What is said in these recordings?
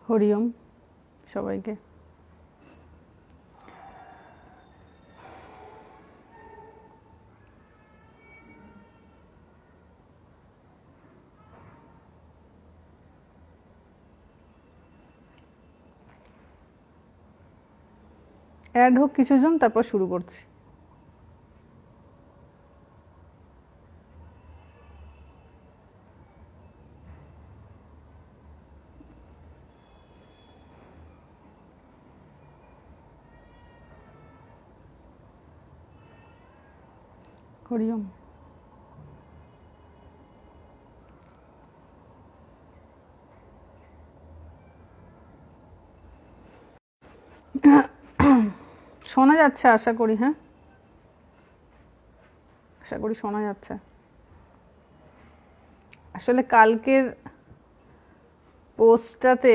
হরি ওম সবাইকে। অ্যাড হোক কিছুজন, তারপর শুরু করছি। হরি ওম। শোনা যাচ্ছে আশা করি? হ্যাঁ, আশা করি শোনা যাচ্ছে। আসলে কালকের পোস্টটাতে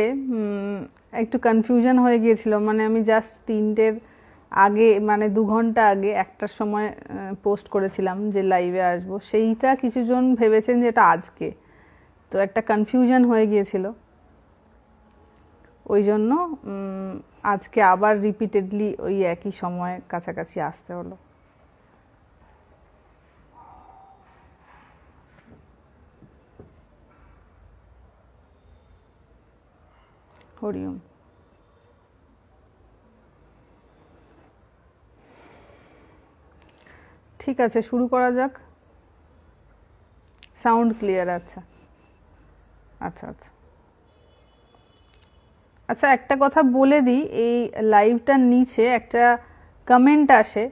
একটু কনফিউশন হয়ে গিয়েছিল। মানে আমি জাস্ট 3টের আগে, মানে 2 ঘন্টা আগে 1টার সময় পোস্ট করেছিলাম যে লাইভে আসবো। সেইটা কিছুজন ভেবেছেন যে এটা আজকে, তো একটা কনফিউশন হয়ে গিয়েছিল। ওই জন্য আজকে আবার রিপিটেডলি ওই একই সময় কাছাকাছি আসতে হলো। হরি ওম। ঠিক আছে, শুরু করা যাক। Sound clear? আচ্ছা আচ্ছা আচ্ছা আচ্ছা, একটা কথা বলে দিই, এই লাইভটার নিচে একটা কমেন্ট আসে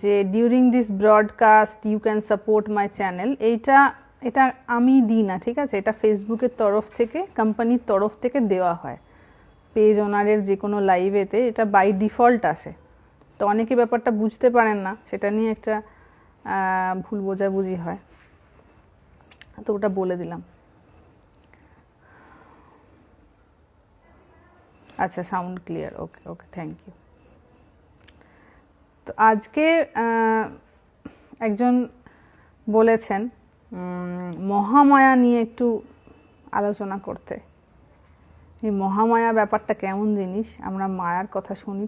যে during this broadcast you can support my channel. এটা আমি দিই না, ঠিক আছে? এটা ফেসবুকের তরফ থেকে, কোম্পানির তরফ থেকে দেওয়া হয় পেজ ওনারের যে কোনো লাইভেতে। এটা বাই ডিফল্ট আসে। তো অনেকে ব্যাপারটা বুঝতে পারেন না, সেটা নিয়ে একটা ভুল বোঝাবুঝি হয়, তো ওটা বলে দিলাম। আচ্ছা, sound clear, okay okay, thank you. তো আজকে একজন বলেছেন মহামায়া নিয়ে একটু আলোচনা করতে। এই মহামায়া ব্যাপারটা কেমন জিনিস? আমরা মায়ার কথা শুনি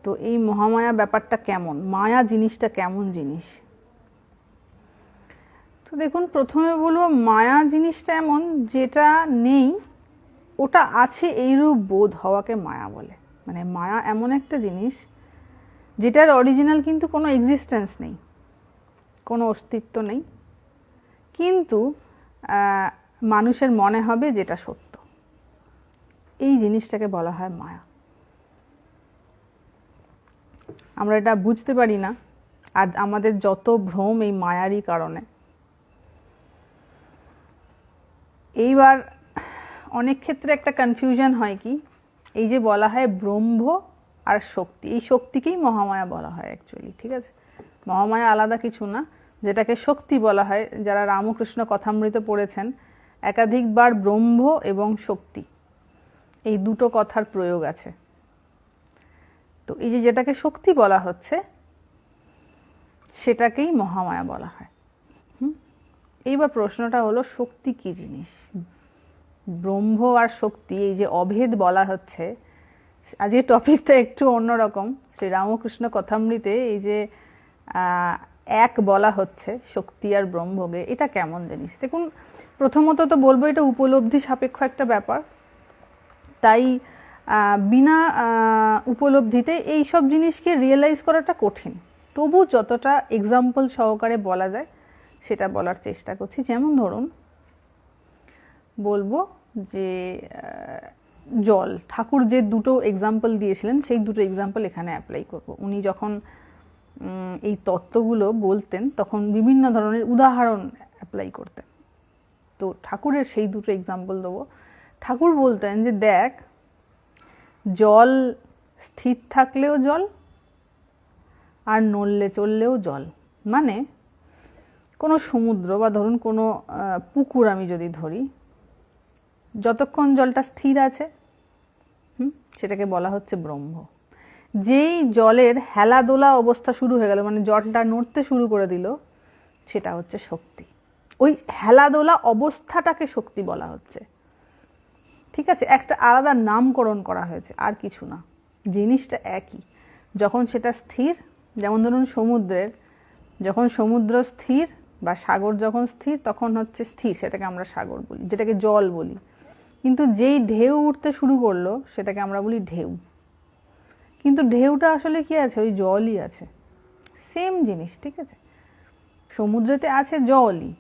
তো এই মহামায়া ব্যাপারটা কেমন, মায়া জিনিসটা কেমন জিনিস? তো দেখুন, প্রথমে বলবো মায়া জিনিসটা এমন যেটা নেই ওটা আছে এইরূপ বোধ হওয়াকে মায়া বলে। মানে মায়া এমন একটা জিনিস যেটার অরিজিনাল কিন্তু কোনো এক্সিস্টেন্স নেই, কোনো অস্তিত্ব নেই, কিন্তু মানুষের মনে হবে যেটা সত্য। এই জিনিসটাকে বলা হয় মায়া। আমরা এটা বুঝতে পারি না, আর আমাদের যত ভ্রম এই মায়ারই কারণে। এইবার অনেক ক্ষেত্রে একটা কনফিউশন হয় কি, এই যে বলা হয় ব্রহ্ম আর শক্তি, এই শক্তিকেই মহামায়া বলা হয় অ্যাকচুয়ালি, ঠিক আছে? মহামায়া আলাদা কিছু না, যেটাকে শক্তি বলা হয়। যারা রামকৃষ্ণ কথামৃত পড়েছেন, একাধিকবার ব্রহ্ম এবং শক্তি এই দুটো কথার প্রয়োগ আছে। তো এই যে যেটাকে শক্তি বলা হচ্ছে সেটাকেই মহামায়া বলা হয়। এইবার প্রশ্নটা হলো, শক্তি কি জিনিস? ব্রহ্ম আর শক্তি, এই যে অভেদ বলা হচ্ছে, আজকে টপিকটা একটু অন্যরকম। শ্রী রামকৃষ্ণ কথামৃতে এই যে এক বলা হচ্ছে শক্তি আর ব্রহ্মকে, এটা কেমন জিনিস? দেখুন, প্রথমত তো বলবো এটা উপলব্ধি সাপেক্ষ একটা ব্যাপার। তাই বিনা উপলব্ধিতে এই সব জিনিসকে রিয়েলাইজ করাটা কঠিন। তবু যতটা এক্সাম্পল সহকারে বলা যায় সেটা বলার চেষ্টা করছি। যেমন ধরুন, বলবো যে জল, ঠাকুর যে দুটো এক্সাম্পল দিয়েছিলেন সেই দুটো এক্সাম্পল এখানে অ্যাপ্লাই করব। উনি যখন এই তত্ত্বগুলো বলতেন তখন বিভিন্ন ধরনের উদাহরণ অ্যাপ্লাই করতেন। তো ঠাকুরের সেই দুটো এক্সাম্পল দেবো। ঠাকুর বলতেন যে দেখ, জল স্থির থাকলেও জল আর নড়লে চললেও জল। মানে কোনো সমুদ্র বা ধরুন কোনো পুকুর আমি যদি ধরি, যতক্ষণ জলটা স্থির আছে সেটাকে বলা হচ্ছে ব্রহ্ম। যেই জলের হেলাদোলা অবস্থা শুরু হয়ে গেল, মানে জলটা নড়তে শুরু করে দিল, সেটা হচ্ছে শক্তি। ওই হেলাদোলা অবস্থাটাকে শক্তি বলা হচ্ছে। ঠিক আছে, একটা আলাদা নামকরণ করা হয়েছে, আর কিছু না, জিনিসটা একই। যখন সেটা স্থির, যেমন ধরুন সমুদ্রের, যখন সমুদ্র স্থির বা সাগর যখন স্থির তখন হচ্ছে স্থির, সেটাকে আমরা সাগর বলি, যেটাকে জল বলি। কিন্তু যেই ঢেউ উঠতে শুরু করলো সেটাকে আমরা বলি ঢেউ। কিন্তু ঢেউটা আসলে কি আছে, ওই জলই আছে, সেম জিনিস। ঠিক আছে, সমুদ্রেতে আছে জলই,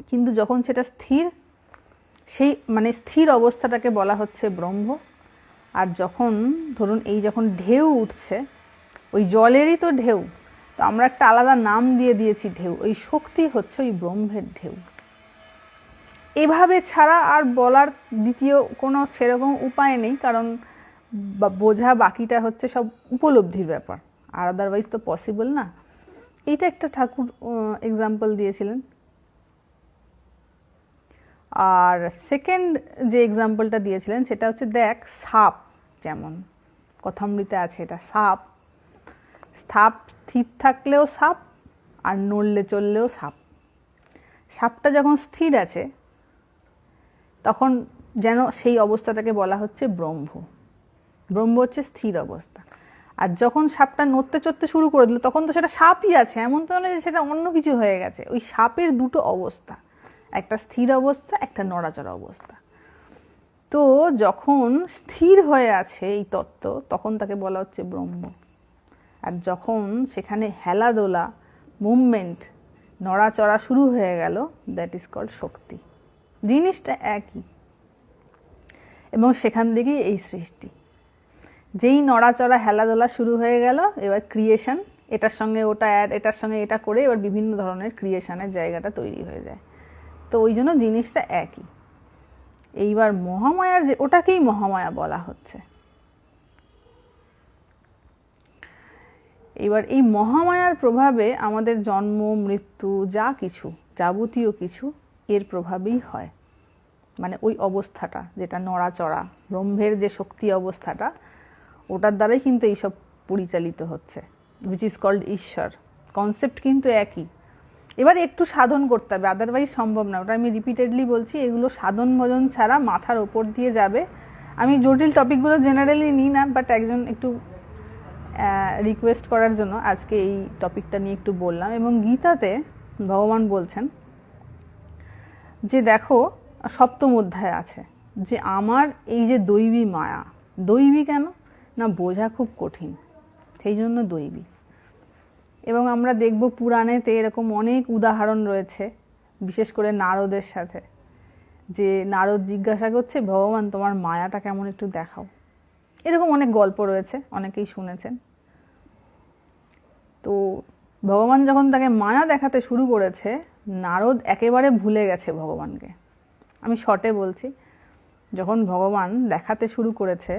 কিন্তু যখন সেটা স্থির, সেই মানে স্থির অবস্থাটাকে বলা হচ্ছে ব্রহ্ম। আর যখন ধরুন এই যখন ঢেউ উঠছে, ওই জলেরই তো ঢেউ, তো আমরা একটা আলাদা নাম দিয়ে দিয়েছি ঢেউ, ওই শক্তি হচ্ছে ওই ব্রহ্মের ঢেউ। এভাবে ছাড়া আর বলার দ্বিতীয় কোনো সেরকম উপায় নেই, কারণ বোঝা বাকিটা হচ্ছে সব উপলব্ধির ব্যাপার, আর আদারওয়াইজ তো পসিবল না। এইটা একটা ঠাকুর এক্সাম্পল দিয়েছিলেন। আর সেকেন্ড যে এক্সাম্পলটা দিয়েছিলেন সেটা হচ্ছে, দেখ সাপ, যেমন কথামৃতে আছে এটা, সাপ স্থির থাকলেও সাপ, আর নড়লে চললেও সাপ। সাপটা যখন স্থির আছে তখন যেন সেই অবস্থাটাকে বলা হচ্ছে ব্রহ্ম। ব্রহ্ম হচ্ছে স্থির অবস্থা। আর যখন সাপটা নড়তে চড়তে শুরু করে দিল তখন তো সেটা সাপই আছে, এমন তো নয় যে সেটা অন্য কিছু হয়ে গেছে। ওই সাপের দুটো অবস্থা, একটা স্থির অবস্থা, একটা নড়াচড়া অবস্থা। তো যখন স্থির হয়ে আছে এই তত্ত্ব তখন তাকে বলা হচ্ছে ব্রহ্ম। আর যখন সেখানে হেলাদোলা, মুভমেন্ট, নড়াচড়া শুরু হয়ে গেল, দ্যাট ইজ কল্ড শক্তি। জিনিসটা একই, এবং সেখান থেকেই এই সৃষ্টি। যেই নড়াচড়া হেলাদোলা শুরু হয়ে গেল, এবার ক্রিয়েশন, এটার সঙ্গে ওটা অ্যাড, এটার সঙ্গে এটা করে এবার বিভিন্ন ধরনের ক্রিয়েশনের জায়গাটা তৈরি হয়ে যায়। তো ওই জন্য জিনিসটা একই। এইবার মহামায়ার যে, ওটাকেই মহামায়া বলা হচ্ছে। এবার এই মহামায়ার প্রভাবে আমাদের জন্ম, মৃত্যু, যা কিছু, যাবতীয় কিছু এর প্রভাবেই হয়। মানে ওই অবস্থাটা যেটা নড়াচড়া, ব্রহ্মের যে শক্তি অবস্থাটা, ওটার দ্বারাই কিন্তু এইসব পরিচালিত হচ্ছে, হুইচ ইজ কল্ড ঈশ্বর। কনসেপ্ট কিন্তু একই। এবার একটু সাধন করতে হবে, আদারওয়াইজ সম্ভব না। ওটা আমি রিপিটেডলি বলছি, এগুলো সাধন ভজন ছাড়া মাথার ওপর দিয়ে যাবে। আমি জটিল টপিকগুলো জেনারেলি নিই না, বাট একজন একটু রিকোয়েস্ট করার জন্য আজকে এই টপিকটা নিয়ে একটু বললাম। এবং গীতাতে ভগবান বলছেন যে দেখো, সপ্তম অধ্যায় আছে যে আমার এই যে দৈবী মায়া, দৈবী কেন না, বোঝা খুব কঠিন, সেই জন্য দৈবী। এবং আমরা দেখব পুরাণেতে এরকম অনেক উদাহরণ রয়েছে, বিশেষ করে নারদের সাথে, যে নারদ জিজ্ঞাসা করছে ভগবান তোমার মায়াটা কেমন একটু দেখাও। এরকম অনেক গল্প রয়েছে, অনেকেই শুনেছেন। তো ভগবান যখন তাকে মায়া দেখাতে শুরু করেছে, নারদ একেবারে ভুলে গেছে ভগবানকে। আমি শর্টে বলছি, যখন ভগবান দেখাতে শুরু করেছে,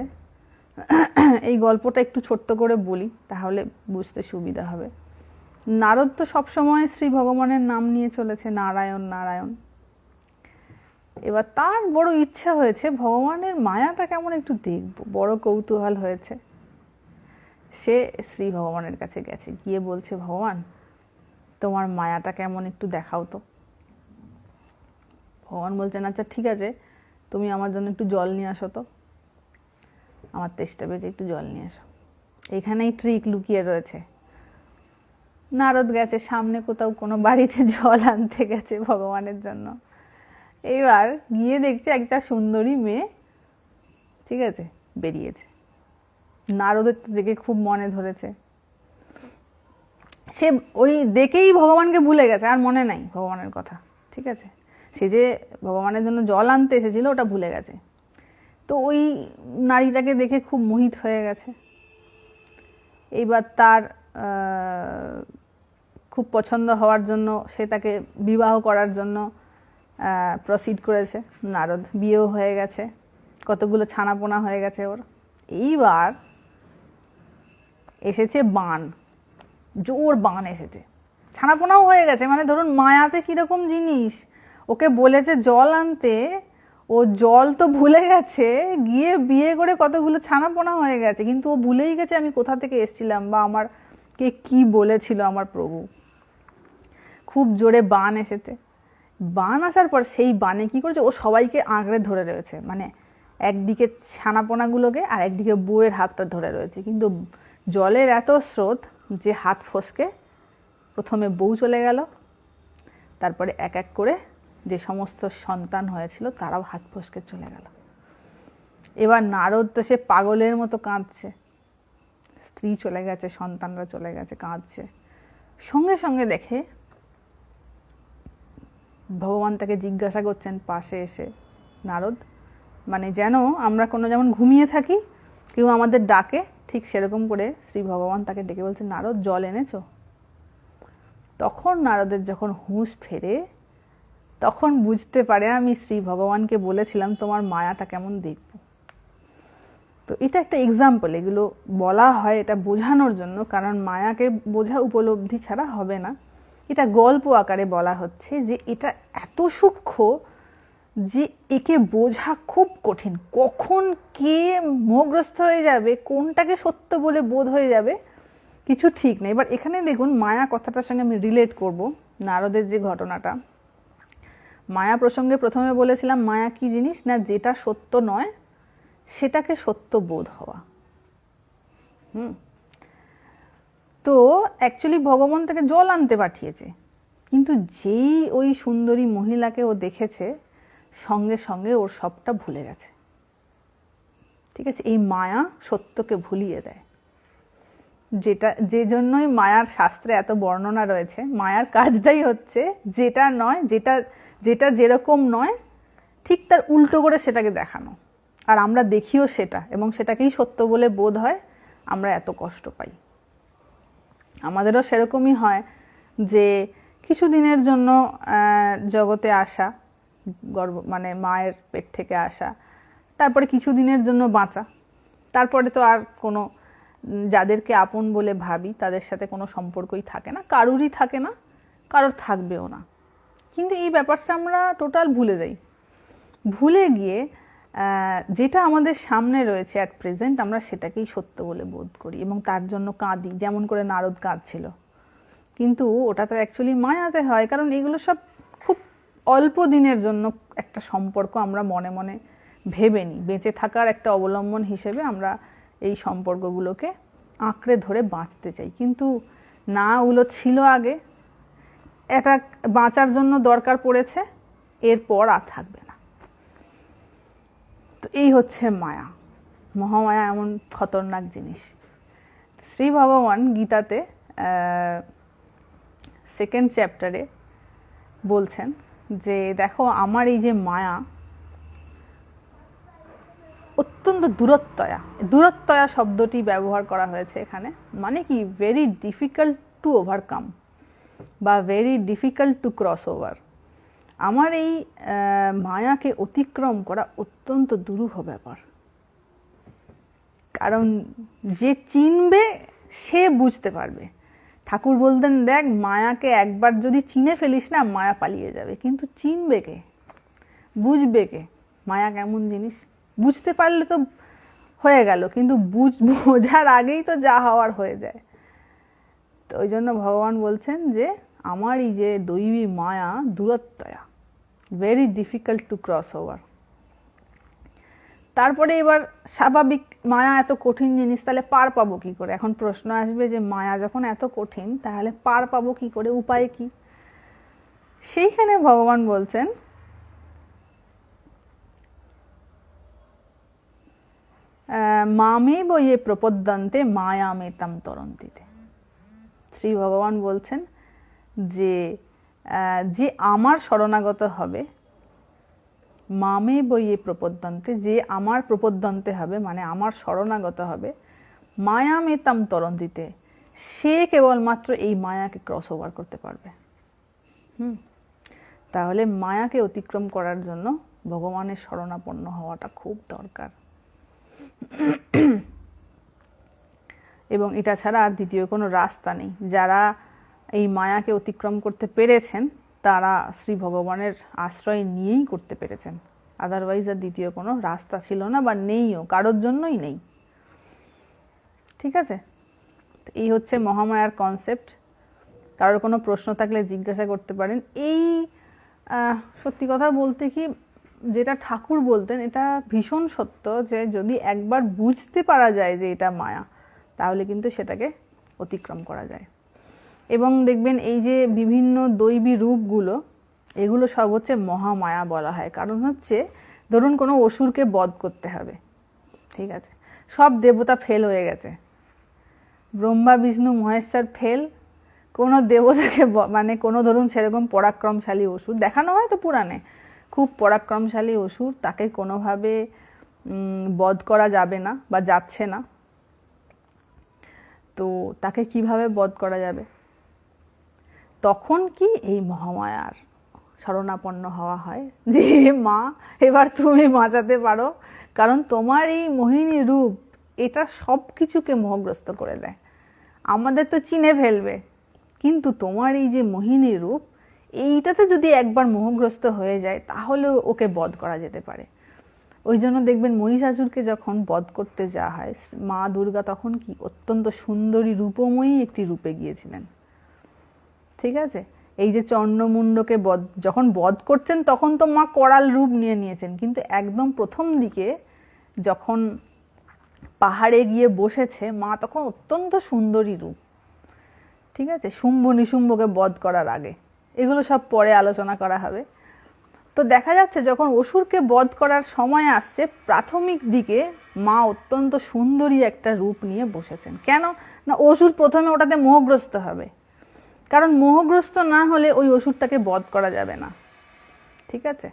এই গল্পটা একটু ছোট্ট করে বলি তাহলে বুঝতে সুবিধা হবে। নারদ তো সবসময় শ্রী ভগবানের নাম নিয়ে চলেছে, নারায়ণ নারায়ণ। এবার তার বড় ইচ্ছা হয়েছে ভগবানের মায়াটা কেমন একটু দেখব, বড় কৌতূহল হয়েছে। সে শ্রী ভগবানের কাছে গেছে, গিয়ে বলছে ভগবান তোমার মায়াটা কেমন একটু দেখাও তো। ভগবান বলছেন আচ্ছা ঠিক আছে, তুমি আমার জন্য একটু জল নিয়ে আসো তো, আমার তেষ্টা পেয়েছে, একটু জল নিয়ে এসো। এখানেই ট্রিক লুকিয়ে রয়েছে। নারদ গেছে সামনে কোথাও কোনো বাড়িতে জল আনতে গেছে ভগবানের জন্য। এবার গিয়ে দেখছে একটা সুন্দরী মেয়ে, ঠিক আছে, বেরিয়েছে। নারদের দেখে খুব মনে ধরেছে, সে ওই দেখেই ভগবানকে ভুলে গেছে, আর মনে নাই ভগবানের কথা। ঠিক আছে, সে যে ভগবানের জন্য জল আনতে এসেছিল ওটা ভুলে গেছে। তো ওই নারীটাকে দেখে খুব মোহিত হয়ে গেছে। এইবার তার খুব পছন্দ হওয়ার জন্য সে তাকে বিবাহ করার জন্য প্রসিড করেছে। নারদ বিয়েও হয়ে গেছে, কতগুলো ছানাপোনা হয়ে গেছে ওর। এইবার এসেছে বান, জোর বান এসেছে, ছানাপোনাও হয়ে গেছে। মানে ধরুন মায়াতে কিরকম জিনিস, ওকে বলেছে জল আনতে, ও জল তো ভুলে গেছে, গিয়ে বিয়ে করে কতগুলো ছানাপোনা হয়ে গেছে, কিন্তু ও ভুলেই গেছে আমি কোথা থেকে এসেছিলাম বা আমার কে কি বলেছিল আমার প্রভু। খুব জোরে বান এসেছে। বান আসার পর সেই বানে কি করেছে, ও সবাইকে আঁকড়ে ধরে রয়েছে, মানে একদিকে ছানাপোনাগুলোকে আর একদিকে বউয়ের হাতটা ধরে রয়েছে, কিন্তু জলের এত স্রোত যে হাত ফসকে প্রথমে বউ চলে গেল, তারপরে এক এক করে যে সমস্ত সন্তান হয়েছিল তারাও হাত ফসকে চলে গেল। এবার নারদ তো সে পাগলের মতো কাঁদছে, স্ত্রী চলে গেছে, সন্তানরা চলে গেছে, কাঁদছে। সঙ্গে সঙ্গে দেখে ভগবান তাকে জিজ্ঞাসা করছেন পাশে এসে, নারদ, মানে যেন আমরা কোনো যেমন ঘুমিয়ে থাকি, কেউ আমাদের ডাকে, ঠিক সেরকম করে শ্রী ভগবান তাকে ডেকে বলছেন, নারদ জল এনেছো? তখন নারদের যখন হুঁশ ফেরে, তখন বুঝতে পারে আমি শ্রী ভগবানকে বলেছিলাম তোমার মায়াটা কেমন দেখব। তো এটা একটা এক্সাম্পল, এগুলো বলা হয় এটা বোঝানোর জন্য, কারণ মায়াকে বোঝা উপলব্ধি ছাড়া হবে না। এটা গল্প আকারে বলা হচ্ছে যে এটা এত সূক্ষ্ম যে একে বোঝা খুব কঠিন। কখন কে মোহগ্রস্ত হয়ে যাবে, কোনটাকে সত্য বলে বোধ হয়ে যাবে, কিছু ঠিক নেই। এবার এখানে দেখুন মায়া কথাটার সঙ্গে আমি রিলেট করব নারদের যে ঘটনাটা। মায়া প্রসঙ্গে প্রথমে বলেছিলাম মায়া কি জিনিস, না যেটা সত্য নয় সেটাকে সত্য বোধ হওয়া। তো অ্যাকচুয়ালি ভগবান তাকে জল আনতে পাঠিয়েছে, কিন্তু যেই ওই সুন্দরী মহিলাকে ও দেখেছে, সঙ্গে সঙ্গে ওর সবটা ভুলে গেছে। ঠিক আছে, এই মায়া সত্যকে ভুলিয়ে দেয়, যেটা যে জন্যই মায়ার শাস্ত্রে এত বর্ণনা রয়েছে। মায়ার কাজটাই হচ্ছে যেটা নয়, যেটা যেটা যেরকম নয় ঠিক তার উল্টো করে সেটাকে দেখানো, আর আমরা দেখিও সেটা, এবং সেটাকেই সত্য বলে বোধ হয়, আমরা এত কষ্ট পাই। আমাদেরও সেরকমই হয় যে কিছু দিনের জন্য জগতে আসা, মানে মায়ের পেট থেকে আসা, তারপরে কিছু দিনের জন্য বাঁচা, তারপরে তো আর কোনো, যাদেরকে আপন বলে ভাবি তাদের সাথে কোনো সম্পর্কই থাকে না, কারুরই থাকে না, কারোর থাকবেও না। কিন্তু এই ব্যাপারটা আমরা টোটাল ভুলে যাই। ভুলে গিয়ে যেটা আমাদের সামনে রয়েছে অ্যাট প্রেজেন্ট, আমরা সেটাকেই সত্য বলে বোধ করি এবং তার জন্য কাঁদি, যেমন করে নারদ কাঁদছিল। কিন্তু ওটা তো অ্যাকচুয়ালি মায়াতে হয়, কারণ এগুলো সব খুব অল্প দিনের জন্য একটা সম্পর্ক আমরা মনে মনে ভেবে নিই, বেঁচে থাকার একটা অবলম্বন হিসেবে আমরা এই সম্পর্কগুলোকে আঁকড়ে ধরে বাঁচতে চাই। কিন্তু না, ওগুলো ছিল আগে, এটা বাঁচার জন্য দরকার পড়েছে, এরপর আর থাকবে না। তো এই হচ্ছে মায়া। মহামায়া এমন খতরনাক জিনিস। শ্রী ভগবান গীতাতে 2nd চ্যাপ্টারে বলছেন যে দেখো আমার এই যে মায়া অত্যন্ত দূরত্বয়া, দূরত্বয়া শব্দটি ব্যবহার করা হয়েছে এখানে, মানে কি ভেরি ডিফিকাল্ট টু ওভারকাম বা very difficult to cross over. আমার এই মায়াকে অতিক্রম করা অত্যন্ত দুরূহ ব্যাপার, কারণ যে চিনবে সে বুঝতে পারবে। ঠাকুর বলতেন দেখ মায়াকে একবার যদি চিনে ফেলিস না, মায়া পালিয়ে যাবে, কিন্তু চিনবে কে, বুঝবে কে মায়া কেমন জিনিস। বুঝতে পারলে তো হয়ে গেল, কিন্তু বোঝার আগেই তো যা হওয়ার হয়ে যায়। তো ওই জন্য ভগবান বলছেন যে আমার এই যে দৈবী মায়া দূরত্বয়া, very difficult to cross over. তারপরে এবার স্বাভাবিক, মায়া এত কঠিন জিনিস, তাহলে পার পাবো কি করে? এখন প্রশ্ন আসবে যে মায়া যখন এত কঠিন, তাহলে পার পাবো কি করে, উপায় কি? সেইখানে ভগবান বলছেন মামে বইয়ে প্রপদ্যন্তে মায়ামে তাম তরন্তিতে। শ্রী ভগবান বলছেন যে যে আমার শরণাগত হবে, মামে বইয়ে প্রপদ্যন্তে, যে আমার প্রপদ্যন্তে হবে মানে আমার শরণাগত হবে, মায়ামে তাম তরন্তিতে, সে কেবলমাত্র এই মায়াকে ক্রস ওভার করতে পারবে। তাহলে মায়াকে অতিক্রম করার জন্য ভগবানের শরণাপন্ন হওয়াটা খুব দরকার। এবং এটা ছাড়া আর দ্বিতীয় কোনো রাস্তা নেই। যারা এই মায়াকে অতিক্রম করতে পেরেছেন তারা শ্রী ভগবানের আশ্রয় নিয়েই করতে পেরেছেন, আদারওয়াইজ আর দ্বিতীয় কোনো রাস্তা ছিল না, বা নেইও, কারোর জন্যই নেই। ঠিক আছে, এই হচ্ছে মহামায়ার কনসেপ্ট। কারোর কোনো প্রশ্ন থাকলে জিজ্ঞাসা করতে পারেন। এই সত্যি কথা বলতে কি, যেটা ঠাকুর বলতেন এটা ভীষণ সত্য, যে যদি একবার বুঝতে পারা যায় যে এটা মায়া, তাহলে কিন্তু সেটাকে অতিক্রম করা যায়। এবং দেখবেন এই যে বিভিন্ন দৈবী রূপগুলো, এগুলো সব হচ্ছে মহামায়া বলা হয়। কারণ হচ্ছে ধরুন কোনো অসুরকে বধ করতে হবে, ঠিক আছে, সব দেবতা ফেল হয়ে গেছে, ব্রহ্মা বিষ্ণু মহেশ্বর ফেল, কোনো দেবতাকে মানে কোনো ধরুন সেরকম পরাক্রমশালী অসুর দেখানো হয় তো পুরাণে, খুব পরাক্রমশালী অসুর, তাকে কোনোভাবে বধ করা যাবে না বা যাচ্ছে না, তো তাকে কিভাবে বধ করা যাবে? তখন কি এই মহামায়ার শরণাপন্ন হওয়া হয় যে মা এবার তুমি বাঁচাতে পারো, কারণ তোমার এই মোহিনী রূপ এটা সব কিছুকে মোহগ্রস্ত করে দেয়। আমাদের তো চিনে ফেলবে, কিন্তু তোমার এই যে মোহিনী রূপ, এইটাতে যদি একবার মোহগ্রস্ত হয়ে যায় তাহলে ওকে বধ করা যেতে পারে। ওই জন্য দেখবেন মহিষাসুরকে যখন বধ করতে যাওয়া হয়, মা দুর্গা তখন কি অত্যন্ত সুন্দরী রূপময়ী একটি রূপে গিয়েছিলেন, ঠিক আছে। এই যে চন্ডমুণ্ডকে যখন বধ করছেন তখন তো মা করাল রূপ নিয়ে নিয়েছেন, কিন্তু একদম প্রথম দিকে যখন পাহাড়ে গিয়ে বসেছে মা, তখন অত্যন্ত সুন্দরী রূপ, ঠিক আছে, শুম্ভ নিশুম্ভকে বধ করার আগে। এগুলো সব পরে আলোচনা করা হবে। তো দেখা যাচ্ছে যখন অসুরকে বধ করার সময় আসছে, প্রাথমিক দিকে মা অত্যন্ত সুন্দরী একটা রূপ নিয়ে বসেছেন। কেন না, অসুর প্রথমে ওটাতে মোহগ্রস্ত হবে, কারণ মোহগ্রস্ত না হলে ওই অসুরটাকে বধ করা যাবে না, ঠিক আছে।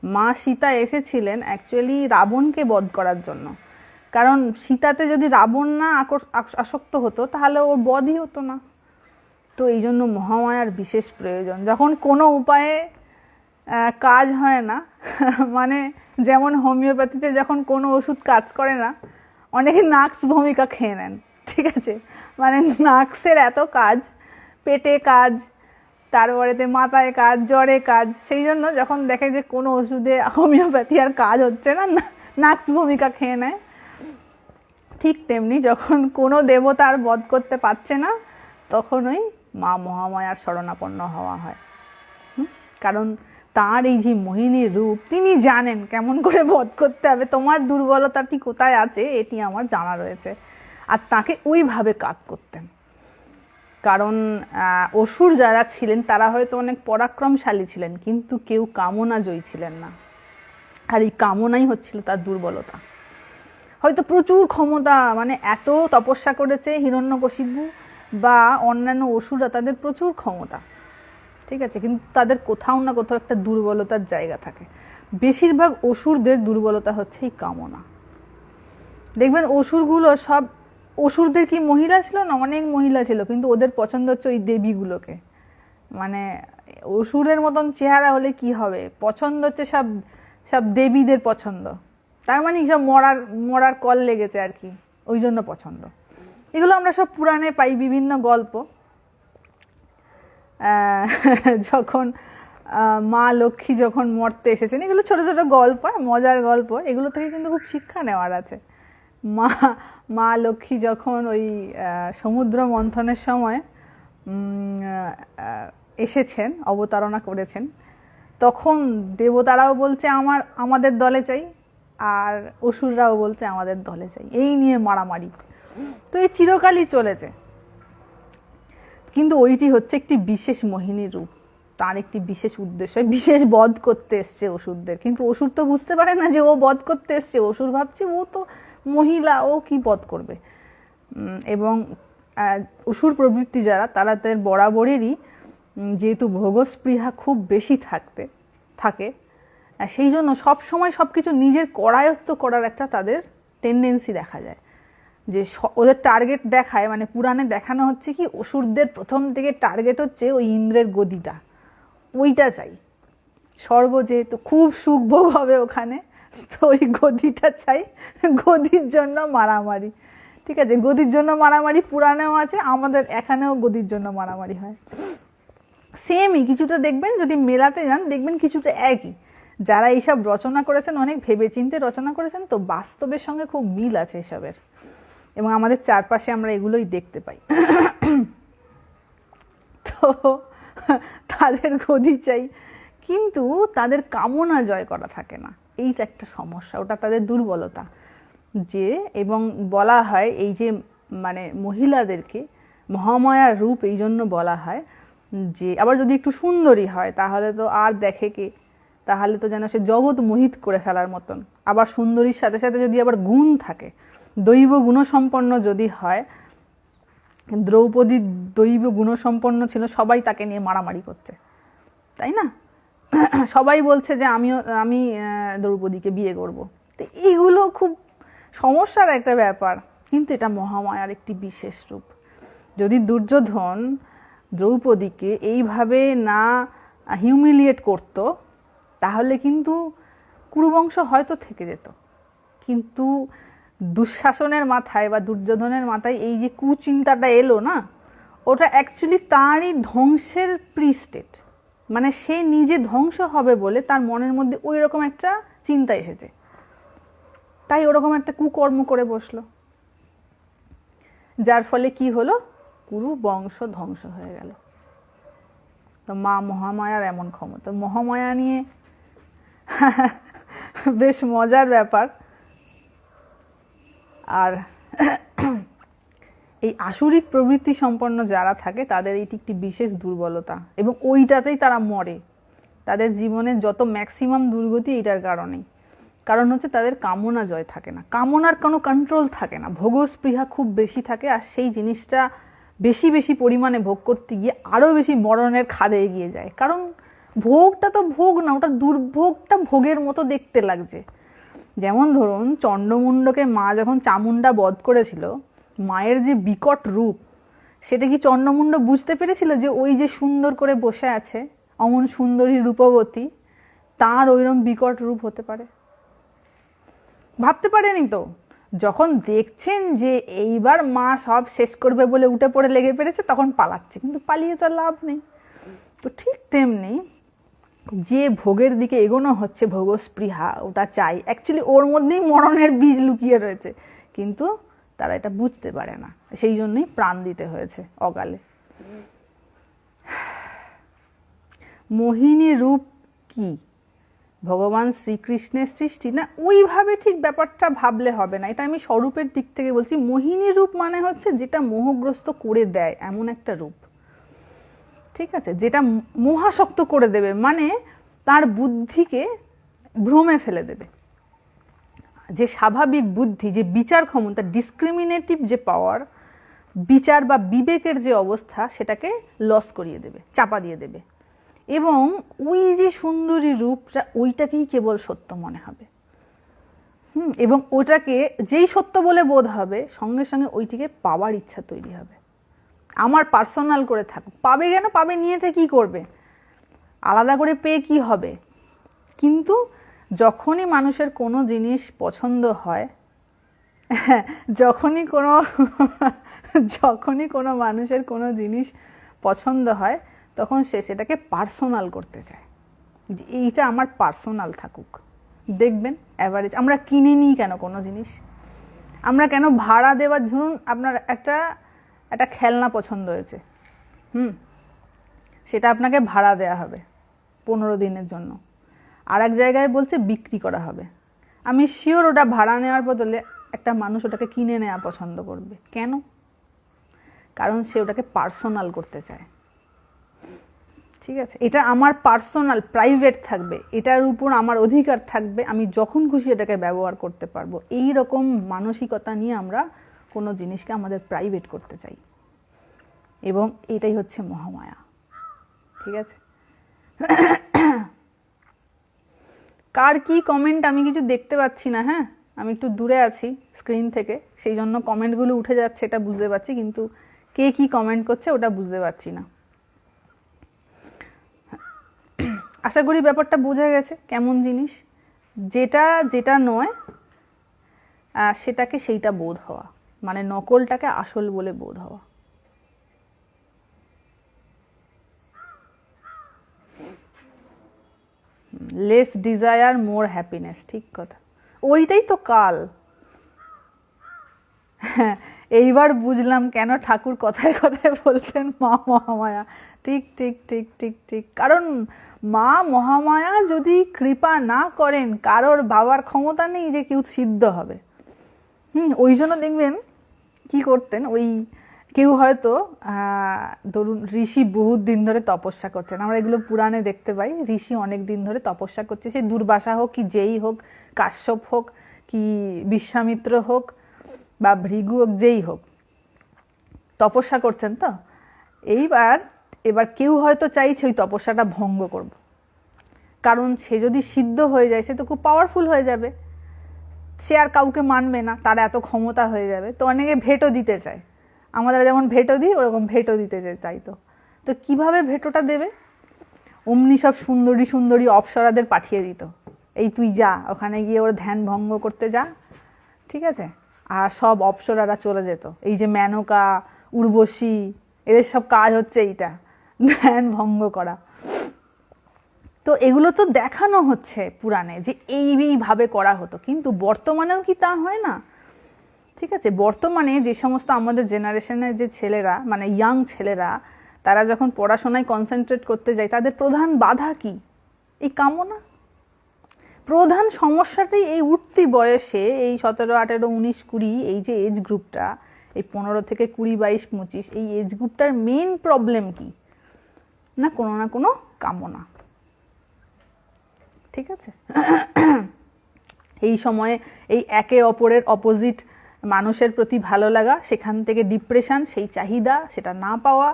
মা সীতা এসেছিলেন অ্যাকচুয়ালি রাবণকে বধ করার জন্য, কারণ সীতাতে যদি রাবণ না আসক্ত হতো তাহলে ওর বধই হতো না। তো এই জন্য মহামায়ার বিশেষ প্রয়োজন। যখন কোনো উপায়ে কাজ হয় না, মানে যেমন হোমিওপ্যাথিতে যখন কোনো ওষুধ কাজ করে না, অনেকে নাক্স ভূমিকা খেয়ে নেন, ঠিক আছে, মানে নাক্সের এত কাজ, পেটে কাজ, তারপরেতে মাথায় কাজ, জ্বরে কাজ, সেই জন্য যখন দেখে যে কোনো ওষুধে হোমিওপ্যাথি আর কাজ হচ্ছে না, নাক্স ভূমিকা খেয়ে নেয়। ঠিক তেমনি যখন কোনো দেবতার বধ করতে পারছে না, তখন ওই মা মহামায়ার শরণাপন্ন হওয়া হয়। কারণ তার এই যে মোহিনীর রূপ, তিনি জানেন কেমন করে বধ করতে হবে, তোমার দুর্বলতাটি কোথায় আছে এটি আমার জানা রয়েছে, আর তাকে ওইভাবে কাজ করতেন। কারণ অসুর যারা ছিলেন তারা হয়তো অনেক পরাক্রমশালী ছিলেন, কিন্তু কেউ কামনা জয়ী ছিলেন না, আর এই কামনাই হচ্ছিল তার দুর্বলতা। হয়তো প্রচুর ক্ষমতা, মানে এত তপস্যা করেছে হিরণ্যকশিপু বা অন্যান্য অসুররা, তাদের প্রচুর ক্ষমতা, ঠিক আছে, কিন্তু তাদের কোথাও না কোথাও একটা দুর্বলতার জায়গা থাকে। বেশিরভাগ অসুরদের দুর্বলতা হচ্ছে এই কামনা। দেখবেন অসুরগুলো সব, অসুরদের কি মহিলা ছিল না, অনেক মহিলা ছিল, কিন্তু ওদের পছন্দ হচ্ছে ওই দেবীগুলোকে। মানে অসুরের মতন চেহারা হলে কি হবে, পছন্দ হচ্ছে সব সব দেবীদের পছন্দ, তার মানে সব মরার কল লেগেছে আর কি, ওই জন্য পছন্দ। এগুলো আমরা সব পুরাণে পাই, বিভিন্ন গল্প। যখন মা লক্ষ্মী যখন মরতে এসেছেন, এগুলো ছোট ছোট গল্প, মজার গল্প, এগুলো থেকে কিন্তু খুব শিক্ষা নেওয়ার আছে। মা লক্ষ্মী যখন ওই সমুদ্র মন্থনের সময় এসেছেন, অবতারণা করেছেন, তখন দেবতারাও বলছে আমাদের দলে চাই, আর অসুররাও বলছে আমাদের দলে চাই, এই নিয়ে মারামারি। তো এই চিরকালই চলেছে, কিন্তু ওইটি হচ্ছে একটি বিশেষ মোহিনী রূপ, তার একটি বিশেষ উদ্দেশ্য, বিশেষ বধ করতে এসছে অসুরদের। কিন্তু অসুর তো বুঝতে পারে না যে ও বধ করতে এসছে, অসুর ভাবছে ও তো মহিলা, ও কি বধ করবে। এবং অসুর প্রবৃত্তি যারা, তারা তাদের বরাবরেরই যেহেতু ভোগস্পৃহা খুব বেশি থাকে, সেই জন্য সবসময় সব কিছু নিজের করায়ত্ত করার একটা তাদের টেন্ডেন্সি দেখা যায়, যে ওদের টার্গেট দেখায়। মানে পুরাণে দেখানো হচ্ছে কি, অসুরদের প্রথম থেকে টার্গেট হচ্ছে ওই ইন্দ্রের গদিটা, ওইটা চাই। স্বর্গ যেহেতু খুব সুখ ভোগ হবে ওখানে, তো ওই গদিটা চাই, গদির জন্য মারামারি, ঠিক আছে। গদির জন্য মারামারি পুরাণেও আছে, আমাদের এখানেও গদির জন্য মারামারি হয়। সেমই কিছুটা দেখবেন, যদি মেলাতে যান দেখবেন কিছুটা একই। যারা এইসব রচনা করেছেন অনেক ভেবেচিন্তে রচনা করেছেন, তো বাস্তবের সঙ্গে খুব মিল আছে এসবের, এবং আমাদের চারপাশে আমরা এগুলোই দেখতে পাই। তো তাদের গদি চাই, কিন্তু তাদের কামনা জয় করা থাকে না। এইটা একটা সমস্যা, ওটা তাদের দুর্বলতা। যে এবং বলা হয় এই যে মানে মহিলাদেরকে মহামায়ার রূপ এই জন্য বলা হয় যে আবার যদি একটু সুন্দরী হয় তাহলে তো আর দেখে কে, তাহলে তো যেন সে জগৎ মোহিত করে ফেলার মতন। আবার সুন্দরীর সাথে সাথে যদি আবার গুণ থাকে, দৈব গুণসম্পন্ন যদি হয়, দ্রৌপদী দৈব গুণসম্পন্ন ছিল, সবাই তাকে নিয়ে মারামারি করছে, তাই না? সবাই বলছে যে আমি দ্রৌপদীকে বিয়ে করব। তো এইগুলো খুব সমস্যার একটা ব্যাপার, কিন্তু এটা মহামায়ার একটি বিশেষ রূপ। যদি দুর্যোধন দ্রৌপদীকে এইভাবে না হিউমিলিয়েট করত তাহলে কিন্তু কুরুবংশ হয়তো থেকে যেত। কিন্তু দুঃশাসনের মাথায় বা দুর্যোধনের মাথায় এই যে কুচিন্তাটা এলো না, ওটা অ্যাকচুয়ালি তারই ধ্বংসের প্রিস্টেট। মানে সে নিজে ধ্বংস হবে বলে তার মনের মধ্যে ওই রকম একটা চিন্তা এসেছে, তাই ওরকম একটা কুকর্ম করে বসলো, যার ফলে কি হলো, কুরু বংশ ধ্বংস হয়ে গেল। তো মা মহামায়ার এমন ক্ষমতা। মহামায়া নিয়ে বেশ মজার ব্যাপার। আর এই আসুরিক প্রবৃত্তি সম্পন্ন যারা থাকে তাদের এটি একটি বিশেষ দুর্বলতা, এবং ওইটাতেই তারা মরে। তাদের জীবনের যত ম্যাক্সিমাম দুর্গতি এইটার কারণেই। কারণ হচ্ছে তাদের কামনা জয় থাকে না, কামনার কোনো কন্ট্রোল থাকে না, ভোগস্পৃহা খুব বেশি থাকে। আর সেই জিনিসটা বেশি বেশি পরিমাণে ভোগ করতে গিয়ে আরও বেশি মরণের খাদে এগিয়ে যায়। কারণ ভোগটা তো ভোগ না, ওটা দুর্ভোগটা ভোগের মতো দেখতে লাগছে। যেমন ধরুন চণ্ডমুণ্ডকে মা যখন চামুণ্ডা বধ করেছিল, মায়ের যে বিকট রূপ, সেটা কি চণ্ডমুণ্ড বুঝতে পেরেছিল যে ওই যে সুন্দর করে বসে আছে অমন সুন্দরী রূপবতী, তার ওইরকম বিকট রূপ হতে পারে? ভাবতে পারেনি তো। যখন দেখছেন যে এইবার মা সব শেষ করবে বলে উঠে পড়ে লেগে পেরেছে, তখন পালাচ্ছে, কিন্তু পালিয়ে তো লাভ নেই। তো ঠিক তেমনি যে ভোগের দিকে এগোনো হচ্ছে, ভোগস্পৃহা, ওটা চাই, অ্যাকচুয়ালি ওর মধ্যেই মরণের বীজ লুকিয়ে রয়েছে, কিন্তু তারা এটা বুঝতে পারে না। সেই জন্যই প্রাণ দিতে হয়েছে অকালে। মোহিনী রূপ কি? ভগবান শ্রীকৃষ্ণের সৃষ্টি না? ওইভাবে ঠিক ব্যাপারটা ভাবলে হবে না, এটা আমি স্বরূপের দিক থেকে বলছি। মোহিনী রূপ মানে হচ্ছে যেটা মোহগ্রস্ত করে দেয় এমন একটা রূপ, ঠিক আছে? যেটা মোহাসক্ত করে দেবে, মানে তার বুদ্ধিকে ভ্রমে ফেলে দেবে। যে স্বাভাবিক বুদ্ধি, যে বিচার ক্ষমতা, ডিসক্রিমিনেটিভ যে পাওয়ার, বিচার বা বিবেকের যে অবস্থা, সেটাকে লস করিয়ে দেবে, চাপা দিয়ে দেবে। এবং ওই যে সুন্দরী রূপটা, ওইটাকেই কেবল সত্য মনে হবে। এবং ওটাকে যেই সত্য বলে বোধ হবে, সঙ্গে সঙ্গে ওইটিকে পাওয়ার ইচ্ছা তৈরি হবে। আমার পার্সোনাল করে থাকুক, পাবে কেন? পাবে, নিয়েতে কি করবে? আলাদা করে পেয়ে কি হবে? কিন্তু যখনই মানুষের কোনো জিনিস পছন্দ হয়, যখনই কোনো মানুষের কোনো জিনিস পছন্দ হয়, তখন সে সেটাকে পার্সোনাল করতে চায়, যে এইটা আমার পার্সোনাল থাকুক। দেখবেন অ্যাভারেজ আমরা কিনে নিই কেন কোনো জিনিস, আমরা কেন ভাড়া দেওয়ার, ধরুন আপনার একটা খেলনা পছন্দ হয়েছে, সেটা আপনাকে ভাড়া দেয়া হবে 15 দিনের জন্য, আর এক জায়গায় বলছে বিক্রি করা হবে। আমি শিওর ওটা ভাড়া নেওয়ার বদলে একটা মানুষ ওটাকে কিনে নেওয়া পছন্দ করবে। কেন? কারণ সে ওটাকে পার্সোনাল করতে চায়। ঠিক আছে, এটা আমার পার্সোনাল, প্রাইভেট থাকবে, এটার উপর আমার অধিকার থাকবে, আমি যখন খুশি এটাকে ব্যবহার করতে পারবো। এই রকম মানসিকতা নিয়ে আমরা কোনো জিনিসকে আমাদের প্রাইভেট করতে চাই, এবং এটাই হচ্ছে মহামায়া। ঠিক আছে, কার কি কমেন্ট আমি কিছু দেখতে পাচ্ছি না। হ্যাঁ, আমি একটু দূরে আছি স্ক্রিন থেকে, সেই জন্য কমেন্টগুলো উঠে যাচ্ছে, এটা বুঝতে পারছি, কিন্তু কে কি কমেন্ট করছে ওটা বুঝতে পারছি না। আশা করি ব্যাপারটা বোঝা গেছে কেমন জিনিস। যেটা যেটা নয় সেটাকে সেইটা বোধ হওয়া, মানে নকলটাকে আসল বলে বোধ হওয়া। লেস ডিজায়ার মোর হ্যাপিনেস, ঠিক কথা, ওইটাই তো কাল। এইবার বুঝলাম কেন ঠাকুর কথায় কথায় বলতেন মা মহামায়া। ঠিক ঠিক ঠিক ঠিক ঠিক, কারণ মা মহামায়া যদি কৃপা না করেন, কারোর বাবার ক্ষমতা নেই যে কেউ সিদ্ধ হবে। ওই জন্য দেখবেন কি করতেন, ওই কেউ হয়তো ধরুন ঋষি বহুত দিন ধরে তপস্যা করছেন, আমরা এগুলো পুরাণে দেখতে পাই, ঋষি অনেক দিন ধরে তপস্যা করছে, সে দুর্বাসা হোক কি যেই হোক, কাশ্যপ হোক কি বিশ্বামিত্র হোক বা ভৃগু হোক, যেই হোক, তপস্যা করছেন। তো এবার কেউ হয়তো চাইছে ওই তপস্যাটা ভঙ্গ করব, কারণ সে যদি সিদ্ধ হয়ে যায় সে তো খুব পাওয়ারফুল হয়ে যাবে, সে আর কাউকে মানবে না, তার এত ক্ষমতা হয়ে যাবে। তো অনেকে ভেটো দিতে চায়, আমাদের যেমন ভেটো দিই ওরকম ভেটো দিতে চাই। তো কিভাবে ভেটোটা দেবে? অমনি সব সুন্দরী সুন্দরী অপ্সরাদের পাঠিয়ে দিত, এই তুই যা ওখানে গিয়ে ওর ধ্যান ভঙ্গ করতে যা, ঠিক আছে? আর সব অপ্সরারা চলে যেত। এই যে মেনকা, উর্বশী, এদের সব কাজ হচ্ছে এইটা, ধ্যান ভঙ্গ করা। তো এগুলো তো দেখানো হচ্ছে পুরাণে যে এইভাবে করা হতো, কিন্তু বর্তমানেও কি তা হয় না? ঠিক আছে, বর্তমানে যে সমস্ত আমাদের জেনারেশনের যে ছেলেরা, মানে ইয়াং ছেলেরা, তারা যখন পড়াশোনায় কনসেন্ট্রেট করতে যায়, তাদের প্রধান বাধা কি? এই কামনা। প্রধান সমস্যাটাই এই উঠতি বয়সে, এই 17, 18, 19, 20, এই যে এজ গ্রুপটা, এই 15 থেকে 20, 22, 25, এই এজ গ্রুপটার মেইন প্রবলেম কি না? কোনো না কোনো কামনা। ঠিক আছে, এই সময়ে এই একে অপরের অপোজিট মানুষের প্রতি ভালো লাগা, সেখান থেকে ডিপ্রেশন, সেই চাহিদা, সেটা না পাওয়া,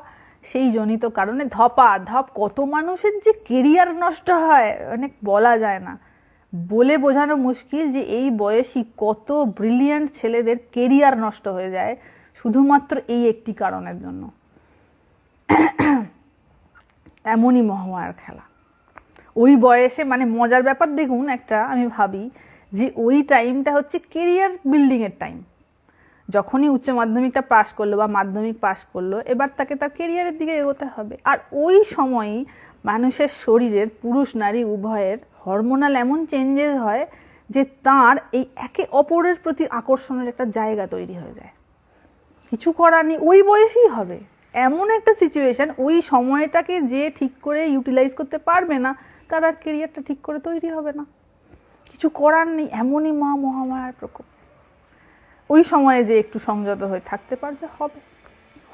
সেই জনিত কারণে ধপাধপ কত মানুষের যে কেরিয়ার নষ্ট হয়, অনেক বলা যায় না, বলে বোঝানো মুশকিল যে এই বয়সী কত ব্রিলিয়ান্ট ছেলেদের কেরিয়ার নষ্ট হয়ে যায় শুধুমাত্র এই একটি কারণের জন্য। এমনই মহামায়ার খেলা। ওই বয়সে, মানে মজার ব্যাপার দেখুন একটা, আমি ভাবি যে ওই টাইমটা হচ্ছে কেরিয়ার বিল্ডিংয়ের টাইম। যখনই উচ্চ মাধ্যমিকটা পাশ করলো বা মাধ্যমিক পাশ করলো, এবার তাকে তার কেরিয়ারের দিকে এগোতে হবে। আর ওই সময়ই মানুষের শরীরের, পুরুষ নারী উভয়ের হরমোনাল এমন চেঞ্জেস হয় যে তার এই একে অপরের প্রতি আকর্ষণের একটা জায়গা তৈরি হয়ে যায়। কিছু করার নেই, ওই বয়সেই হবে এমন একটা সিচুয়েশন, ওই সময়টাকে যে ঠিক করে ইউটিলাইজ করতে পারবে না, তার আর কেরিয়ারটা ঠিক করে তৈরি হবে না। কিছু করার নেই, এমনই মা মহামায়ার প্রকোপ। ওই সময়ে যে একটু সংযত হয়ে থাকতে পারবে, হবে।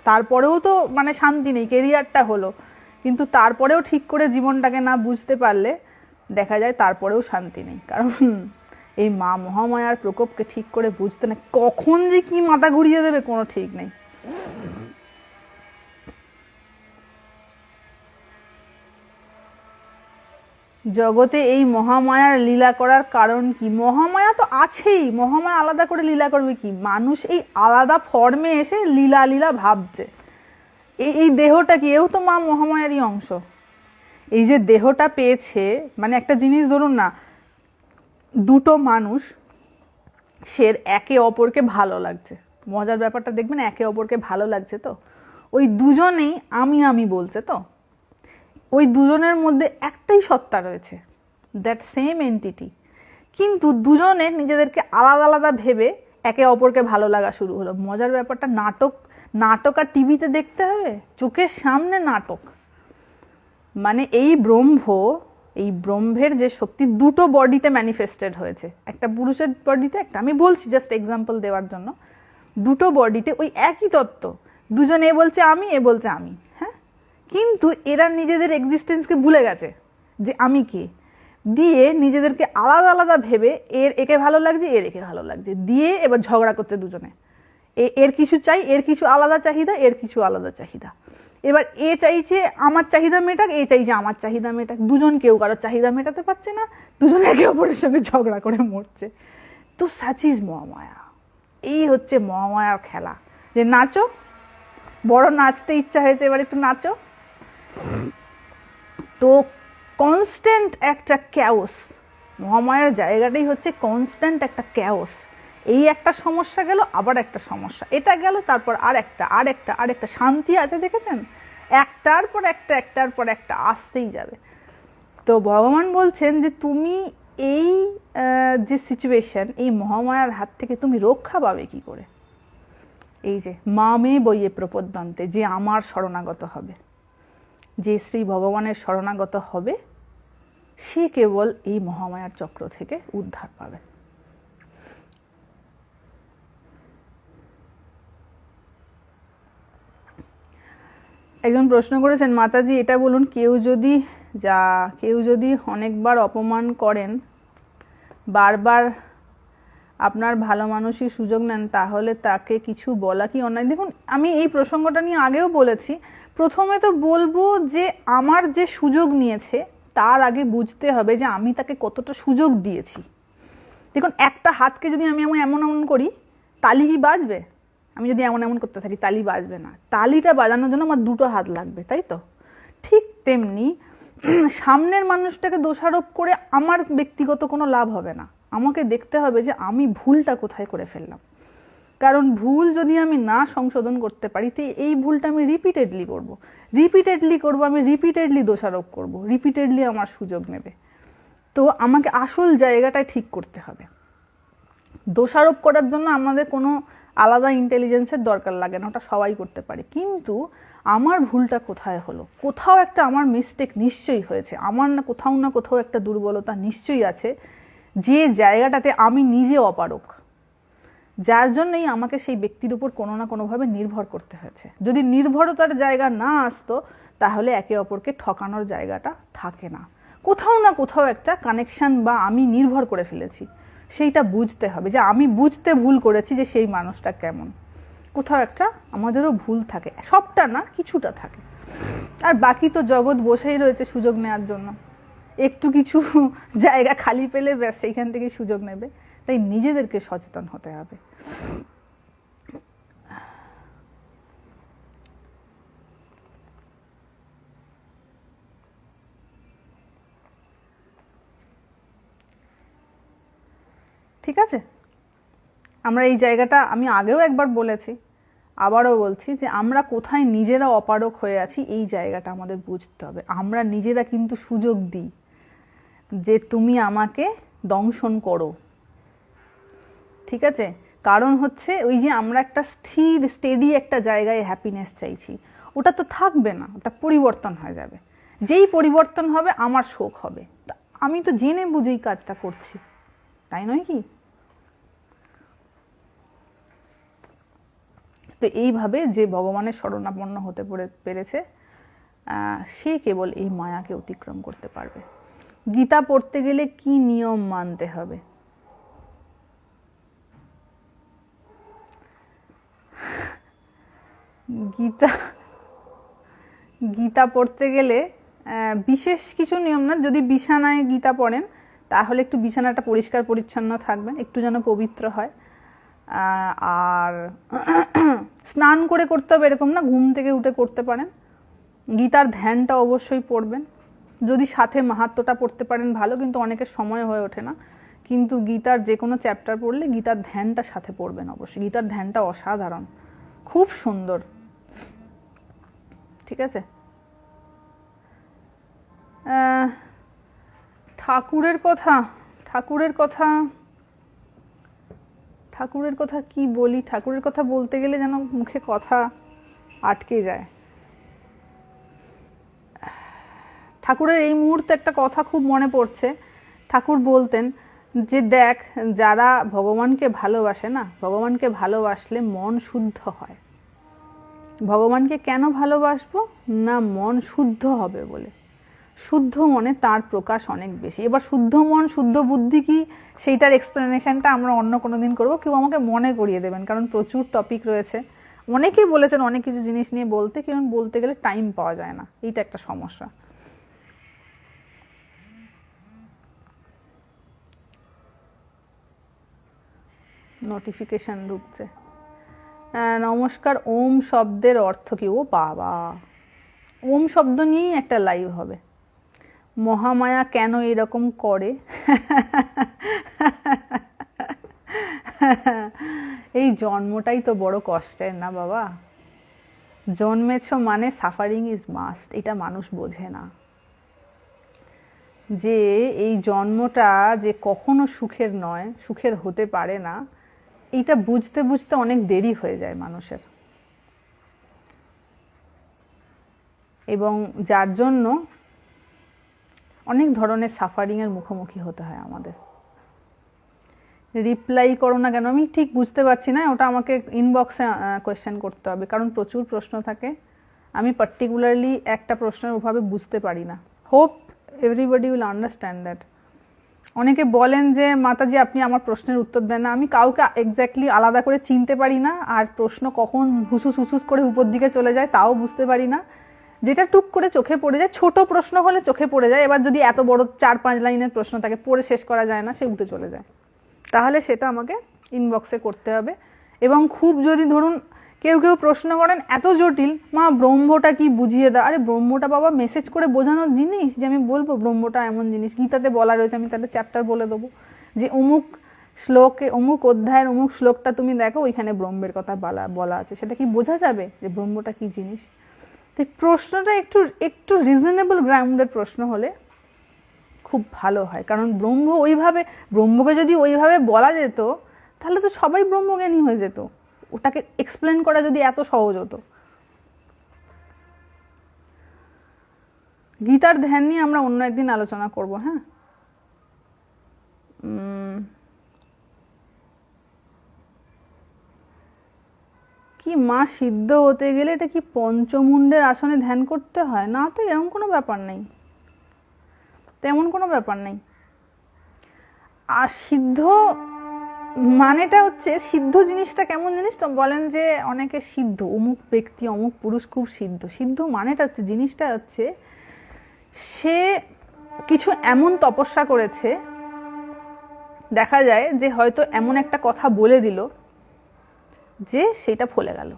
তারপরেও তো মানে শান্তি নেই, কেরিয়ারটা হলো, কিন্তু তারপরেও ঠিক করে জীবনটাকে না বুঝতে পারলে দেখা যায় তারপরেও শান্তি নেই। কারণ এই মা মহামায়ার প্রকোপকে ঠিক করে বুঝতে না, কখন যে কি মাথা ঘুরিয়ে দেবে কোনো ঠিক নেই। জগতে এই মহামায়ার লীলা করার কারণ কি? মহামায়া তো আছেই, মহামায়া আলাদা করে লীলা করবে কি? মানুষ এই আলাদা ফর্মে এসে লীলা লীলা ভাবছে। এই দেহটা কি? এও তো মা মহামায়ারই অংশ। এই যে দেহটা পেয়েছে, মানে একটা জিনিস ধরুন না, দুটো মানুষ, সে একে অপরকে ভালো লাগছে, মজার ব্যাপারটা দেখবেন, একে অপরকে ভালো লাগছে, তো ওই দুজনেই আমি আমি বলছে, তো ওই দুজনের মধ্যে একটাই সত্তা রয়েছে, দ্যাট সেম এন্টিটি, কিন্তু দুজনে নিজেদেরকে আলাদা আলাদা ভেবে একে অপরকে ভালো লাগা শুরু হলো। মজার ব্যাপারটা, নাটক আর টিভিতে দেখতে হবে, চোখের সামনে নাটক। মানে এই ব্রহ্মের যে শক্তি দুটো বডিতে ম্যানিফেস্টেড হয়েছে, একটা পুরুষের বডিতে, একটা, আমি বলছি জাস্ট এক্সাম্পল দেওয়ার জন্য, দুটো বডিতে ওই একই তত্ত্ব, দুজন এ বলছে আমি, এ বলছে আমি, হ্যাঁ, কিন্তু এরা নিজেদের এক্সিস্টেন্সকে ভুলে গেছে যে আমি কে, দিয়ে নিজেদেরকে আলাদা আলাদা ভেবে একে ভালো লাগছে, একে ভালো লাগছে, দিয়ে এবার ঝগড়া করতে দুজনে, এর কিছু চাই, এর কিছু আলাদা চাহিদা, এর কিছু আলাদা চাহিদা। এবার এ চাইছে আমার চাহিদা মেটাক, এ চাইছে আমার চাহিদা মেটাক, দুজন কেউ কারোর চাহিদা মেটাতে পারছে না, দুজন একে অপরের সঙ্গে ঝগড়া করে মরছে। তো সাচিজ মহামায়া, এই হচ্ছে মহামায়ার খেলা, যে নাচো, বড় নাচতে ইচ্ছা হয়েছে, এবার একটু নাচো। তো কনস্ট্যান্ট একটা ক্যাওস, মহামায়ার জায়গাটাই হচ্ছে কনস্ট্যান্ট একটা ক্যাওস। এই একটা সমস্যা গেল, আবার একটা সমস্যা, এটা গেল, তারপর আরেকটা, শান্তি আছে দেখেছেন, একটার পর একটা আসতেই যাবে। তো ভগবান বলছেন যে তুমি এই যে সিচুয়েশন, এই মহামায়ার হাত থেকে তুমি রক্ষা পাবে কি করে? এই যে মামে বইয়ে প্রপদ্যন্তে, যে আমার শরণাগত হবে, যে শ্রী ভগবানের শরণাগত হবে, সে কেবল এই মহামায়ার চক্র থেকে উদ্ধার পাবে। একজন প্রশ্ন করেছেন, মাতাজি এটা বলুন, কেউ যদি অনেকবার অপমান করেন, বারবার আপনার ভালো মানুষই সুযোগ নেন, তাহলে তাকে কিছু বলা কি অন্যায়? দেখুন, আমি এই প্রসঙ্গটা নিয়ে আগেও বলেছি। প্রথমে তো বলবো যে আমার যে সুযোগ নিয়েছে তার আগে বুঝতে হবে যে আমি তাকে কতটা সুযোগ দিয়েছি। দেখুন, একটা হাতকে যদি আমি এমন করি, তালি কি বাজবে? আমি যদি এমন করতে থাকি, তালি বাজবে না। তালিটা বাজানোর জন্য আমার দুটো হাত লাগবে, তাই তো? ঠিক তেমনি সামনের মানুষটাকে দোষারোপ করে আমার ব্যক্তিগত কোনো লাভ হবে না। আমাকে দেখতে হবে যে আমি ভুলটা কোথায় করে ফেললাম। কারণ ভুল যদি আমি না সংশোধন করতে পারি, তো এই ভুলটা আমি রিপিটেডলি করব, আমি রিপিটেডলি দোষারোপ করব, রিপিটেডলি আমার সুযোগ নেবে। তো আমাকে আসল জায়গাটায় ঠিক করতে হবে। দোষারোপ করার জন্য আমাদের কোনো আলাদা ইন্টেলিজেন্সের দরকার লাগে না, ওটা সবাই করতে পারে। কিন্তু আমার ভুলটা কোথায় হলো, কোথাও একটা আমার মিস্টেক নিশ্চয়ই হয়েছে, আমার কোথাও না কোথাও একটা দুর্বলতা নিশ্চয়ই আছে, যে জায়গাটাতে আমি নিজে অপারক, যার জন্যই আমাকে সেই ব্যক্তির উপর কোনো না কোনোভাবে নির্ভর করতে হয়েছে। যদি নির্ভরতার জায়গা না আসতো, তাহলে একে অপরকে ঠকানোর জায়গাটা থাকে না। কোথাও না কোথাও একটা কানেকশন বা আমি নির্ভর করে ফেলেছি, সেইটা বুঝতে হবে যে আমি বুঝতে ভুল করেছি যে সেই মানুষটা কেমন। কোথাও একটা আমাদেরও ভুল থাকে, সবটা না, কিছুটা থাকে। আর বাকি তো জগৎ বসেই রয়েছে সুযোগ নেওয়ার জন্য। একটু কিছু জায়গা খালি পেলে ব্যাস সেইখান থেকে সুযোগ নেবে। তাই নিজেদেরকে সচেতন হতে হবে। ঠিক আছে, আমরা এই জায়গাটা আমি আগেও একবার বলেছি, আবারও বলছি, যে আমরা কোথায় নিজেরা অপারক হয়ে আছি এই জায়গাটা আমাদের বুঝতে হবে। আমরা নিজেরা কিন্তু সুযোগ দিই যে তুমি আমাকে দংশন করো। ঠিক আছে, কারণ হচ্ছে ওই যে আমরা একটা স্থির স্টেডি একটা জায়গায় হ্যাপিনেস চাইছি, ওটা তো থাকবে না, ওটা পরিবর্তন হয়ে যাবে। যেই পরিবর্তন হবে আমার শোক হবে। আমি তো জেনে বুঝেই কাজটা করছি, তাই নয় কি? তো এইভাবে যে ভগবানের শরণাপন্ন হতে পেরেছে, সে কেবল এই মায়াকে অতিক্রম করতে পারবে। গীতা পড়তে গেলে কি নিয়ম মানতে হবে? গীতা পড়তে গেলে বিশেষ কিছু নিয়ম না। যদি বিছানায় গীতা পড়েন, তাহলে একটু বিছানাটা পরিষ্কার পরিচ্ছন্ন থাকবেন, একটু যেন পবিত্র হয়। আর স্নান করে করতে হবে এরকম না, ঘুম থেকে উঠে করতে পারেন। গীতার ধ্যানটা অবশ্যই পড়বেন, যদি সাথে মাহাত্ম্যটা পড়তে পারেন ভালো, কিন্তু অনেকের সময় হয়ে ওঠে না। কিন্তু গীতার যে কোনো চ্যাপ্টার পড়লে গীতার ধ্যানটা সাথে পড়বেন অবশ্যই। গীতার ধ্যানটা অসাধারণ, খুব সুন্দর। ঠিক আছে, ঠাকুরের কথা কি বলি? ঠাকুরের কথা বলতে গেলে যেন মুখে কথা আটকে যায়। ঠাকুরের এই মুহূর্তে একটা কথা খুব মনে পড়ছে। ঠাকুর বলতেন যে দেখ, যারা ভগবানকে ভালোবাসে না, ভগবানকে ভালোবাসলে মন শুদ্ধ হয়। ভগবানকে কেন ভালোবাসবো না? মন শুদ্ধ হবে বলে। শুদ্ধ মনে তার প্রকাশ অনেক বেশি। এবার শুদ্ধ মন শুদ্ধ বুদ্ধি কি, সেইটার এক্সপ্লেনেশনটা আমরা অন্য কোনো দিন করবো। কেউ আমাকে মনে করিয়ে দেবেন, কারণ প্রচুর টপিক রয়েছে। অনেকেই বলেছেন অনেক কিছু জিনিস নিয়ে বলতে, কারণ বলতে গেলে টাইম পাওয়া যায় না, এইটা একটা সমস্যা। নোটিফিকেশন ঢুকছে। নমস্কার, ওম শব্দের অর্থ কি? ও বাবা, ওম শব্দ নিয়েই একটা লাইভ হবে। মহামায়া কেন এরকম করে? এই জন্মটাই তো বড় কষ্টের না বাবা? জন্মেছ মানে সাফারিং ইজ মাস্ট, এটা মানুষ বোঝে না। যে এই জন্মটা যে কখনো সুখের নয়, সুখের হতে পারে না, এইটা বুঝতে বুঝতে অনেক দেরি হয়ে যায় মানুষের, এবং যার জন্য অনেক ধরনের সাফারিংয়ের মুখোমুখি হতে হয় আমাদের। রিপ্লাই করো না কেন, আমি ঠিক বুঝতে পারছি না, ওটা আমাকে ইনবক্সে কোয়েশ্চেন করতে হবে, কারণ প্রচুর প্রশ্ন থাকে, আমি পার্টিকুলারলি একটা প্রশ্নের ওভাবে বুঝতে পারি না। Hope everybody will understand that. অনেকে বলেন যে মাতাজি আপনি আমার প্রশ্নের উত্তর দেন না, আমি কাউকে এক্স্যাক্টলি আলাদা করে চিনতে পারি না, আর প্রশ্ন কখন হুসুস হুসুস করে উপর দিকে চলে যায় তাও বুঝতে পারি না। যেটা টুক করে চোখে পড়ে যায়, ছোট প্রশ্ন হলে চোখে পড়ে যায়, এবার যদি এত বড় 4-5 লাইনের প্রশ্নটাকে পড়ে শেষ করা যায় না, সে উঠে চলে যায়, তাহলে সেটা আমাকে ইনবক্সে করতে হবে। এবং খুব যদি ধরুন কেউ কেউ প্রশ্ন করেন এত জটিল, মা ব্রহ্মটা কি বুঝিয়ে দাও, আরে ব্রহ্মটা বাবা মেসেজ করে বোঝানোর জিনিস, যে আমি বলবো ব্রহ্মটা এমন জিনিস, গীতাতে বলা রয়েছে, আমি তাহলে চ্যাপ্টার বলে দেবো যে অমুক শ্লোকে অমুক অধ্যায়ের অমুক শ্লোকটা তুমি দেখো, ওইখানে ব্রহ্মের কথা বলা আছে, সেটা কি বোঝা যাবে যে ব্রহ্মটা কি জিনিস? তো প্রশ্নটা একটু একটু রিজনেবল গ্রাউন্ডেড প্রশ্ন হলে খুব ভালো হয়, কারণ ব্রহ্মকে যদি ওইভাবে বলা যেত তাহলে তো সবাই ব্রহ্মজ্ঞানী হয়ে যেত, ওটাকে এক্সপ্লেন করা যদি এত সহজ হতো। গীতার ধ্যান নিয়ে আমরা অন্য একদিন আলোচনা করব। হ্যাঁ, কি মা সিদ্ধ হতে গেলে এটা কি পঞ্চমুণ্ডের আসনে ধ্যান করতে হয়? না তো, এরকম কোনো ব্যাপার নেই, তেমন কোনো ব্যাপার নেই। আর সিদ্ধ মানেটা হচ্ছে, সিদ্ধ জিনিসটা কেমন জিনিস তো বলেন যে অনেকে সিদ্ধ, অমুক ব্যক্তি অমুক পুরুষ খুব সিদ্ধ। সিদ্ধ মানেটা হচ্ছে, জিনিসটা হচ্ছে সে কিছু এমন তপস্যা করেছে, দেখা যায় যে হয়তো এমন একটা কথা বলে দিল যে সেটা ফলে গেল,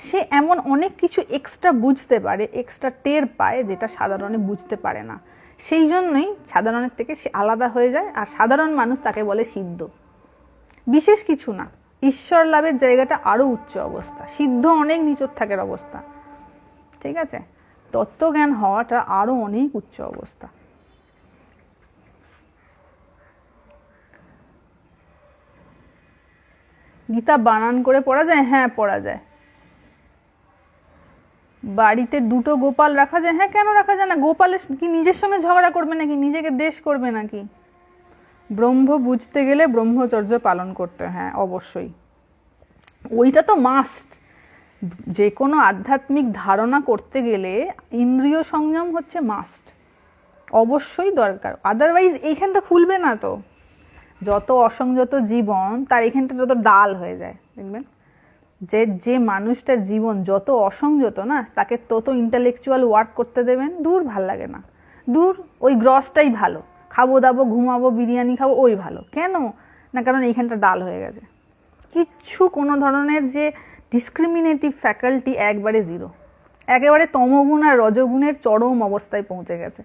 সে এমন অনেক কিছু এক্সট্রা বুঝতে পারে, এক্সট্রা টের পায়, যেটা সাধারণে বুঝতে পারে না, সেই জন্যই সাধারণের থেকে সে আলাদা হয়ে যায়, আর সাধারণ মানুষ তাকে বলে সিদ্ধ। বিশেষ কিছু না, ঈশ্বর লাভের জায়গাটা আরো উচ্চ অবস্থা, সিদ্ধ অনেক নিচের থাকার অবস্থা, ঠিক আছে? তত্ত্বজ্ঞান হওয়াটা আরো অনেক উচ্চ অবস্থা। গীতা বানান করে পড়া যায়? হ্যাঁ, পড়া যায়। বাড়িতে দুটো গোপাল রাখা যায়? হ্যাঁ, কেন রাখা যায় না? গোপালের কি নিজের সঙ্গে ঝগড়া করবে নাকি, নিজেকে দেশ করবে নাকি? ব্রহ্ম বুঝতে গেলে ব্রহ্মচর্য পালন করতে, হ্যাঁ অবশ্যই, ওইটা তো মাস্ট। যে কোনো আধ্যাত্মিক ধারণা করতে গেলে ইন্দ্রিয় সংযম হচ্ছে মাস্ট, অবশ্যই দরকার, আদারওয়াইজ এইখানটা খুলবে না তো। যত অসংযত জীবন তার এখানটা যত ডাল হয়ে যায়, দেখবেন যে মানুষটার জীবন যত অসংযত না, তাকে তত ইন্টেলেকচুয়াল ওয়ার্ক করতে দেবেন, দূর ভাল লাগে না, দূর, ওই গ্রসটাই ভালো, খাবো দাবো ঘুমাবো বিরিয়ানি খাবো, ওই ভালো। কেন না, কারণ এইখানটা ডাল হয়ে গেছে, কিচ্ছু কোনো ধরনের যে ডিসক্রিমিনেটিভ ফ্যাকাল্টি একবারে জিরো, একেবারে তমগুণ আর রজগুণের চরম অবস্থায় পৌঁছে গেছে।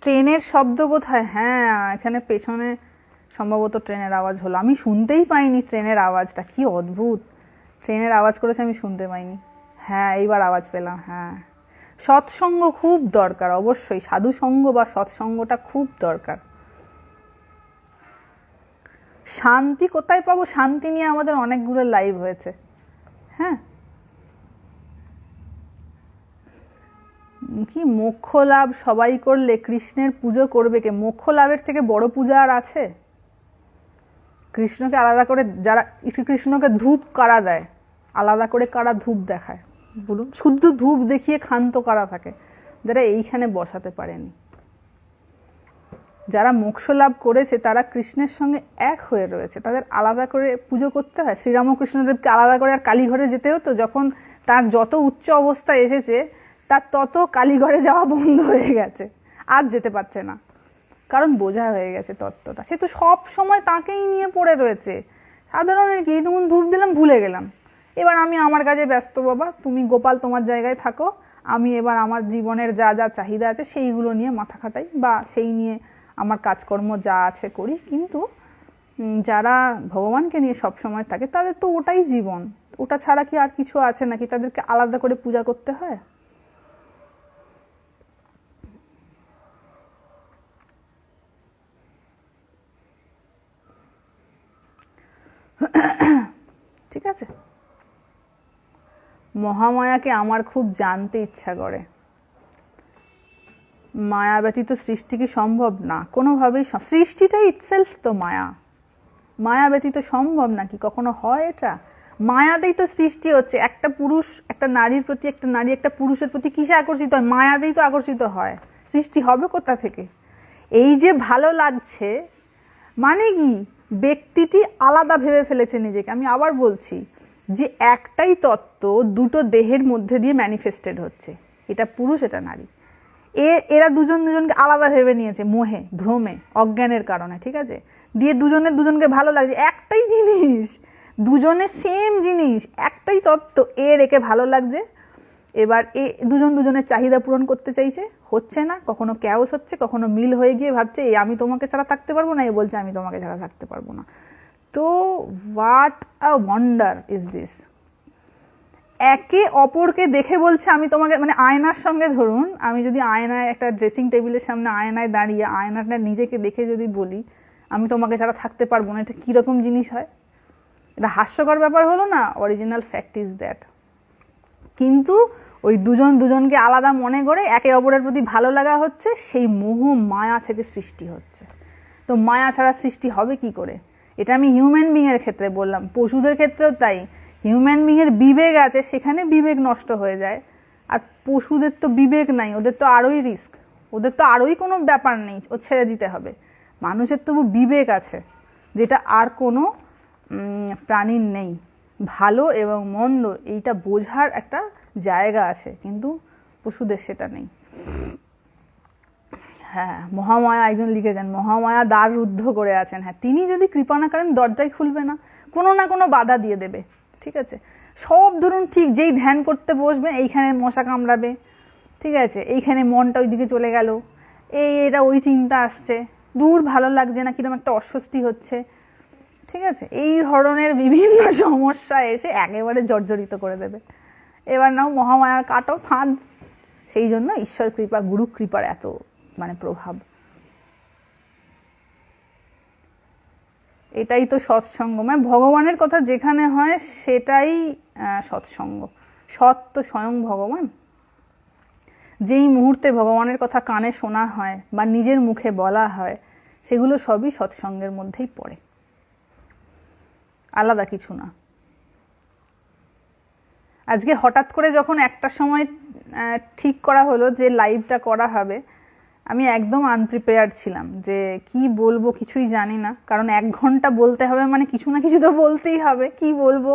ট্রেনের শব্দ কোথায়? হ্যাঁ, এখানে পেছনে সম্ভবত ট্রেনের আওয়াজ হলো, আমি শুনতেই পাইনি ট্রেনের আওয়াজটা, কি অদ্ভুত, ট্রেনের আওয়াজ করেছে আমি শুনতে পাইনি। হ্যাঁ, এইবার আওয়াজ পেলাম। হ্যাঁ, সৎসঙ্গ খুব দরকার, অবশ্যই সাধুসঙ্গ বা সৎসঙ্গটা খুব দরকার। শান্তি কোথায় পাবো? শান্তি নিয়ে আমাদের অনেকগুলো লাইভ হয়েছে। হ্যাঁ, কি মোক্ষ লাভ সবাই করলে কৃষ্ণের পুজো করবে কে? মোক্ষ লাভের থেকে বড় পূজা আর আছে? কৃষ্ণকে আলাদা করে যারা, কৃষ্ণকে ধূপ কারা দেয়, আলাদা করে কারা ধূপ দেখায় বলুন? শুদ্ধ ধূপ দেখিয়ে ক্ষান্ত কারা থাকে? যারা এইখানে বসাতে পারেনি। যারা মোক্ষ লাভ করেছে তারা কৃষ্ণের সঙ্গে এক হয়ে রয়েছে, তাদের আলাদা করে পুজো করতে হয়। শ্রীরামকৃষ্ণদেবকে আলাদা করে আর কালীঘরে যেতে হতো, যখন তার যত উচ্চ অবস্থায় এসেছে তার তত কালীঘরে যাওয়া বন্ধ হয়ে গেছে, আর যেতে পারছে না, কারণ বোঝা হয়ে গেছে তত্ত্বটা। সে তো সব সময় তাকেই নিয়ে পড়ে রয়েছে। সাধারণের কি, তুমি ধূপ দিলাম ভুলে গেলাম, এবার আমি আমার কাজে ব্যস্ত, বাবা তুমি গোপাল তোমার জায়গায় থাকো, আমি এবার আমার জীবনের যা যা চাহিদা আছে সেইগুলো নিয়ে মাথা খাটাই, বা সেই নিয়ে আমার কাজকর্ম যা আছে করি। কিন্তু যারা ভগবানকে নিয়ে সব সময় থাকে তাদের তো ওটাই জীবন, ওটা ছাড়া কি আর কিছু আছে নাকি? তাদেরকে আলাদা করে পূজা করতে হয়? ঠিক আছে? মহামায়াকে আমার খুব জানতে ইচ্ছা করে। মায়া ব্যতীত সৃষ্টি কি সম্ভব? না, কোনোভাবেই। সৃষ্টিটাই ইটসেলফ তো মায়া। মায়া ব্যতীত সম্ভব নাকি? কখনো হয় এটা? মায়াতেই তো সৃষ্টি হচ্ছে। একটা পুরুষ একটা নারীর প্রতি, একটা নারী একটা পুরুষের প্রতি কিসে আকর্ষিত হয়? মায়াতেই তো আকর্ষিত হয়। সৃষ্টি হবে কোথা থেকে? এই যে ভালো লাগছে মানে কি? ব্যক্তিটি আলাদা ভেবে ফেলেছে নিজেকে। আমি আবার বলছি যে একটাই তত্ত্ব দুটো দেহের মধ্যে দিয়ে ম্যানিফেস্টেড হচ্ছে, এটা পুরুষ এটা নারী। এরা দুজন দুজনকে আলাদা ভেবে নিয়েছে মোহে, ভ্রমে, অজ্ঞানের কারণে, ঠিক আছে? দিয়ে দুজনকে ভালো লাগছে, একটাই জিনিস, দুজনে সেম জিনিস, একটাই তত্ত্ব, একে ভালো লাগছে। এবার দুজনের চাহিদা পূরণ করতে চাইছে, হচ্ছে না, কখনো ক্যাওস হচ্ছে, কখনো মিল হয়ে গিয়ে ভাবছে আমি তোমাকে ছাড়া থাকতে পারবো না, বলছে আমি তোমাকে ছাড়া থাকতে পারবো না। তো what a wonder is this! একে অপরকে দেখে বলছে আমি তোমাকে, মানে আয়নার সঙ্গে, ধরুন আমি যদি আয়নায়, একটা ড্রেসিং টেবিলের সামনে আয়নায় দাঁড়িয়ে আয়নাটা নিজেকে দেখে যদি বলি আমি তোমাকে ছাড়া থাকতে পারবো না, এটা কীরকম জিনিস হয়? এটা হাস্যকর ব্যাপার হলো না? Original fact is that. কিন্তু ওই দুজনকে আলাদা মনে করে একে অপরের প্রতি ভালো লাগা হচ্ছে, সেই মোহ মায়া থেকে সৃষ্টি হচ্ছে। তো মায়া ছাড়া সৃষ্টি হবে কি করে? এটা আমি হিউম্যান বিংয়ের ক্ষেত্রে বললাম, পশুদের ক্ষেত্রেও তাই। হিউম্যান বিংয়ের বিবেক আছে, সেখানে বিবেক নষ্ট হয়ে যায়। আর পশুদের তো বিবেক নাই, ওদের তো আরোই রিস্ক, ওদের তো আরোই কোনো ব্যাপার নেই, ও ছেড়ে দিতে হবে। মানুষের তবু বিবেক আছে, যেটা আর কোনো প্রাণীর নেই। ভালো এবং মন্দ এইটা বোঝার একটা জায়গা আছে, কিন্তু পশুদের সেটা নেই। হ্যাঁ, মহামায়া একজন লিখেছেন, মহামায়া দ্বার রুদ্ধ করে আছেন। হ্যাঁ, তিনি যদি কৃপা না করেন দরজাই খুলবে না, কোনো না কোনো বাধা দিয়ে দেবে, ঠিক আছে? সব ধরুন ঠিক, যেই ধ্যান করতে বসবে এইখানে মশা কামড়াবে, ঠিক আছে, এইখানে মনটা ওইদিকে চলে গেল, এটা ওই চিন্তা আসছে, দূর ভালো লাগছে না, কিরকম একটা অস্বস্তি হচ্ছে, ঠিক আছে? এই ধরনের বিভিন্ন সমস্যা এসে একেবারে জর্জরিত করে দেবে। এবার নাও মহামায়ার কাটো ফাঁদ। সেই জন্য ঈশ্বর কৃপা, গুরু কৃপার এত প্রভাব। এটাই তো সৎসঙ্গ, ভগবানের কথা যেখানে হয় সেটাই সৎসঙ্গ। সৎ তো স্বয়ং ভগবান। যেই মুহূর্তে ভগবানের কথা কানে শোনা হয় বা নিজের মুখে বলা হয়, সেগুলো সবই সৎসঙ্গের মধ্যেই পড়ে, আলাদা কিছু না। আজকে হঠাৎ করে যখন একটা সময় ঠিক করা হলো যে লাইভটা করা হবে, আমি একদম আনপ্রিপেয়ার্ড ছিলাম, যে কি বলবো কিছুই জানি না। কারণ 1 ঘন্টা বলতে হবে মানে কিছু না কিছু তো বলতেই হবে, কি বলবো,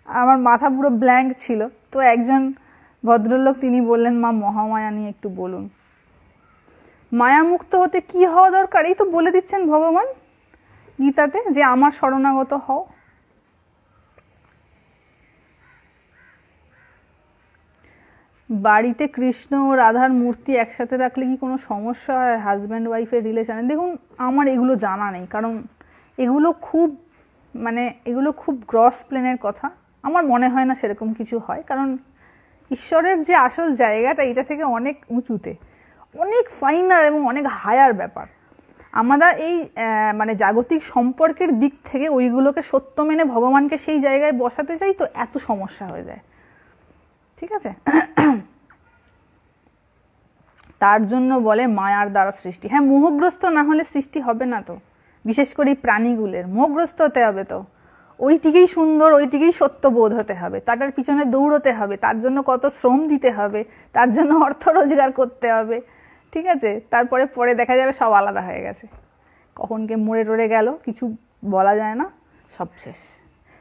আমার মাথা পুরো ব্ল্যাঙ্ক ছিল। তো একজন ভদ্রলোক তিনি বললেন, মা মহামায়া নিয়ে একটু বলুন। মায়ামুক্ত হতে কি হওয়া দরকার? এই তো বলে দিচ্ছেন ভগবান গীতাতে, যে আমার শরণাগত হও। বাড়িতে কৃষ্ণ ও রাধার মূর্তি একসাথে রাখলে কি কোনো সমস্যা হয় হাজব্যান্ড ওয়াইফের রিলেশনে? দেখুন, আমার এগুলো জানা নেই, কারণ এগুলো খুব গ্রস প্লেনের কথা। আমার মনে হয় না সেরকম কিছু হয়, কারণ ঈশ্বরের যে আসল জায়গাটা এটা থেকে অনেক উঁচুতে, অনেক ফাইনার এবং অনেক হায়ার ব্যাপার। আমরা এই জাগতিক সম্পর্কের দিক থেকে ওইগুলোকে সত্য মেনে ভগবানকে সেই জায়গায় বসাতে চাই, তো এত সমস্যা হয়ে যায়, ঠিক আছে? তার জন্য বলে মায়ার দ্বারা সৃষ্টি। হ্যাঁ, মোহগ্রস্ত না হলে সৃষ্টি হবে না তো। বিশেষ করে এই প্রাণীগুলোর মোহগ্রস্ত হতে হবে, তো ওইটিকেই সুন্দর, ওইটিকেই সত্য বোধ হতে হবে, তাটার পিছনে দৌড়তে হবে, তার জন্য কত শ্রম দিতে হবে, তার জন্য অর্থ রোজগার করতে হবে, ঠিক আছে? তারপরে পরে দেখা যাবে সব আলাদা হয়ে গেছে, কখন কে মরে টরে গেল কিছু বলা যায় না, সব শেষ।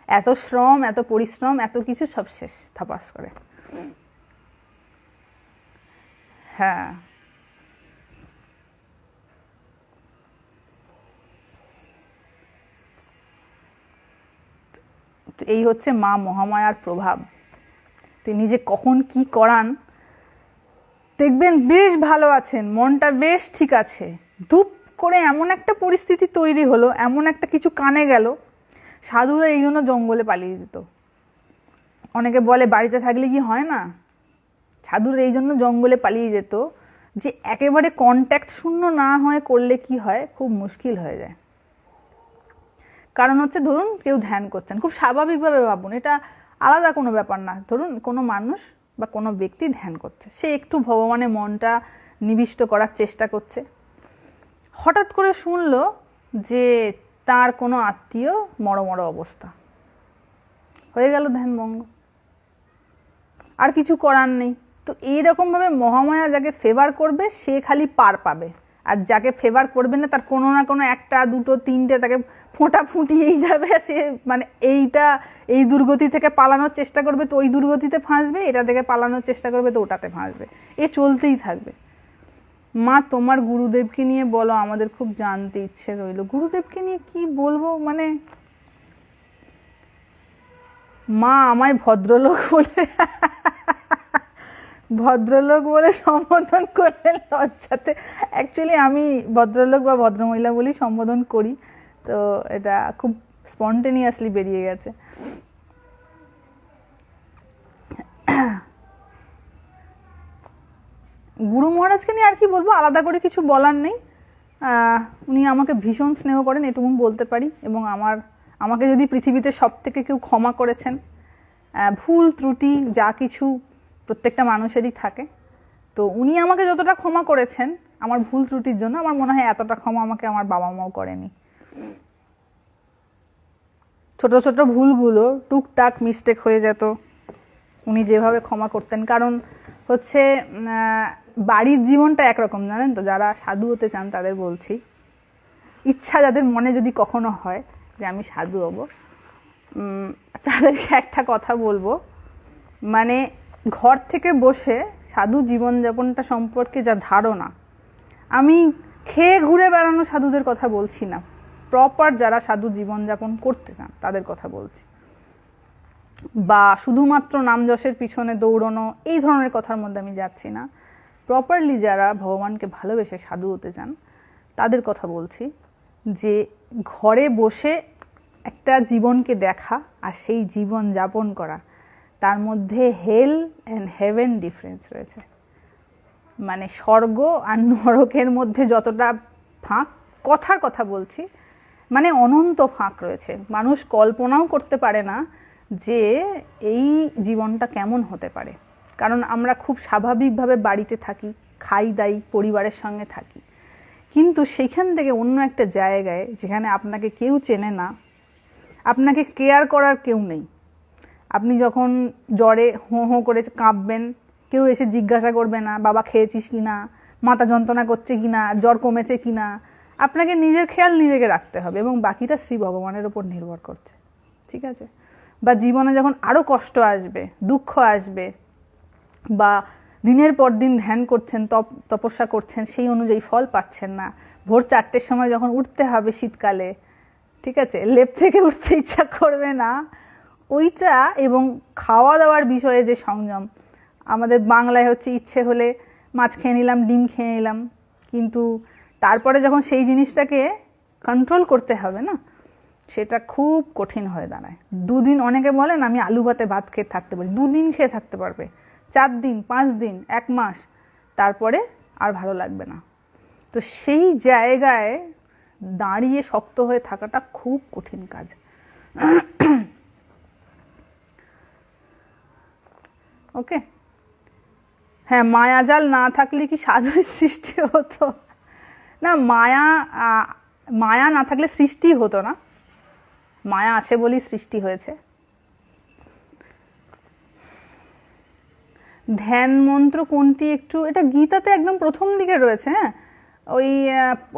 এত শ্রম, এত পরিশ্রম, এত কিছু সব শেষ থাপাস করে। হ্যাঁ, এই হচ্ছে মা মহামায়ার প্রভাব। তিনি যে কখন কি করান দেখবেন, বেশ ভালো আছেন, মনটা বেশ ঠিক আছে, ধূপ করে এমন একটা পরিস্থিতি তৈরি হলো, এমন একটা কিছু কানে গেল, সাধুরা এই জন্য জঙ্গলে পালিয়ে যেত। অনেকে বলে বাড়িতে থাকলে কি হয় না, সাধুরা এই জন্য জঙ্গলে পালিয়ে যেত, যে একেবারে কন্ট্যাক্ট শূন্য না হয়ে করলে কি হয়, খুব মুশকিল হয়ে যায়। কারণ হচ্ছে ধরুন কেউ ধ্যান করছেন, খুব স্বাভাবিকভাবে ভাবুন, এটা আলাদা কোনো ব্যাপার না। ধরুন কোনো মানুষ বা কোনো ব্যক্তি ধ্যান করছে, সে একটু ভগবানের মনটা নিবিষ্ট করার চেষ্টা করছে, হঠাৎ করে শুনলো যে তার কোনো আত্মীয় মর অবস্থা, হয়ে গেল ধ্যান ভঙ্গ, আর কিছু করার নেই। তো এইরকমভাবে মহামায়া যাকে ফেভার করবে সে খালি পার পাবে, আর যাকে ফেভার করবে না তার কোনো না কোনো একটা দুটো তিনটে তাকে ফোঁটা ফুটিয়েই যাবে। সে মানে এই দুর্গতি থেকে পালানোর চেষ্টা করবে তো ওই দুর্গতিতে ফাঁসবে, এটা থেকে পালানোর চেষ্টা করবে তো ওটাতে ফাঁসবে, এ চলতেই থাকবে। মা তোমার গুরুদেবকে নিয়ে বলো, আমাদের খুব জানতে ইচ্ছে রইল। গুরুদেবকে নিয়ে কি বলবো, মানে মা আমায় ভদ্রলোক বলে সম্বোধন করলেন লজ্জাতে। অ্যাকচুয়ালি আমি ভদ্রলোক বা ভদ্রমহিলা বলেই সম্বোধন করি, তো এটা খুব স্পন্টেনিয়াসলি বেরিয়ে গেছে। গুরু মহারাজকে নিয়ে আর কি বলবো, আলাদা করে কিছু বলার নেই। উনি আমাকে ভীষণ স্নেহ করেন, এটুকু বলতে পারি। এবং আমাকে যদি পৃথিবীতে সব থেকে কেউ ক্ষমা করেছেন, ভুল ত্রুটি যা কিছু প্রত্যেকটা মানুষেরই থাকে, তো উনি আমাকে যতটা ক্ষমা করেছেন আমার ভুল ত্রুটির জন্য, আমার মনে হয় এতটা ক্ষমা আমাকে আমার বাবা মাও করেনি। ছোট ছোট ভুলগুলো টুকটাক মিস্টেক হয়ে যেত, উনি যেভাবে ক্ষমা করতেন। কারণ হচ্ছে বাড়ির জীবনটা একরকম, জানেন তো, যারা সাধু হতে চান তাদের বলছি, ইচ্ছা যাদের মনে যদি কখনো হয় যে আমি সাধু হব, তাদেরকে একটা কথা বলবো, মানে ঘর থেকে বসে সাধু জীবনযাপনটা সম্পর্কে যা ধারণা, আমি খেয়ে ঘুরে বেড়ানো সাধুদের কথা বলছি না, প্রপার যারা সাধু জীবনযাপন করতে চান তাদের কথা বলছি, বা শুধুমাত্র নাম যশের পিছনে দৌড়ানো এই ধরনের কথার মধ্যে আমি যাচ্ছি না। প্রপারলি যারা ভগবানকে ভালোবেসে সাধু হতে চান তাদের কথা বলছি, যে ঘরে বসে একটা জীবনকে দেখা আর সেই জীবন যাপন করা, তার মধ্যে হেল অ্যান্ড হেভেন ডিফারেন্স রয়েছে। মানে স্বর্গ আর নরকের মধ্যে যতটা ফাঁক, কথার কথা বলছি, মানে অনন্ত ফাঁক রয়েছে। মানুষ কল্পনাও করতে পারে না যে এই জীবনটা কেমন হতে পারে। কারণ আমরা খুব স্বাভাবিকভাবে বাড়িতে থাকি, খাই দাই, পরিবারের সঙ্গে থাকি, কিন্তু সেখান থেকে অন্য একটা জায়গায় যেখানে আপনাকে কেউ চেনে না, আপনাকে কেয়ার করার কেউ নেই, আপনি যখন জ্বরে হোঁ হোঁ করে কাঁপবেন, কেউ এসে জিজ্ঞাসা করবে না বাবা খেয়েছিস কিনা, মাথা যন্ত্রণা করছে কিনা, জ্বর কমেছে কিনা। আপনাকে নিজের খেয়াল নিজেকে রাখতে হবে এবং বাকিটা শ্রী ভগবানের ওপর নির্ভর করছে, ঠিক আছে? বা জীবনে যখন আরও কষ্ট আসবে, দুঃখ আসবে, বা দিনের পর দিন ধ্যান করছেন, তপস্যা করছেন, সেই অনুযায়ী ফল পাচ্ছেন না, ভোর 4টের সময় যখন উঠতে হবে শীতকালে, ঠিক আছে, লেপ থেকে উঠতে ইচ্ছা করবে না, ওইটা এবং খাওয়া দাওয়ার বিষয়ে যে সংযম, আমাদের বাংলায় হচ্ছে ইচ্ছে হলে মাছ খেয়ে নিলাম, ডিম খেয়ে নিলাম, কিন্তু তারপরে যখন সেই জিনিসটাকে কন্ট্রোল করতে হবে না, সেটা খুব কঠিন হয়ে দাঁড়ায়। দুদিন, অনেকে বলেন আমি আলু ভাতে ভাত খেয়ে থাকতে পারি, 2 দিন খেয়ে থাকতে পারবে, 4 দিন, 5 দিন, 1 মাস, তারপরে আর ভালো লাগবে না। তো সেই জায়গায় দাঁড়িয়ে শক্ত হয়ে থাকাটা খুব কঠিন কাজ। ওকে, হ্যাঁ, মায়াজাল না থাকলে কি সাধুর সৃষ্টি হতো? না, মায়া না থাকলে সৃষ্টি হতো না, মায়া আছে বলেই সৃষ্টি হয়েছে। ধ্যান মন্ত্র কোনটি একটু, এটা গীতাতে একদম প্রথম দিকে রয়েছে। হ্যাঁ, ওই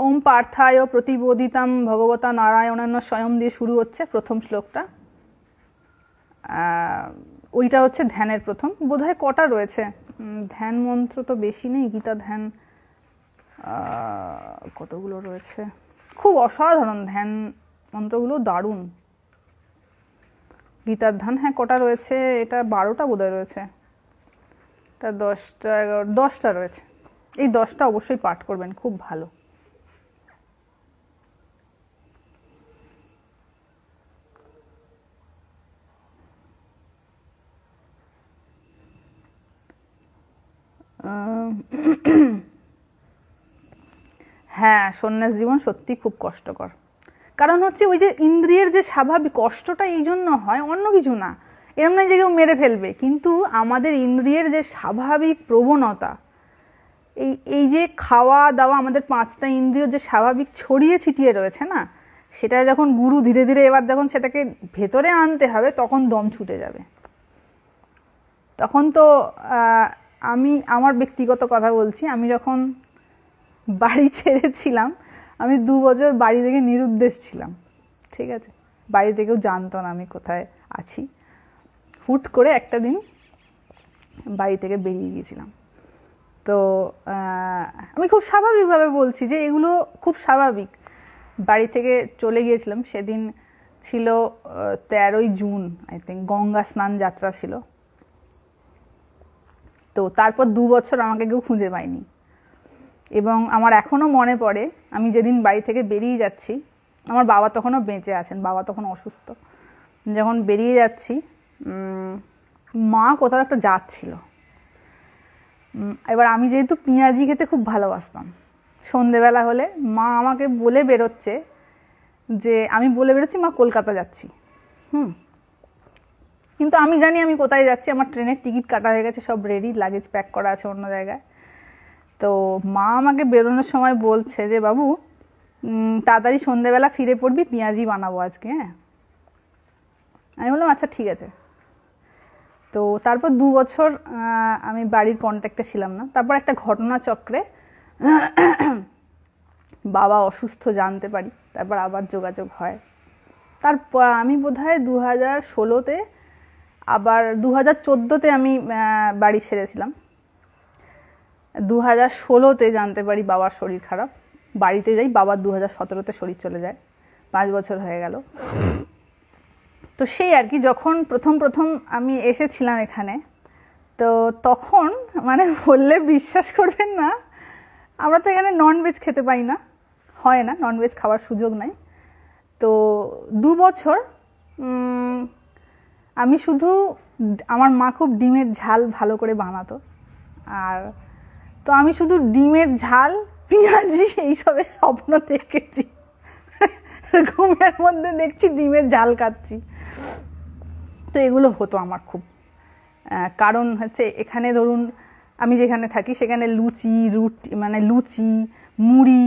ওম পার্থায় প্রতিবোদিতাম ভগবতা নারায়ণান্য স্বয়ং দিয়ে শুরু হচ্ছে প্রথম শ্লোকটা, ওইটা হচ্ছে ধ্যানের প্রথম। বোধহয় কটা রয়েছে ধ্যান মন্ত্র, তো বেশি নেই। গীতা ধ্যান কতগুলো রয়েছে, খুব অসাধারণ ধ্যান মন্ত্রগুলো, দারুণ। গীতার ধ্যান, হ্যাঁ কটা রয়েছে, এটা 12টা বোধহয় রয়েছে, এটা 10টা 11 10টা রয়েছে। এই 10টা অবশ্যই পাঠ করবেন, খুব ভালো। হ্যাঁ, সন্ন্যাস জীবন সত্যি খুব কষ্টকর, কারণ হচ্ছে ওই যে ইন্দ্রিয়ের যে স্বাভাবিক কষ্টটা এই জন্য হয়, অন্য কিছু না। এরম নয় যে কেউ মেরে ফেলবে, কিন্তু আমাদের ইন্দ্রিয়ের যে স্বাভাবিক প্রবণতা, এই যে খাওয়া দাওয়া, আমাদের 5টা ইন্দ্রিয় যে স্বাভাবিক ছড়িয়ে ছিটিয়ে রয়েছে না, সেটা যখন গুরু ধীরে ধীরে এবার যখন সেটাকে ভেতরে আনতে হবে, তখন দম ছুটে যাবে। তখন তো আমি আমার ব্যক্তিগত কথা বলছি, আমি যখন বাড়ি ছেড়েছিলাম, আমি 2 বছর বাড়ি থেকে নিরুদ্দেশ ছিলাম, ঠিক আছে? বাড়ি থেকেও জানতো না আমি কোথায় আছি। হুট করে একটা দিন বাড়ি থেকে বেরিয়ে গিয়েছিলাম। তো আমি খুব স্বাভাবিকভাবে বলছি যে এগুলো খুব স্বাভাবিক। বাড়ি থেকে চলে গিয়েছিলাম, সেদিন ছিল 13ই জুন, আই থিঙ্ক, গঙ্গা স্নান যাত্রা ছিল। তো তারপর 2 বছর আমাকে কেউ খুঁজে পায়নি। এবং আমার এখনো মনে পড়ে, আমি যেদিন বাড়ি থেকে বেরিয়ে যাচ্ছি, আমার বাবা তখনও বেঁচে আছেন, বাবা তখন অসুস্থ, যখন বেরিয়ে যাচ্ছি, মা কোথাও একটা যাচ্ছিল। এবার আমি যেহেতু পেঁয়াজি খেতে খুব ভালোবাসতাম, সন্ধেবেলা হলে মা আমাকে বলে বেরোচ্ছে যে, আমি বলে বেরোচ্ছি মা কলকাতা যাচ্ছি। কিন্তু আমি জানি আমি কোথায় যাচ্ছি, আমার ট্রেনের টিকিট কাটা হয়ে গেছে, সব রেডি, লাগেজ প্যাক করা আছে অন্য জায়গায়। তো মা আমাকে বেরোনোর সময় বলছে যে, বাবু তাড়াতাড়ি সন্ধেবেলা ফিরে পড়বি, পেঁয়াজি বানাবো আজকে, হ্যাঁ। আমি বললাম আচ্ছা ঠিক আছে। তো তারপর 2 বছর আমি বাড়ির কন্ট্যাক্টে ছিলাম না। তারপর একটা ঘটনাচক্রে বাবা অসুস্থ জানতে পারি, তারপর আবার যোগাযোগ হয়। তারপর আমি বোধহয় 2016-তে, আবার 2014-তে আমি বাড়ি ছেড়েছিলাম। 2016-তে জানতে পারি বাবার শরীর খারাপ, বাড়িতে যাই, বাবার 2017-তে শরীর চলে যায়, 5 বছর হয়ে গেল। তো সেই আর কি, যখন প্রথম আমি এসেছিলাম এখানে, তো তখন মানে বললে বিশ্বাস করবেন না, আমরা তো এখানে ননভেজ খেতে পাই না, হয় না, ননভেজ খাওয়ার সুযোগ নাই। তো 2 বছর আমি শুধু, আমার মা খুব ডিমের ঝাল ভালো করে বানাতো, আর তো আমি শুধু ডিমের ঝাল, পেঁয়াজি এইসবের স্বপ্ন দেখেছি। ঘুমের মধ্যে দেখছি ডিমের ঝাল খাচ্ছি। তো এগুলো হতো আমার খুব, কারণ হচ্ছে এখানে ধরুন আমি যেখানে থাকি সেখানে লুচি, মানে লুচি, মুড়ি,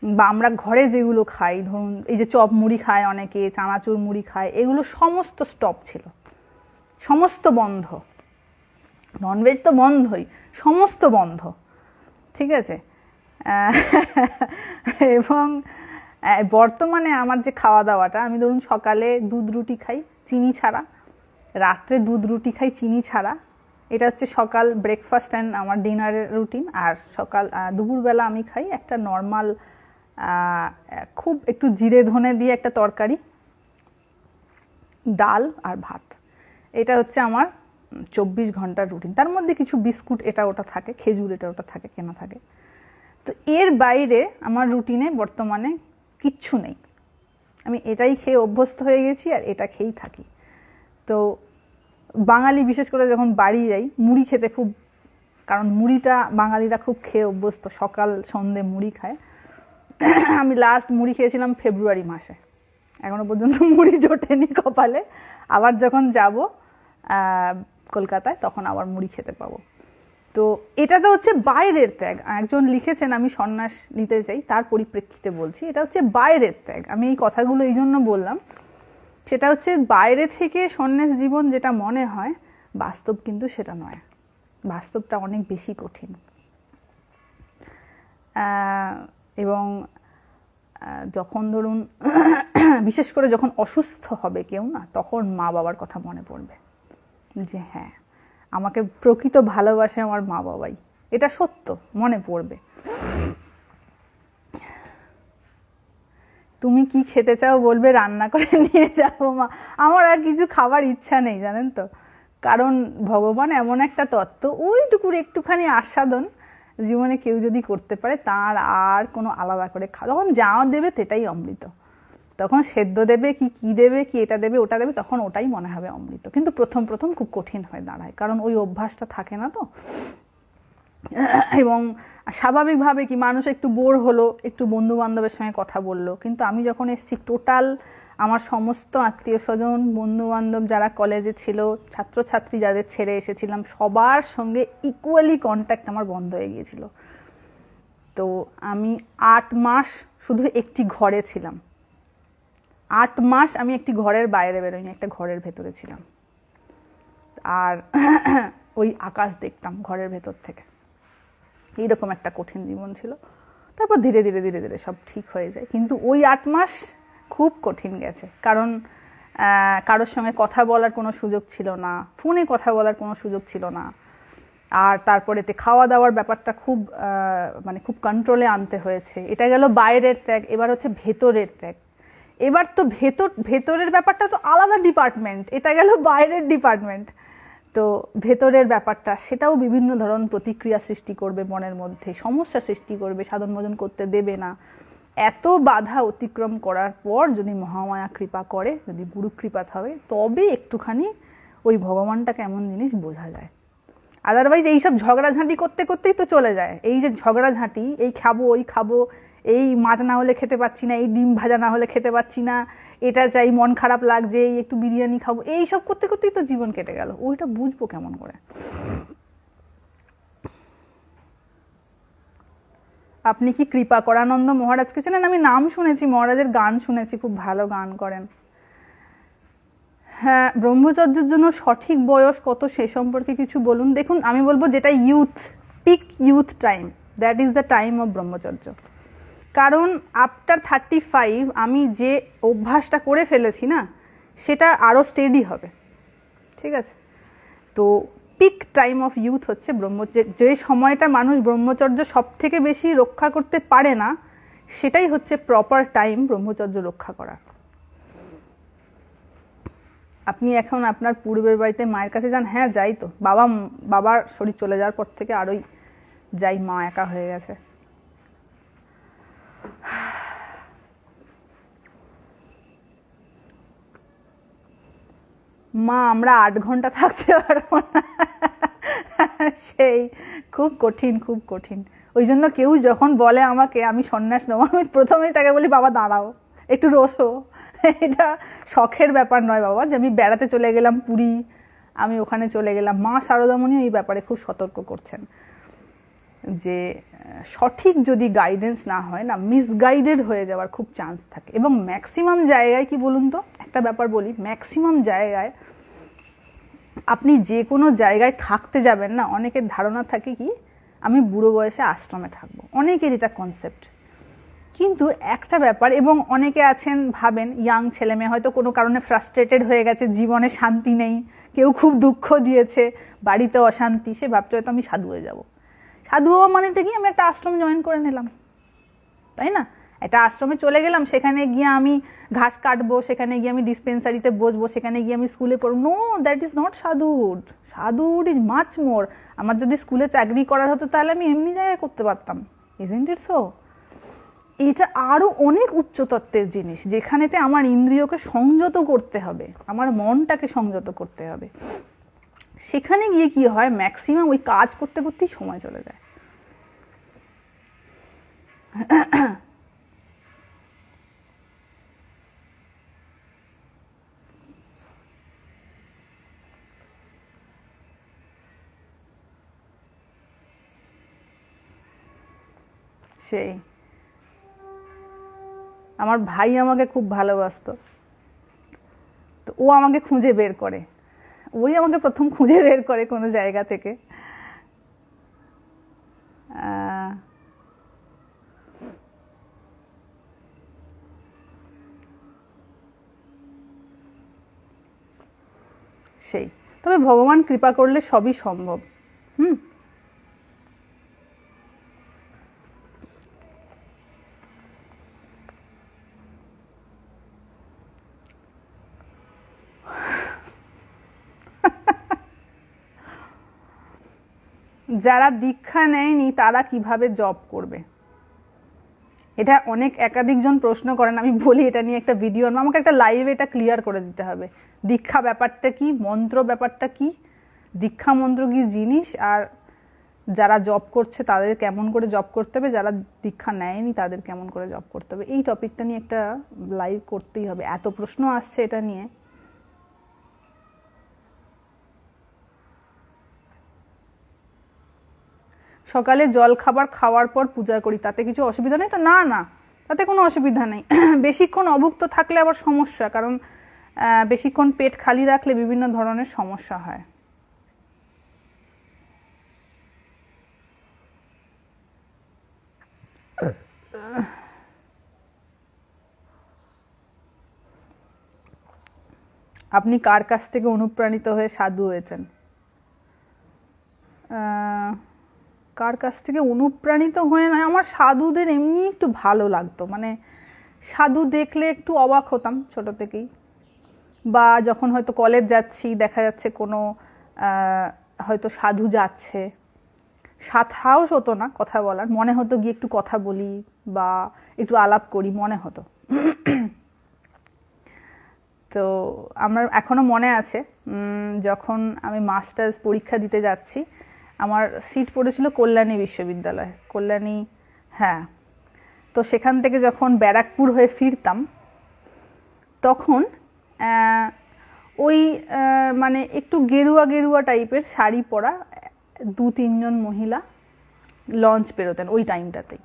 বা আমরা ঘরে যেগুলো খাই, ধরুন এই যে চপ মুড়ি খায় অনেকে, চানাচুর মুড়ি খায়, এগুলো সমস্ত স্টপ ছিল, সমস্ত বন্ধ। ননভেজ তো বন্ধই, সমস্ত বন্ধ, ঠিক আছে? এবং বর্তমানে আমার যে খাওয়া দাওয়াটা, আমি ধরুন সকালে দুধ রুটি খাই চিনি ছাড়া, রাত্রে দুধ রুটি খাই চিনি ছাড়া, এটা হচ্ছে সকাল ব্রেকফাস্ট অ্যান্ড আমার ডিনারের রুটিন। আর দুপুরবেলা আমি খাই একটা নর্মাল, খুব একটু জিরে ধনে দিয়ে একটা তরকারি, ডাল আর ভাত। এটা হচ্ছে আমার 24 ঘন্টার রুটিন। তার মধ্যে কিছু বিস্কুট এটা ওটা থাকে, খেজুর এটা ওটা থাকে, কেনা থাকে। তো এর বাইরে আমার রুটিনে বর্তমানে কিচ্ছু নেই। আমি এটাই খেয়ে অভ্যস্ত হয়ে গেছি আর এটা খেয়েই থাকি। তো বাঙালি বিশেষ করে যখন বাড়ি যাই, মুড়ি খেতে খুব, কারণ মুড়িটা বাঙালিরা খুব খেয়ে অভ্যস্ত, সকাল সন্ধে মুড়ি খায়। আমি লাস্ট মুড়ি খেয়েছিলাম ফেব্রুয়ারি মাসে, এখনো পর্যন্ত মুড়ি জোটেনি কপালে। আবার যখন যাব কলকাতায়, তখন আবার মুড়ি খেতে পাবো। তো এটা তো হচ্ছে বাইরের ত্যাগ। একজন লিখেছেন আমি সন্ন্যাস নিতে চাই, তার পরিপ্রেক্ষিতে বলছি, এটা হচ্ছে বাইরের ত্যাগ। আমি এই কথাগুলো এই জন্য বললাম, সেটা হচ্ছে বাইরে থেকে সন্ন্যাস জীবন যেটা মনে হয়, বাস্তব কিন্তু সেটা নয়, বাস্তবটা অনেক বেশি কঠিন। এবং যখন ধরুন বিশেষ করে যখন অসুস্থ হবে কেউ না, তখন মা বাবার কথা মনে পড়বে যে হ্যাঁ, আমাকে প্রকৃত ভালোবাসে আমার মা বাবাই, এটা সত্য, মনে পড়বে। তুমি কি খেতে চাও বলবে, রান্না করে নিয়ে যাবো মা। আমার আর কিছু খাবার ইচ্ছা নেই, জানেন তো, কারণ ভগবান এমন একটা তত্ত্ব, ওইটুকুর একটুখানি আস্বাদন জীবনে কেউ যদি করতে পারে, তার আর কোনো আলাদা করে যখন যা দেবে সেটাই অমৃত। তখন সেদ্ধ দেবে কি দেবে, কি এটা দেবে ওটা দেবে, তখন ওটাই মনে হবে অমৃত। কিন্তু প্রথম খুব কঠিন হয়ে দাঁড়ায়, কারণ ওই অভ্যাসটা থাকে না। তো এবং স্বাভাবিকভাবে কি মানুষ একটু বোর হলো, একটু বন্ধু বান্ধবের সঙ্গে কথা বললো, কিন্তু আমি যখন এসেছি টোটাল আমার সমস্ত আত্মীয় স্বজন, বন্ধু বান্ধব যারা কলেজে ছিল, ছাত্রছাত্রী যাদের ছেড়ে এসেছিলাম, সবার সঙ্গে ইকুয়ালি কন্ট্যাক্ট আমার বন্ধ হয়ে গিয়েছিল। তো আমি 8 মাস শুধু একটি ঘরে ছিলাম। 8 মাস আমি একটি ঘরের বাইরে বেরোইনি, একটা ঘরের ভেতরে ছিলাম, আর ওই আকাশ দেখতাম ঘরের ভেতর থেকে। এইরকম একটা কঠিন জীবন ছিল। তারপর ধীরে ধীরে ধীরে ধীরে সব ঠিক হয়ে যায়, কিন্তু ওই 8 মাস খুব কঠিন গেছে, কারণ কারোর সঙ্গে কথা বলার কোনো সুযোগ ছিল না, ফোনে কথা বলার কোনো সুযোগ ছিল না। আর তারপরেতে খাওয়া দাওয়ার ব্যাপারটা খুব মানে খুব কন্ট্রোলে আনতে হয়েছে। এটা গেল বাইরের ত্যাগ, এবার হচ্ছে ভেতরের ত্যাগ। এবার তো ভেতরের ব্যাপারটা তো আলাদা ডিপার্টমেন্ট, এটা গেল বাইরের ডিপার্টমেন্ট। তো ভেতরের ব্যাপারটা, সেটাও বিভিন্ন ধরনের প্রতিক্রিয়া সৃষ্টি করবে মনের মধ্যে, সমস্যা সৃষ্টি করবে, সাধন ভজন করতে দেবে না। এত বাধা অতিক্রম করার পর যদি মহামায়া কৃপা করে, যদি গুরু কৃপা হবে, তবে একটুখানি ওই ভগবানটা কেমন জিনিস বোঝা যায়। আদারওয়াইজ এইসব ঝগড়াঝাঁটি করতে করতেই তো চলে যায়। এই যে ঝগড়াঝাঁটি, এই খাবো ওই খাবো, এই মাছ না হলে খেতে পাচ্ছি না, এই ডিম ভাজা না হলে খেতে পাচ্ছি না, এটা চাই, মন খারাপ লাগছে, এই একটু বিরিয়ানি খাবো, এই সব করতে করতেই তো জীবন কেটে গেল। ওইটা বুঝবো কেমন করে? আপনি কি কৃপা করানন্দ মহারাজকে চেনেন? আমি নাম শুনেছি, মহারাজের গান শুনেছি, খুব ভালো গান করেন। হ্যাঁ, ব্রহ্মচর্যের জন্য সঠিক বয়স কত সে সম্পর্কে কিছু বলুন। দেখুন, আমি বলবো যেটা youth, peak youth time, that is the time of brahmacharya. কারণ আফটার 35 আমি যে অভ্যাসটা করে ফেলেছি না, সেটা আরও স্টেডি হবে। ঠিক আছে? তো পিক টাইম অফ ইউথ হচ্ছে যে সময়টা মানুষ ব্রহ্মচর্য সব থেকে বেশি রক্ষা করতে পারে না, সেটাই হচ্ছে প্রপার টাইম ব্রহ্মচর্য রক্ষা করার। আপনি এখন আপনার পূর্বের বাড়িতে মায়ের কাছে যান? হ্যাঁ, যাই তো। বাবার শরীর চলে যাওয়ার পর থেকে আরোই যাই, মা একা হয়ে গেছে। মা, আমরা 8 ঘন্টা থাকতে পারবো না। সেই খুব কঠিন, খুব কঠিন। ওই জন্য কেউ যখন বলে আমাকে আমি সন্ন্যাস নেবো, আমি প্রথমেই তাকে বলি, বাবা দাঁড়াও, একটু রোসো। এটা শখের ব্যাপার নয় বাবা, যে আমি বেড়াতে চলে গেলাম পুরী, আমি ওখানে চলে গেলাম। মা শারদামণি এই ব্যাপারে খুব সতর্ক করছেন, যে সঠিক যদি গাইডেন্স না হয় না, মিসগাইডেড হয়ে যাওয়ার খুব চান্স থাকে। এবং ম্যাক্সিমাম জায়গায় কি বলুন তো, একটা ব্যাপার বলি, ম্যাক্সিমাম জায়গায় আপনি যে কোনো জায়গায় থাকতে যাবেন না, অনেকের ধারণা থাকে কি আমি বুড়ো বয়সে আশ্রমে থাকবো, অনেকের এটা কনসেপ্ট। কিন্তু একটা ব্যাপার, এবং অনেকে আছেন ভাবেন, ইয়াং ছেলে মেয়ে হয়তো কোনো কারণে ফ্রাস্ট্রেটেড হয়ে গেছে, জীবনে শান্তি নেই, কেউ খুব দুঃখ দিয়েছে, বাড়িতে অশান্তি, সে ভাবছে হয়তো আমি সাধু হয়ে যাবো। সাধু হওয়া মানেটা কি আমি একটা আশ্রম জয়েন করে নিলাম, তাই না? একটা আশ্রমে চলে গেলাম, সেখানে গিয়ে আমি ঘাস কাটবো, সেখানে গিয়ে আমি ডিসপেন্সারিতে বসবো, সেখানে গিয়ে আমি স্কুলে পড়বো। No, that is not sadhuhood. Sadhuhood is much more. আমার যদি স্কুলে চাকরি করার হতো, তাহলে আমি এমনি জায়গায় করতে পারতাম। Isn't it so? এটা আরো অনেক উচ্চ তত্ত্বের জিনিস, যেখানেতে আমার ইন্দ্রিয়কে সংযত করতে হবে, আমার মনটাকে সংযত করতে হবে। সেখানে গিয়ে কি হয়, ম্যাক্সিমাম ওই কাজ করতে করতেই সময় চলে যায়। সেই আমার ভাই আমাকে খুব ভালোবাসতো, তো ও আমাকে খুঁজে বের করে, ওই আমাকে প্রথম খুঁজে বের করে কোনো জায়গা থেকে। সেই, তবে ভগবান কৃপা করলে সবই সম্ভব। যারা দীক্ষা নেয়নি তারা কিভাবে জব করবে, এটা অনেক একাধিকজন প্রশ্ন করেন। আমি বলি এটা নিয়ে একটা ভিডিও, আমাকে একটা লাইভে এটা ক্লিয়ার করে দিতে হবে। দীক্ষা ব্যাপারটা কি, মন্ত্র ব্যাপারটা কি, দীক্ষা মন্ত্র কি জিনিস, আর যারা জব করছে তাদের কেমন করে জব করতে হবে, যারা দীক্ষা নেয়নি তাদের কেমন করে জব করতে হবে, এই টপিকটা নিয়ে একটা লাইভ করতেই হবে, এত প্রশ্ন আসছে এটা নিয়ে। সকালে জল খাবার খাওয়ার পর পূজা করি, তাতে কিছু অসুবিধা নেই তো? না না, তাতে কোনো অসুবিধা নেই। বেশিক্ষণ অভুক্ত থাকলে আবার সমস্যা, কারণ বেশিক্ষণ পেট খালি রাখলে বিভিন্ন ধরনের সমস্যা হয়। আপনি কার কাছ থেকে অনুপ্রাণিত হয়ে সাধু হয়েছেন? কার কাছ থেকে অনুপ্রাণিত হয়ে নয়, আমার সাধুদের এমনি একটু ভালো লাগতো, মানে সাধু দেখলে একটু অবাক হতাম ছোট থেকেই। বা যখন হয়তো কলেজ যাচ্ছি, দেখা যাচ্ছে কোনো হয়তো সাধু যাচ্ছে, সাহস হতো না কথা বলার, মনে হতো গিয়ে একটু কথা বলি বা একটু আলাপ করি, মনে হতো। তো আমার এখনো মনে আছে, যখন আমি মাস্টার্স পরীক্ষা দিতে যাচ্ছি, আমার সিট পড়েছিল কল্যাণী বিশ্ববিদ্যালয়, কল্যাণী, হ্যাঁ। তো সেখান থেকে যখন ব্যারাকপুর হয়ে ফিরতাম, তখন ওই মানে একটু গেরুয়া গেরুয়া টাইপের শাড়ি পরা 2-3 জন মহিলা লঞ্চ পেরোতেন ওই টাইমটাতেই।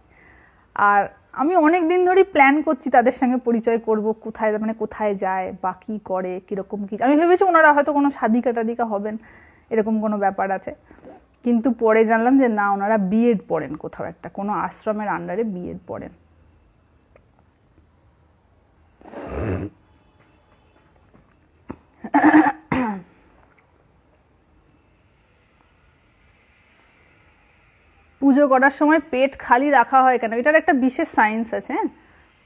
আর আমি অনেক দিন ধরেই প্ল্যান করছি তাদের সঙ্গে পরিচয় করব, কোথায় মানে কোথায় যায় বা কী করে, কীরকম কী। আমি ভেবেছি ওনারা হয়তো কোনো সাধিকা টাধিকা হবেন, এরকম কোনো ব্যাপার আছে। কিন্তু পরে জানলাম যে না, ওনারা বিএড পড়েন কোথাও একটা, কোনো আশ্রমের আন্ডারে বিএড পড়েন। পুজো করার সময় পেট খালি রাখা হয় কেন? এটার একটা বিশেষ সায়েন্স আছে।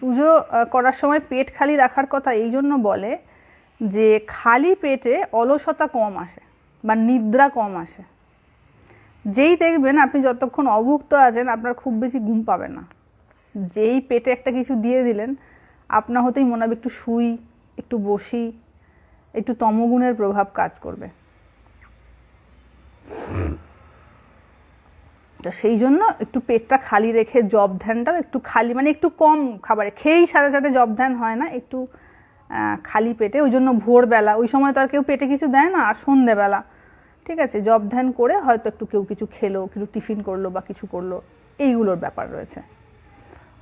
পুজো করার সময় পেট খালি রাখার কথা এই জন্য বলে যে খালি পেটে অলসতা কম আসে বা নিদ্রা কম আসে। যেই দেখবেন আপনি যতক্ষণ অভুক্ত আছেন আপনার খুব বেশি ঘুম পাবে না, যেই পেটে একটা কিছু দিয়ে দিলেন আপনা হতেই মনে হবে একটু শুই, একটু বসি, একটু তমগুণের প্রভাব কাজ করবে। তো সেই জন্য একটু পেটটা খালি রেখে জব ধ্যানটাও একটু খালি, মানে একটু কম খাবারে, খেয়েই সাথে সাথে জব ধ্যান হয় না, একটু খালি পেটে। ওই জন্য ভোরবেলা, ওই সময় তো আর কেউ পেটে কিছু দেয় না, আর সন্ধেবেলা ঠিক আছে জব ধ্যান করে হয়তো একটু কেউ কিছু খেলো, কিছু টিফিন করলো বা কিছু করলো, এইগুলোর ব্যাপার রয়েছে।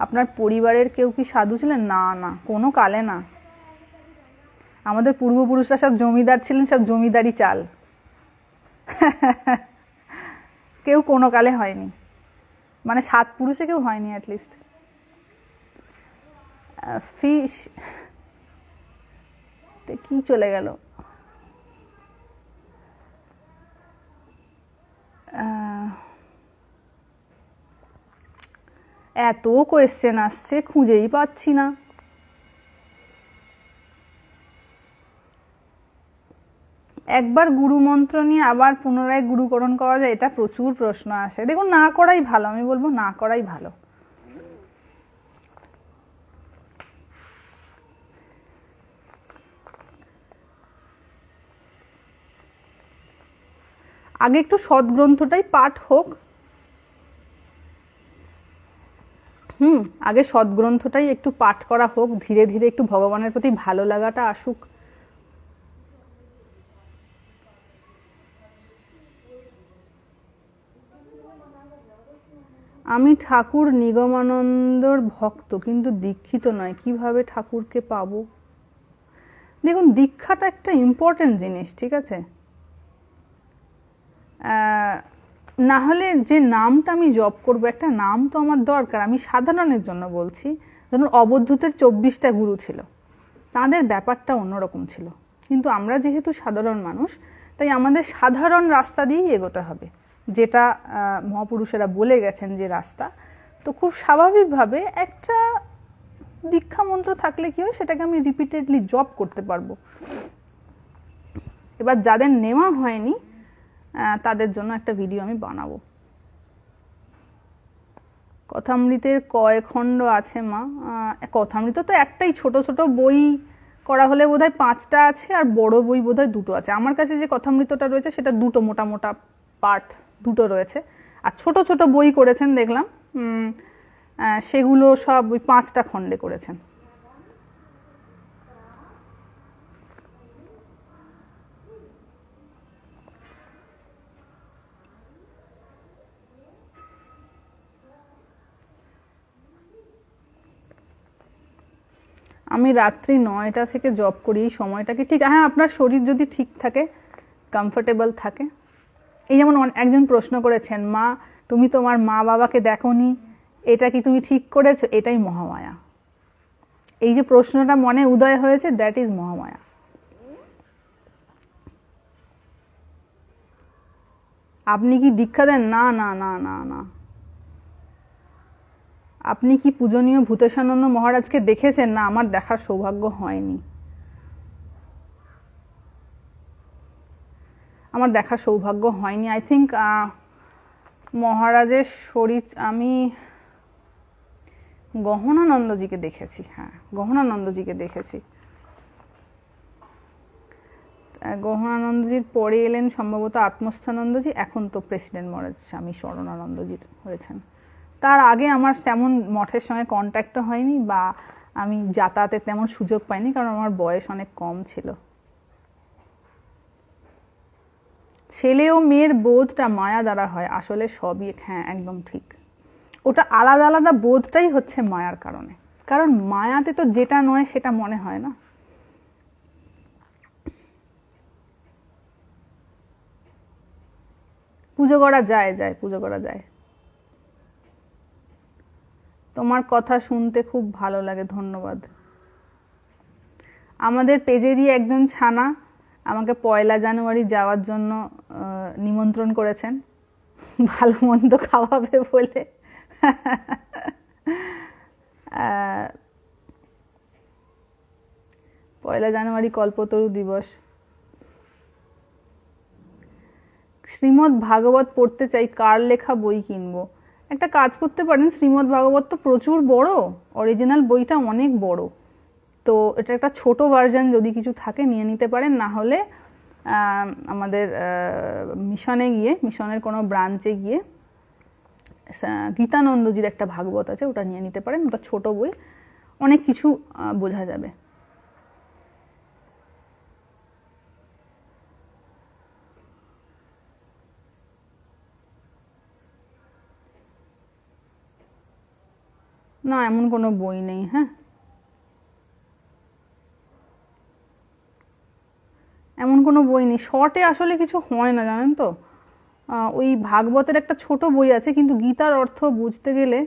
আপনার পরিবারের কেউ কি সাধু ছিলেন? না না, কোনো কালে না। আমাদের পূর্বপুরুষরা সব জমিদার ছিলেন, সব জমিদারি চাল। কেউ কোনো কালে হয়নি, মানে 7 পুরুষে কেউ হয়নি অ্যাটলিস্ট। ফিশ কি চলে গেল? এত কোয়েশ্চেন আসছে, খুঁজেই পাচ্ছি না। একবার গুরু মন্ত্র নিয়ে আবার পুনরায় গুরুকরণ করা যায়, এটা প্রচুর প্রশ্ন আসে। দেখুন, না করাই ভালো, আমি বলবো না করাই ভালো। আগে একটু সদ্গ্রন্থটাই পাঠ হোক, আগে সদ্গ্রন্থটাই একটু পাঠ করা হোক, ধীরে ধীরে একটু ভগবানের প্রতি ভালো লাগাটা আসুক। আমি ঠাকুর নিগমানন্দর ভক্ত, কিন্তু দীক্ষিত নয়, কিভাবে ঠাকুরকে পাবো? দেখুন, দীক্ষাটা একটা ইম্পর্টেন্ট জিনিস, ঠিক আছে? না হলে যে নামটা আমি জপ করবো, একটা নাম তো আমার দরকার। আমি সাধারণের জন্য বলছি, ধরুন অবধূতের 24টা গুরু ছিল, তাদের ব্যাপারটা অন্যরকম ছিল, কিন্তু আমরা যেহেতু সাধারণ মানুষ, তাই আমাদের সাধারণ রাস্তা দিয়েই এগোতে হবে, যেটা মহাপুরুষেরা বলে গেছেন যে রাস্তা। তো খুব স্বাভাবিকভাবে একটা দীক্ষা মন্ত্র থাকলে কি হয়, সেটাকে আমি রিপিটেডলি জপ করতে পারবো। এবার যাদের নেওয়া হয়নি তাদের জন্য একটা ভিডিও আমি বানাবো। কথামৃতের কয় খণ্ড আছে মা? কথামৃত তো একটাই, ছোট ছোট বই করা হলে বোধহয় 5টা আছে, আর বড় বই বোধহয় 2টো আছে। আমার কাছে যে কথামৃতটা রয়েছে সেটা 2টো মোটা মোটা পার্ট, 2টো রয়েছে। আর ছোট ছোট বই করেছেন দেখলাম, সেগুলো সব ওই 5টা খণ্ডে করেছেন। আমি রাত্রি 9টা থেকে জব করি, এই সময়টা কি ঠিক? হ্যাঁ, আপনার শরীর যদি ঠিক থাকে, কমফোর্টেবল থাকে। এই যেমন একজন প্রশ্ন করেছেন, মা তুমি তোমার মা বাবাকে দেখোনি, এটা কি তুমি ঠিক করেছো? এটাই মহামায়া। এই যে প্রশ্নটা মনে উদয় হয়েছে, দ্যাট ইজ মহামায়া। আপনি কি দীক্ষা দেন? না না না না না। আপনি কি পূজনীয় ভূতেশানন্দ মহারাজকে দেখেছেন? না, আমার দেখার সৌভাগ্য হয়নি। আমার দেখার সৌভাগ্য হয়নি। আই থিঙ্ক মহারাজের শরীর আমি গহনানন্দজিকে দেখেছি। হ্যাঁ, গহনানন্দজিকে দেখেছি। গহনানন্দজির পরে এলেন সম্ভবত আত্মস্থানন্দজি, এখন তো প্রেসিডেন্ট মহারাজ স্বামী স্মরণানন্দজি হয়েছেন। তার আগে আমার তেমন মঠের সঙ্গে কন্ট্যাক্টও হয়নি, বা আমি যাতায়াতের তেমন সুযোগ পাইনি, কারণ আমার বয়স অনেক কম ছিল। ছেলে ও মেয়ের বোধটা মায়া দ্বারা হয়, আসলে সবই। হ্যাঁ, একদম ঠিক। ওটা আলাদা আলাদা বোধটাই হচ্ছে মায়ার কারণে, কারণ মায়াতে তো যেটা নয় সেটা মনে হয় না। পুজো করা যায়, পুজো করা যায়। তোমার কথা শুনতে খুব ভালো লাগে, ধন্যবাদ। আমাদের পেজেরই একজন ছানা আমাকে 1 জানুয়ারি যাওয়ার জন্য নিমন্ত্রণ করেছেন, ভালো মন্দ খাওয়াবে বলে। 1 জানুয়ারি কল্পতরু দিবস। শ্রীমদ্ ভাগবত পড়তে চাই, কার লেখা বই কিনবো? একটা কাজ করতে পারেন, শ্রীমদ্ ভাগবত তো প্রচুর বড়, অরিজিনাল বইটা অনেক বড়, তো এটা একটা ছোট ভার্সন যদি কিছু থাকে নিয়ে নিতে পারেন। না হলে আমাদের মিশনে গিয়ে, মিশনের কোনো ব্রাঞ্চে গিয়ে গীতানন্দজির একটা ভাগবত আছে, ওটা নিয়ে নিতে পারেন। ওটা ছোট বই, অনেক কিছু বোঝা যাবে। না, এমন কোনো বই নেই। হ্যাঁ, এমন কোনো বই নেই। শর্টে আসলে কিছু হয় না, জানেন তো। ওই ভাগবতের একটা ছোট বই আছে, কিন্তু গীতার অর্থ বুঝতে গেলে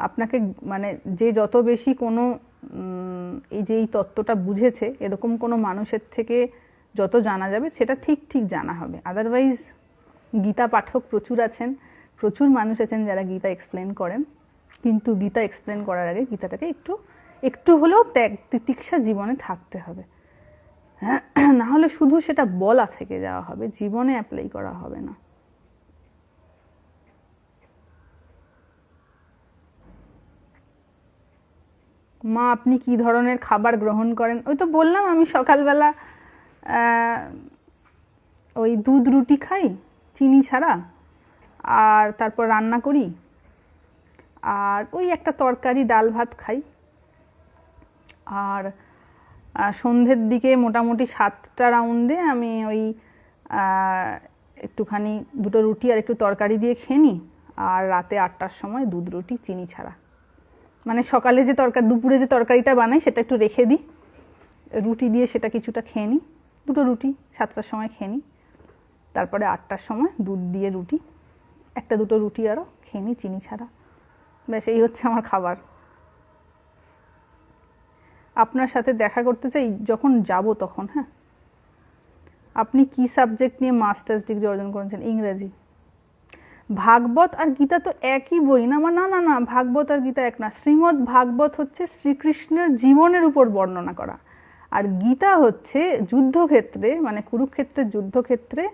আপনাকে মানে যে যত বেশি কোনো এই যে এই তত্ত্বটা বুঝেছে এরকম কোনো মানুষের থেকে যত জানা যাবে সেটা ঠিক ঠিক জানা হবে। আদারওয়াইজ গীতা পাঠক প্রচুর আছেন, প্রচুর মানুষ আছেন যারা গীতা এক্সপ্লেন করেন, কিন্তু গীতা এক্সপ্লেন করার আগে গীতাটাকে একটু একটু হলেও ত্যাগ তিতিক্ষা জীবনে থাকতে হবে। না হলে শুধু সেটা বলা থেকে যাওয়া হবে, জীবনে অ্যাপ্লাই করা হবে না। মা আপনি কি ধরনের খাবার গ্রহণ করেন? ওই তো বললাম, আমি সকালবেলা ওই দুধ রুটি খাই চিনি ছাড়া, আর তারপর রান্না করি, আর ওই একটা তরকারি ডাল ভাত খাই। আর সন্ধ্যের দিকে মোটামুটি 7টা রাউন্ডে আমি ওই একটুখানি 2টো রুটি আর একটু তরকারি দিয়ে খেয়ে নিই। আর রাতে 8টার সময় দুধ রুটি চিনি ছাড়া। মানে সকালে যে দুপুরে যে তরকারিটা বানাই সেটা একটু রেখে দিই, রুটি দিয়ে সেটা কিছুটা খেয়ে নিই, 2টো রুটি 7টার সময় খেয়ে নিই। তারপরে 8টার সময় দুধ দিয়ে রুটি, 1-2টো রুটি আরও খেয়ে নিই চিনি ছাড়া। ব্যাস, এই হচ্ছে আমার খাবার। আপনার সাথে দেখা করতে চাই যখন যাব তখন। হ্যাঁ, আপনি কি সাবজেক্ট নিয়ে মাস্টার্স ডিগ্রি অর্জন করেছেন? ইংরেজি। ভাগবত আর গীতা তো একই বই না? না না না, ভাগবত আর গীতা এক না। শ্রীমদ্ ভাগবত হচ্ছে শ্রীকৃষ্ণের জীবনের উপর বর্ণনা করা, আর গীতা হচ্ছে যুদ্ধক্ষেত্রে, মানে কুরুক্ষেত্রের যুদ্ধক্ষেত্রে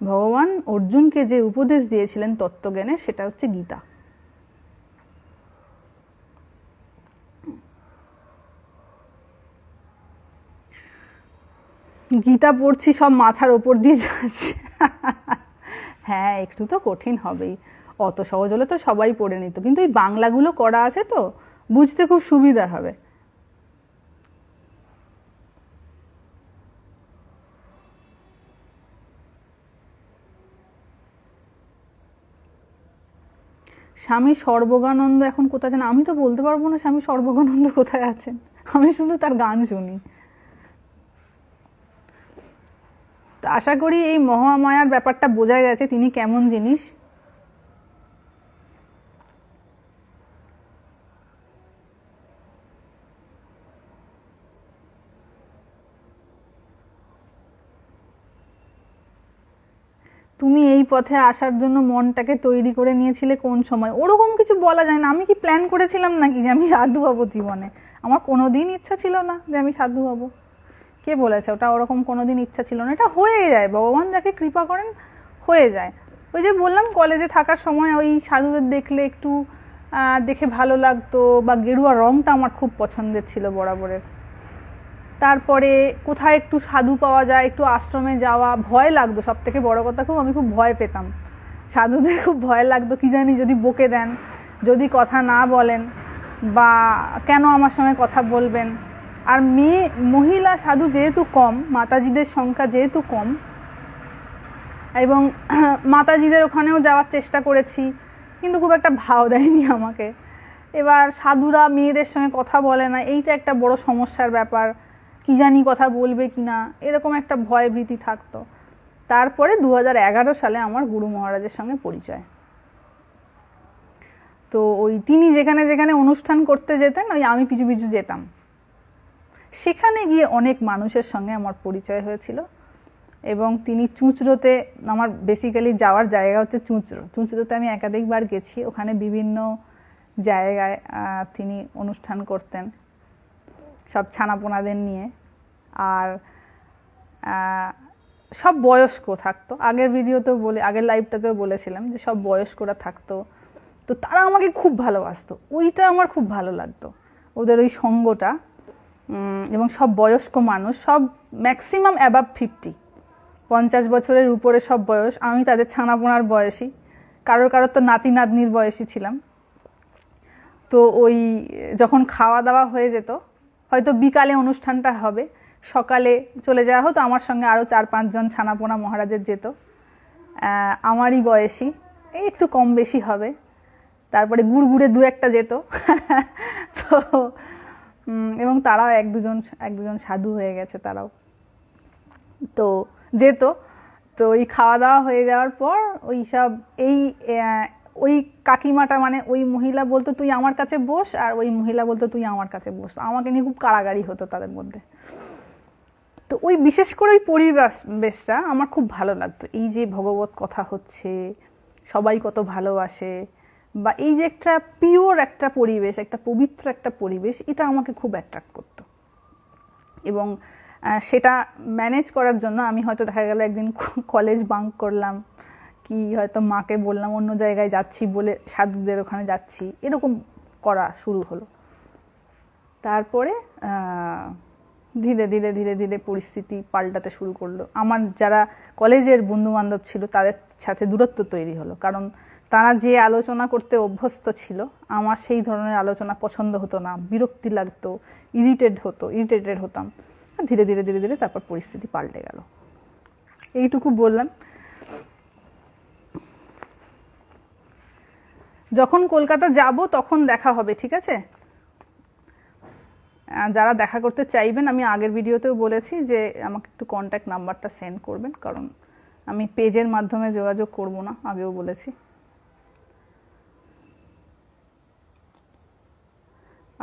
ভগবান অর্জুনকে যে উপদেশ দিয়েছিলেন তত্ত্বজ্ঞানে, সেটা হচ্ছে গীতা। গীতা পড়ছি, সব মাথার ওপর দিয়ে যাচ্ছে। হ্যাঁ, একটু তো কঠিন হবেই, অত সহজ হলে তো সবাই পড়ে নিত, কিন্তু এই বাংলাগুলো করা আছে তো বুঝতে খুব সুবিধা হবে। স্বামী সর্বজ্ঞানন্দ এখন কোথায় আছেন আমি তো বলতে পারবো না, স্বামী সর্বজ্ঞানন্দ কোথায় আছেন, আমি শুধু তার গান শুনি। তো আশা করি এই মহামায়ার ব্যাপারটা বোঝা গেছে তিনি কেমন জিনিস। তুমি এই পথে আসার জন্য মনটাকে তৈরি করে নিয়েছিলে কোন সময়? ওরকম কিছু বলা যায় না। আমি কি প্ল্যান করেছিলাম নাকি যে আমি সাধু হব জীবনে? আমার কোনোদিন ইচ্ছা ছিল না যে আমি সাধু হব। কে বলেছে? ওটা ওরকম কোনোদিন ইচ্ছা ছিল না, এটা হয়ে যায়, ভগবান যাকে কৃপা করেন হয়ে যায়। ওই যে বললাম কলেজে থাকার সময় ওই সাধুদের দেখলে একটু দেখে ভালো লাগতো, বা গেরুয়া রংটা আমার খুব পছন্দের ছিল বরাবরের। তারপরে কোথায় একটু সাধু পাওয়া যায়, একটু আশ্রমে যাওয়া, ভয় লাগতো, সব থেকে বড় কথা আমি খুব ভয় পেতাম সাধুদের, খুব ভয় লাগতো কি জানি যদি বকে দেন, যদি কথা না বলেন, বা কেন আমার সঙ্গে কথা বলবেন। আর মহিলা সাধু যেহেতু কম, মাতাজিদের সংখ্যা যেহেতু কম, এবং মাতাজিদের ওখানেও যাওয়ার চেষ্টা করেছি কিন্তু খুব একটা ভাও দেয়নি আমাকে। এবার সাধুরা মেয়েদের সঙ্গে কথা বলে না, এইটা একটা বড় সমস্যার ব্যাপার, কি জানি কথা বলবে কিনা, এরকম একটা ভয় ভীতি থাকতো। তারপরে 2011 সালে আমার গুরু মহারাজের সঙ্গে পরিচয়। তো ওই তিনি যেখানে যেখানে অনুষ্ঠান করতে যেতেন ওই আমি পিছু পিছু যেতাম, সেখানে গিয়ে অনেক মানুষের সঙ্গে আমার পরিচয় হয়েছিল। এবং তিনি চুঁচড়োতে, আমার বেসিক্যালি যাওয়ার জায়গা হচ্ছে চুঁচড়োতে আমি একাধিকবার গেছি, ওখানে বিভিন্ন জায়গায় তিনি অনুষ্ঠান করতেন সব ছানাপোনাদের নিয়ে। আর সব বয়স্ক থাকতো, আগের ভিডিওতেও আগের লাইভটাতেও বলেছিলাম যে সব বয়স্করা থাকতো। তো তারা আমাকে খুব ভালোবাসতো, ওইটা আমার খুব ভালো লাগতো, ওদের ওই সঙ্গটা। এবং সব বয়স্ক মানুষ, সব ম্যাক্সিমাম অ্যাবাভ 50 বছরের উপরে সব বয়স, আমি তাদের ছানাপোনার বয়সী, কারোর কারোর তো নাতি নাতনির বয়সী ছিলাম। তো ওই যখন খাওয়া দাওয়া হয়ে যেত, হয়তো বিকালে অনুষ্ঠানটা হবে, সকালে চলে যাওয়া হতো, আমার সঙ্গে আরও 4-5 জন ছানাপোনা মহারাজের যেত, আমারই বয়সী, এই একটু কম বেশি হবে। তারপরে গুড়গুড়ে 2-1টা যেত তো এবং তারাও এক দুজন সাধু হয়ে গেছে তারাও, তো যেত। তো ওই খাওয়া দাওয়া হয়ে যাওয়ার পর ওই সব ওই কাকিমাটা, মানে ওই মহিলা বলতো তুই আমার কাছে বস, আর ওই মহিলা বলতো তুই আমার কাছে বস, আমাকে নিয়ে খুব কাড়াকাড়ি হতো তাদের মধ্যে। তো ওই বিশেষ করে ওই পরিবেশটা আমার খুব ভালো লাগতো, এই যে ভগবত কথা হচ্ছে, সবাই কত ভালোবাসে, বা এই যে একটা পিওর একটা পরিবেশ, একটা পবিত্র একটা পরিবেশ, এটা আমাকে খুব অ্যাট্রাক্ট করতো। এবং সেটা ম্যানেজ করার জন্য আমি হয়তো দেখা গেল একদিন কলেজ বাঙ্ক করলাম, কি হয়তো মাকে বললাম অন্য জায়গায় যাচ্ছি বলে, সাধুদের ওখানে যাচ্ছি, এরকম করা শুরু হলো। তারপরে ধীরে ধীরে ধীরে ধীরে পরিস্থিতি পাল্টাতে শুরু করলো। আমার যারা কলেজের বন্ধু বান্ধব ছিল তাদের সাথে দূরত্ব তৈরি হলো, কারণ তারা যে আলোচনা করতে অভ্যস্ত ছিল, আমার সেই ধরনের আলোচনা পছন্দ হতো না, বিরক্তি লাগতো, ইরিটেটেড হতাম। ধীরে ধীরে ধীরে ধীরে তারপর পরিস্থিতি পাল্টে গেল। এইটুকু বললাম। যখন কলকাতা যাব তখন দেখা হবে, ঠিক আছে? যারা দেখা করতে চাইবেন, আমি আগের ভিডিওতেও বলেছি যে আমাকে একটু কন্ট্যাক্ট নাম্বারটা সেন্ড করবেন, কারণ আমি পেজের মাধ্যমে যোগাযোগ করব না, আগেও বলেছি।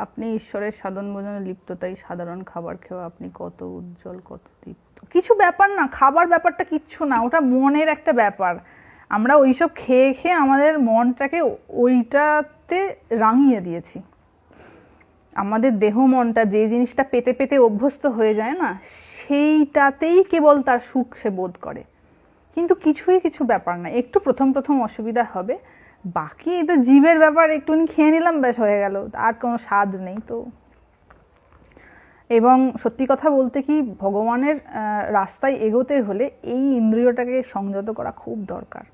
আপনি ঈশ্বরের সাধন ভোজনে লিপ্ত, তাই সাধারণ খাবার খেয়ে আপনি কত উজ্জ্বল, কত দীপ্ত। কিছু ব্যাপার না, খাবার ব্যাপারটা কিচ্ছু না, ওটা মনের একটা ব্যাপার। আমরা ওইসব খেয়ে খেয়ে আমাদের মনটাকে ওইটাতে রাঙিয়ে দিয়েছি। আমাদের দেহ মনটা যে জিনিসটা পেতে পেতে অভ্যস্ত হয়ে যায় না, সেইটাতেই কেবল তার সুখ সে বোধ করে। কিন্তু কিছু ব্যাপার না, একটু প্রথম অসুবিধা হবে, বাকি এটা জীবের ব্যাপার, একটুখানি খেয়ে নিলাম ব্যাস হয়ে গেল, আর কোনো স্বাদ নেই তো। এবং সত্যি কথা বলতে কি, ভগবানের রাস্তায় এগোতে হলে এই ইন্দ্রিয়টাকে সংযত করা খুব দরকার।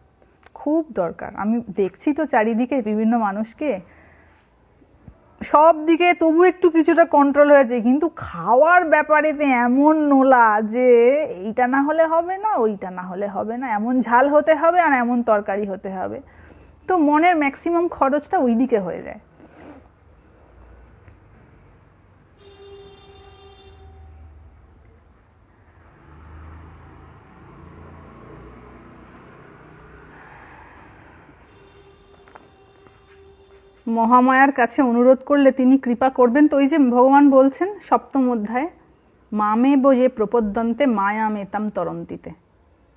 খুব দরকার। আমি দেখছি তো চারিদিকে বিভিন্ন মানুষকে, সব দিকে তবু একটু কিছুটা কন্ট্রোল হয়েছে, কিন্তু খাওয়ার ব্যাপারেতে এমন নোলা যে এইটা না হলে হবে না, ওইটা না হলে হবে না, এমন ঝাল হতে হবে আর এমন তরকারি হতে হবে। তো মনের ম্যাক্সিমাম খরচটা ওই দিকে হয়ে যায়। মহামায়ার কাছে অনুরোধ করলে তিনি কৃপা করবেন। তো ওই যে ভগবান বলছেন সপ্তম অধ্যায়ে, মামে বয়ে প্রপদ্যন্তে মায়া মেতাম তরন্তিতে,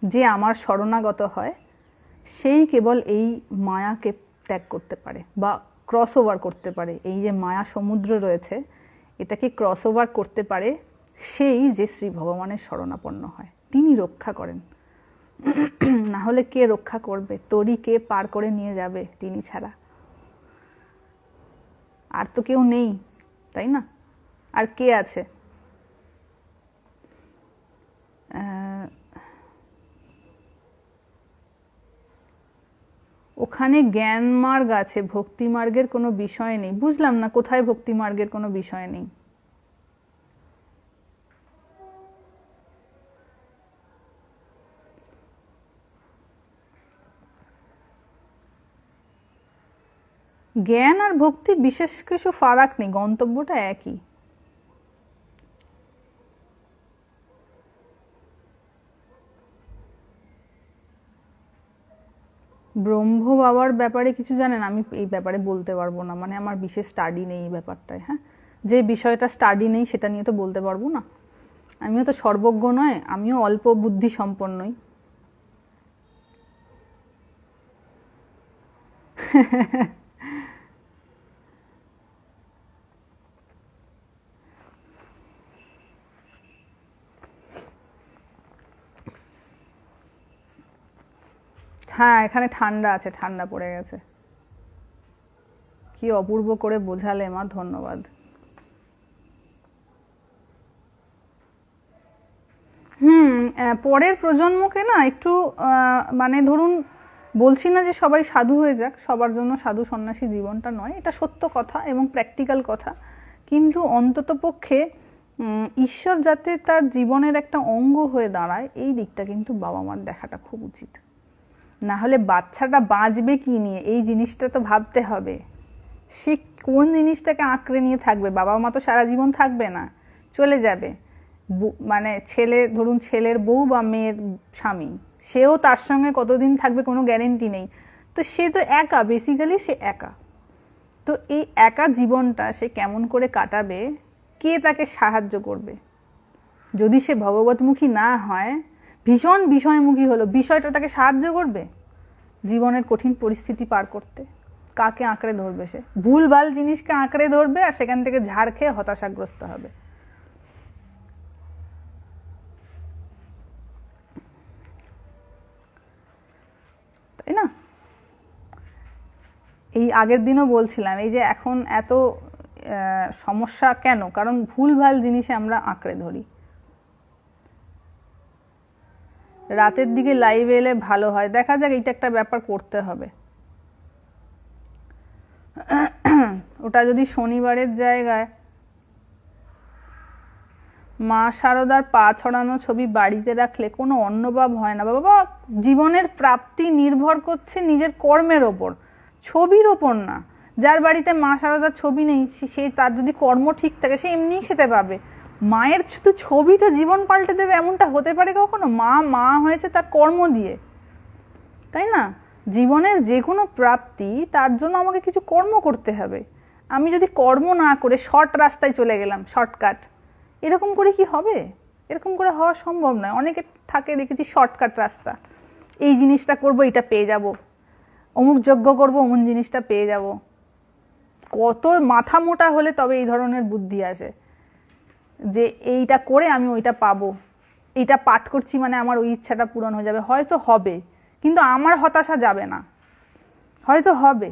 যে আমার শরণাগত হয় সেই কেবল এই মায়াকে ত্যাগ করতে পারে বা ক্রস ওভার করতে পারে। এই যে মায়া সমুদ্র রয়েছে এটাকে ক্রস ওভার করতে পারে সেই যে শ্রী ভগবানের শরণাপন্ন হয়, তিনি রক্ষা করেন। না হলে কে রক্ষা করবে? তরি কে পার করে নিয়ে যাবে তিনি ছাড়া? আর তো কেউ নেই, তাই না? আর কে আছে? ওখানে জ্ঞান মার্গ আছে, ভক্তি মার্গের কোনো বিষয় নেই। বুঝলাম না কোথায় ভক্তি মার্গের কোনো বিষয় নেই। জ্ঞান আর ভক্তির বিশেষ কিছু ফারাক নেই, গন্তব্যটা একই। ব্রহ্ম বাবার ব্যাপারে কিছু জানেন? আমি এই ব্যাপারে বলতে পারবো না, মানে আমার বিশেষ স্টাডি নেই এই ব্যাপারটায়। হ্যাঁ, যে বিষয়টা স্টাডি নেই সেটা নিয়ে তো বলতে পারবো না। আমিও তো সর্বজ্ঞ নয়, আমিও অল্প বুদ্ধি সম্পন্নই। হ্যাঁ, এখানে ঠান্ডা আছে, ঠান্ডা পড়ে গেছে। কি অপূর্ব করে বোঝালে মা, ধন্যবাদ। পরের প্রজন্মকে না একটু মানে ধরুন, বলছি না যে সবাই সাধু হয়ে যাক, সবার জন্য সাধু সন্ন্যাসী জীবনটা নয়, এটা সত্য কথা এবং প্র্যাকটিক্যাল কথা, কিন্তু অন্তত পক্ষে ঈশ্বর যাতে তার জীবনের একটা অঙ্গ হয়ে দাঁড়ায় এই দিকটা কিন্তু বাবা মার দেখাটা খুব উচিত। না হলে বাচ্চাটা বাঁচবে কি নিয়ে এই জিনিসটা তো ভাবতে হবে। সে কোন জিনিসটাকে আঁকড়ে নিয়ে থাকবে? বাবা মা তো সারা জীবন থাকবে না, চলে যাবে। মানে ছেলে, ধরুন ছেলের বউ বা মেয়ের স্বামী, সেও তার সঙ্গে কতদিন থাকবে কোনো গ্যারেন্টি নেই। তো সে তো একা, বেসিক্যালি সে একা। তো এই একা জীবনটা সে কেমন করে কাটাবে? কে তাকে সাহায্য করবে? যদি সে ভগবতমুখী না হয়, ভীষণ বিষয়মুখী হলো, বিষয়টা তাকে সাহায্য করবে জীবনের কঠিন পরিস্থিতি পার করতে? কাকে আঁকড়ে ধরবে? সে ভুলভাল জিনিসকে আঁকড়ে ধরবে আর সেখান থেকে ঝাড় খেয়ে হতাশাগ্রস্ত হবে, তাই না? এই আগের দিনও বলছিলাম, এই যে এখন এত সমস্যা কেন? কারণ ভুলভাল জিনিসে আমরা আঁকড়ে ধরি। রাতের দিকে লাইভে এলে ভালো হয়, দেখা যাক, এইটা একটা ব্যাপার করতে হবে। ওটা যদি শনিবারের জায়গায় মা শারদার পা ছড়ানো ছবি বাড়িতে রাখলে কোনো অন্নভাব হয় না। বাবা, জীবনের প্রাপ্তি নির্ভর করছে নিজের কর্মের ওপর, ছবির ওপর না। যার বাড়িতে মা শারদার ছবি নেই, সে তার যদি কর্ম ঠিক থাকে সে এমনিই খেতে পাবে। মায়ের শুধু ছবিটা জীবন পাল্টে দেবে এমনটা হতে পারে কখনো? মা হয়েছে তার কর্ম দিয়ে, তাই না? জীবনের যে কোনো প্রাপ্তি, তার জন্য আমাকে কিছু কর্ম করতে হবে। আমি যদি কর্ম না করে শর্ট রাস্তায় চলে গেলাম, শর্টকাট, এরকম করে কি হবে? এরকম করে হওয়া সম্ভব নয়। অনেকে থাকে দেখেছি শর্টকাট রাস্তা, এই জিনিসটা করব এটা পেয়ে যাব, অমুক যজ্ঞ করব অমুক জিনিসটা পেয়ে যাব। কত মাথা মোটা হলে তবে এই ধরনের বুদ্ধি আসে যে এইটা করে আমি ওইটা পাবো, এইটা পাঠ করছি মানে আমার ওই ইচ্ছাটা পূরণ হয়ে যাবে। হয়তো হবে, কিন্তু আমার হতাশা যাবে না। হয়তো হবে,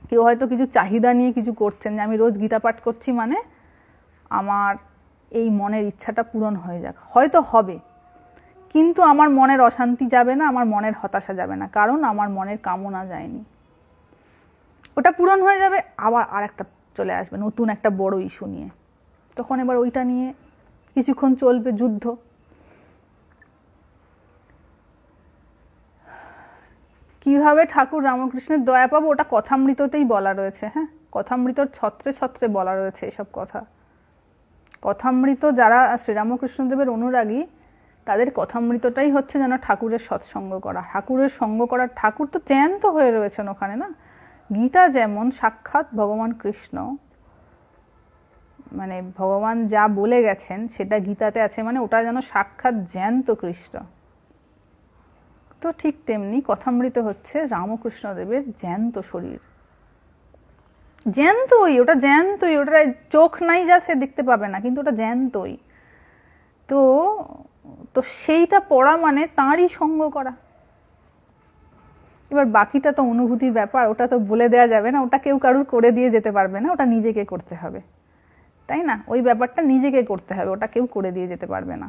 কেউ হয়তো কিছু চাহিদা নিয়ে কিছু করছেন, যে আমি রোজ গীতা পাঠ করছি মানে আমার এই মনের ইচ্ছাটা পূরণ হয়ে যাক, হয়তো হবে। কিন্তু আমার মনের অশান্তি যাবে না, আমার মনের হতাশা যাবে না, কারণ আমার মনের কামনা যায়নি। ওটা পূরণ হয়ে যাবে, আবার আর একটা চলে আসবে নতুন একটা বড় ইস্যু নিয়ে, তখন এবার ওইটা নিয়ে কিছুক্ষণ চলবে যুদ্ধ। কিভাবে ঠাকুর রামকৃষ্ণের দয়া পাবো, ওটা কথামৃততেই বলা রয়েছে। হ্যাঁ, কথামৃতর ছত্রে ছত্রে বলা রয়েছে এসব কথা। কথামৃত যারা শ্রীরামকৃষ্ণদেবের অনুরাগী, তাদের কথামৃতটাই হচ্ছে যেন ঠাকুরের সৎসঙ্গ করা, ঠাকুরের সঙ্গ করা। ঠাকুর তো জ্যান্ত হয়ে রয়েছেন ওখানে না। গীতা যেমন সাক্ষাৎ ভগবান কৃষ্ণ, মানে ভগবান যা বলে গেছেন সেটা গীতাতে আছে, মানে ওটা যেন সাক্ষাৎ জ্যান্ত কৃষ্ণ। তো ঠিক তেমনি কথামৃত হচ্ছে রামকৃষ্ণদেবের জ্যান্ত শরীর, জ্যান্তই, ওটা জ্যান্তই, ওটা চোখ নাই যা সে দেখতে পাবে না, কিন্তু ওটা জ্যান্তই। তো তো সেইটা পড়া মানে তাঁরই সঙ্গ করা। এবার বাকিটা তো অনুভূতির ব্যাপার, ওটা তো বলে দেওয়া যাবে না, ওটা কেউ কারুর করে দিয়ে যেতে পারবে না, ওটা নিজেকে করতে হবে, তাই না? ওই ব্যাপারটা নিজেকে করতে হবে, ওটা কেউ করে দিয়ে যেতে পারবে না।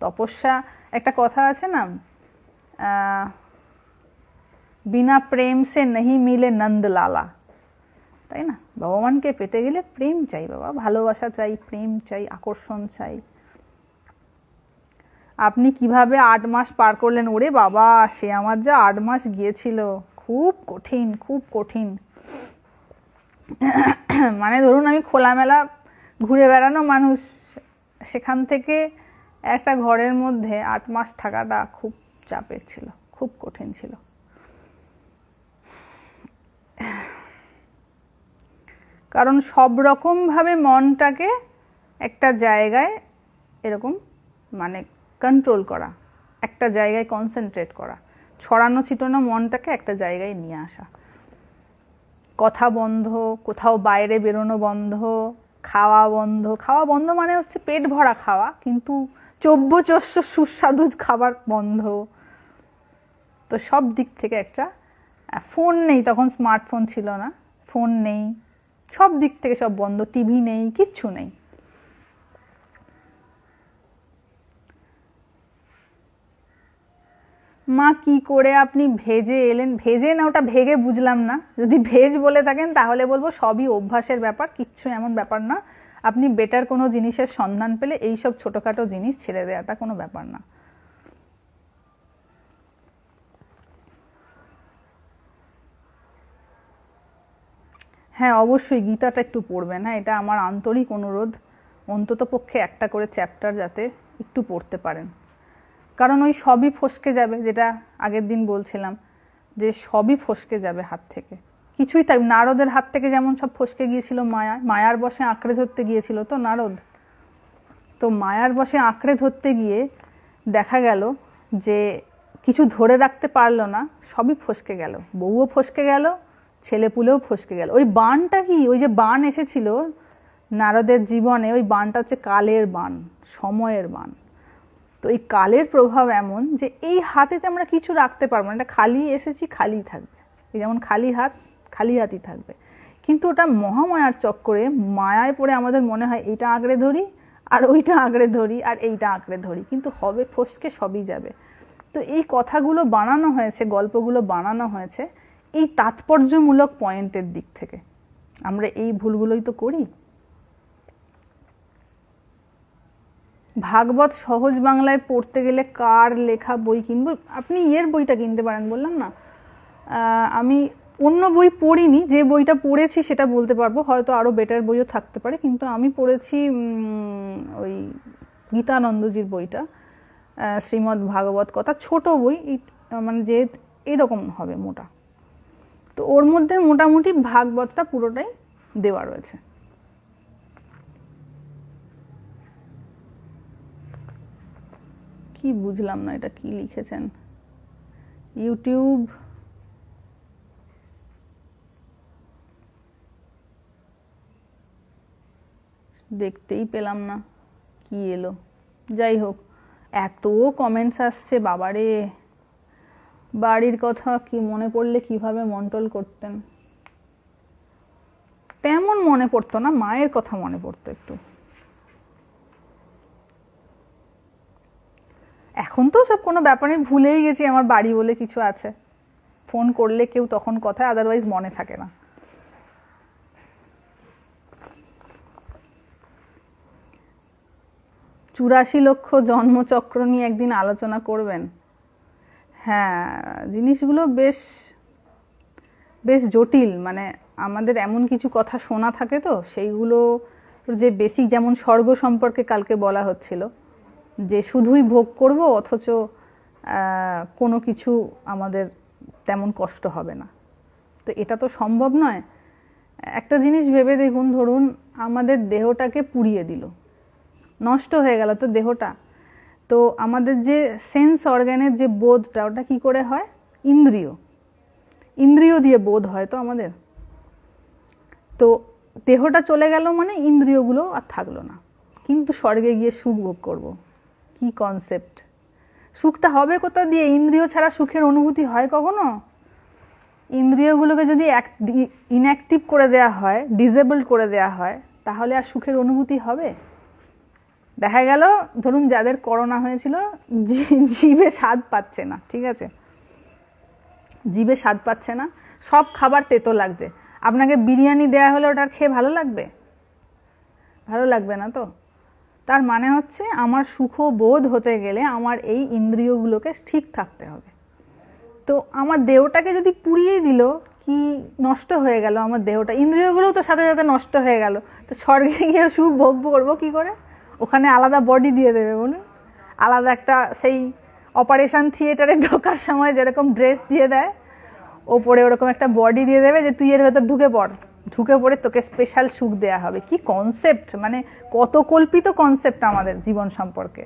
তপস্যা, একটা কথা আছে না, বিনা প্রেম সে নেহি মিলে নন্দ লালা, তাই না? ভগবানকে পেতে গেলে প্রেম চাই বাবা, ভালোবাসা চাই, প্রেম চাই, আকর্ষণ চাই। আপনি কিভাবে 8 মাস পার করলেন? ওরে বাবা, সে আমার যা 8 মাস গিয়েছিল, খুব কঠিন, খুব কঠিন। মানে ধরুন আমি খোলামেলা ঘুরে বেড়ানো মানুষ, সেখান থেকে একটা ঘরের মধ্যে 8 মাস থাকাটা খুব চাপের ছিল, খুব কঠিন ছিল। কারণ সব রকমভাবে মনটাকে একটা জায়গায় এরকম মানে কন্ট্রোল করা, একটা জায়গায় কনসেন্ট্রেট করা, ছড়ানো ছিটানো মনটাকে একটা জায়গায় নিয়ে আসা। কথা বন্ধ, কোথাও বাইরে বেরোনো বন্ধ, খাওয়া বন্ধ। খাওয়া বন্ধ মানে হচ্ছে পেট ভরা খাওয়া, কিন্তু চব্যচস্য সুস্বাদু খাবার বন্ধ। তো সব দিক থেকে একটা, ফোন নেই তখন, স্মার্টফোন ছিল না, ফোন নেই, সব দিক থেকে সব বন্ধ, টিভি নেই, কিচ্ছু নেই। মা কি করে আপনি ভেজে এলেন? ভেজে না, ওটা ভেগে বুঝলাম না। যদি ভেজ বলে থাকেন তাহলে বলবো সবই অভ্যাসের ব্যাপার, কিচ্ছু এমন ব্যাপার না। আপনি বেটার কোনো জিনিসের সন্ধান পেলে এইসব ছোটখাটো জিনিস ছেড়ে দেওয়াটা কোনো ব্যাপার না। হ্যাঁ অবশ্যই গীতাটা একটু পড়বেন, হ্যাঁ এটা আমার আন্তরিক অনুরোধ। অন্তত পক্ষে একটা করে চ্যাপ্টার যাতে একটু পড়তে পারেন, কারণ ওই সবই ফসকে যাবে, যেটা আগের দিন বলছিলাম যে সবই ফসকে যাবে হাত থেকে, কিছুই থাকবে। নারদের হাত থেকে যেমন সব ফসকে গিয়েছিল মায়ার বশে আঁকড়ে ধরতে গিয়েছিল তো নারদ, তো মায়ার বশে আঁকড়ে ধরতে গিয়ে দেখা গেল যে কিছু ধরে রাখতে পারলো না, সবই ফসকে গেল, বউও ফসকে গেল, ছেলেপুলেও ফসকে গেল। ওই বানটা কি, ওই যে বান এসেছিল নারদের জীবনে, ওই বানটা হচ্ছে কালের বান, সময়ের বান। তো এই কালের প্রভাব এমন যে এই হাতেতে আমরা কিছু রাখতে পারবো না, এটা খালি এসেছি খালি থাকবে, এই যেমন খালি হাত খালি হাতই থাকবে। কিন্তু ওটা মহামায়ার চক্করে মায়ায় পড়ে আমাদের মনে হয় এইটা আঁকড়ে ধরি, আর ওইটা আঁকড়ে ধরি, আর এইটা আঁকড়ে ধরি, কিন্তু হবে ফসকে সবই যাবে। তো এই কথাগুলো বানানো হয়েছে, গল্পগুলো বানানো হয়েছে এই তাৎপর্যমূলক পয়েন্টের দিক থেকে। আমরা এই ভুলগুলোই তো করি। ভাগবত সহজ বাংলায় পড়তে গেলে কার লেখা বই কিনবো? আপনি এর বইটা কিনতে পারেন, বললাম না। আমি অন্য বই পড়িনি, যে বইটা পড়েছি সেটা বলতে পারবো, হয়তো আরও বেটার বইও থাকতে পারে, কিন্তু আমি পড়েছি ওই গীতানন্দজির বইটা, শ্রীমদ্ ভাগবত কথা, ছোট বই, মানে যে এরকম হবে মোটা, তো ওর মধ্যে মোটামুটি ভাগবতটা পুরোটাই দেওয়া রয়েছে। কি বুঝলাম না, এটা কি লিখেছেন? ইউটিউব দেখতেই পেলাম না কি এলো। যাই হোক, এত কমেন্টস আসছে বাবারে। বাড়ির কথা কি মনে পড়লে কিভাবে মন্টল করতেন? তেমন মনে পড়তো না, মায়ের কথা মনে পড়তো একটু। এখন তো সব কোনো ব্যাপারে ভুলেই গেছি আমার বাড়ি বলে কিছু আছে, ফোন করলে কেউ তখন কথা, আদারওয়াইজ মনে থাকে না। চুরাশি লক্ষ জন্মচক্র নিয়ে একদিন আলোচনা করবেন। হ্যাঁ, জিনিসগুলো বেশ বেশ জটিল, মানে আমাদের এমন কিছু কথা শোনা থাকে তো সেইগুলো যে বেসিক, যেমন স্বর্গ সম্পর্কে কালকে বলা হচ্ছিল যে শুধুই ভোগ করব অথচ কোনো কিছু আমাদের তেমন কষ্ট হবে না, তো এটা তো সম্ভব নয়। একটা জিনিস ভেবে দেখুন, ধরুন আমাদের দেহটাকে পুড়িয়ে দিল, নষ্ট হয়ে গেল তো দেহটা, তো আমাদের যে সেন্স অর্গানের যে বোধটা, ওটা কি করে হয়? ইন্দ্রিয়, ইন্দ্রিয় দিয়ে বোধ হয় তো আমাদের। তো দেহটা চলে গেল মানে ইন্দ্রিয়গুলো আর থাকলো না, কিন্তু স্বর্গে গিয়ে সুখ ভোগ করব, কি কনসেপ্ট! সুখটা হবে কোথা দিয়ে? ইন্দ্রিয় ছাড়া সুখের অনুভূতি হয় কখনো? ইন্দ্রিয়গুলোকে যদি ইনঅ্যাক্টিভ করে দেয়া হয়, ডিসেবল করে দেয়া হয়, তাহলে আর সুখের অনুভূতি হবে? দেখা গেল ধরুন যাদের করোনা হয়েছিল, জিভে স্বাদ পাচ্ছে না, ঠিক আছে, জিভে স্বাদ পাচ্ছে না, সব খাবার তেতো লাগছে, আপনাকে বিরিয়ানি দেয়া হলে ওটা খেয়ে ভালো লাগবে? ভালো লাগবে না তো। তার মানে হচ্ছে আমার সুখ বোধ হতে গেলে আমার এই ইন্দ্রিয়গুলোকে ঠিক থাকতে হবে। তো আমার দেহটাকে যদি পুড়িয়ে দিল, কি নষ্ট হয়ে গেল আমার দেহটা, ইন্দ্রিয়গুলোও তো সাথে সাথে নষ্ট হয়ে গেল, তো স্বর্গে গিয়ে সুখ ভোগ করবো কি করে? ওখানে আলাদা বডি দিয়ে দেবে বলুন, আলাদা একটা, সেই অপারেশন থিয়েটারে ঢোকার সময় যেরকম ড্রেস দিয়ে দেয়, ওপরে ওরকম একটা বডি দিয়ে দেবে যে তুই এর ভেতর ঢুকে পড়, ঢুকে পড়ে তোকে স্পেশাল সুখ দেয়া হবে। কি কনসেপ্ট, মানে কত কল্পিত কনসেপ্ট আমাদের জীবন সম্পর্কে।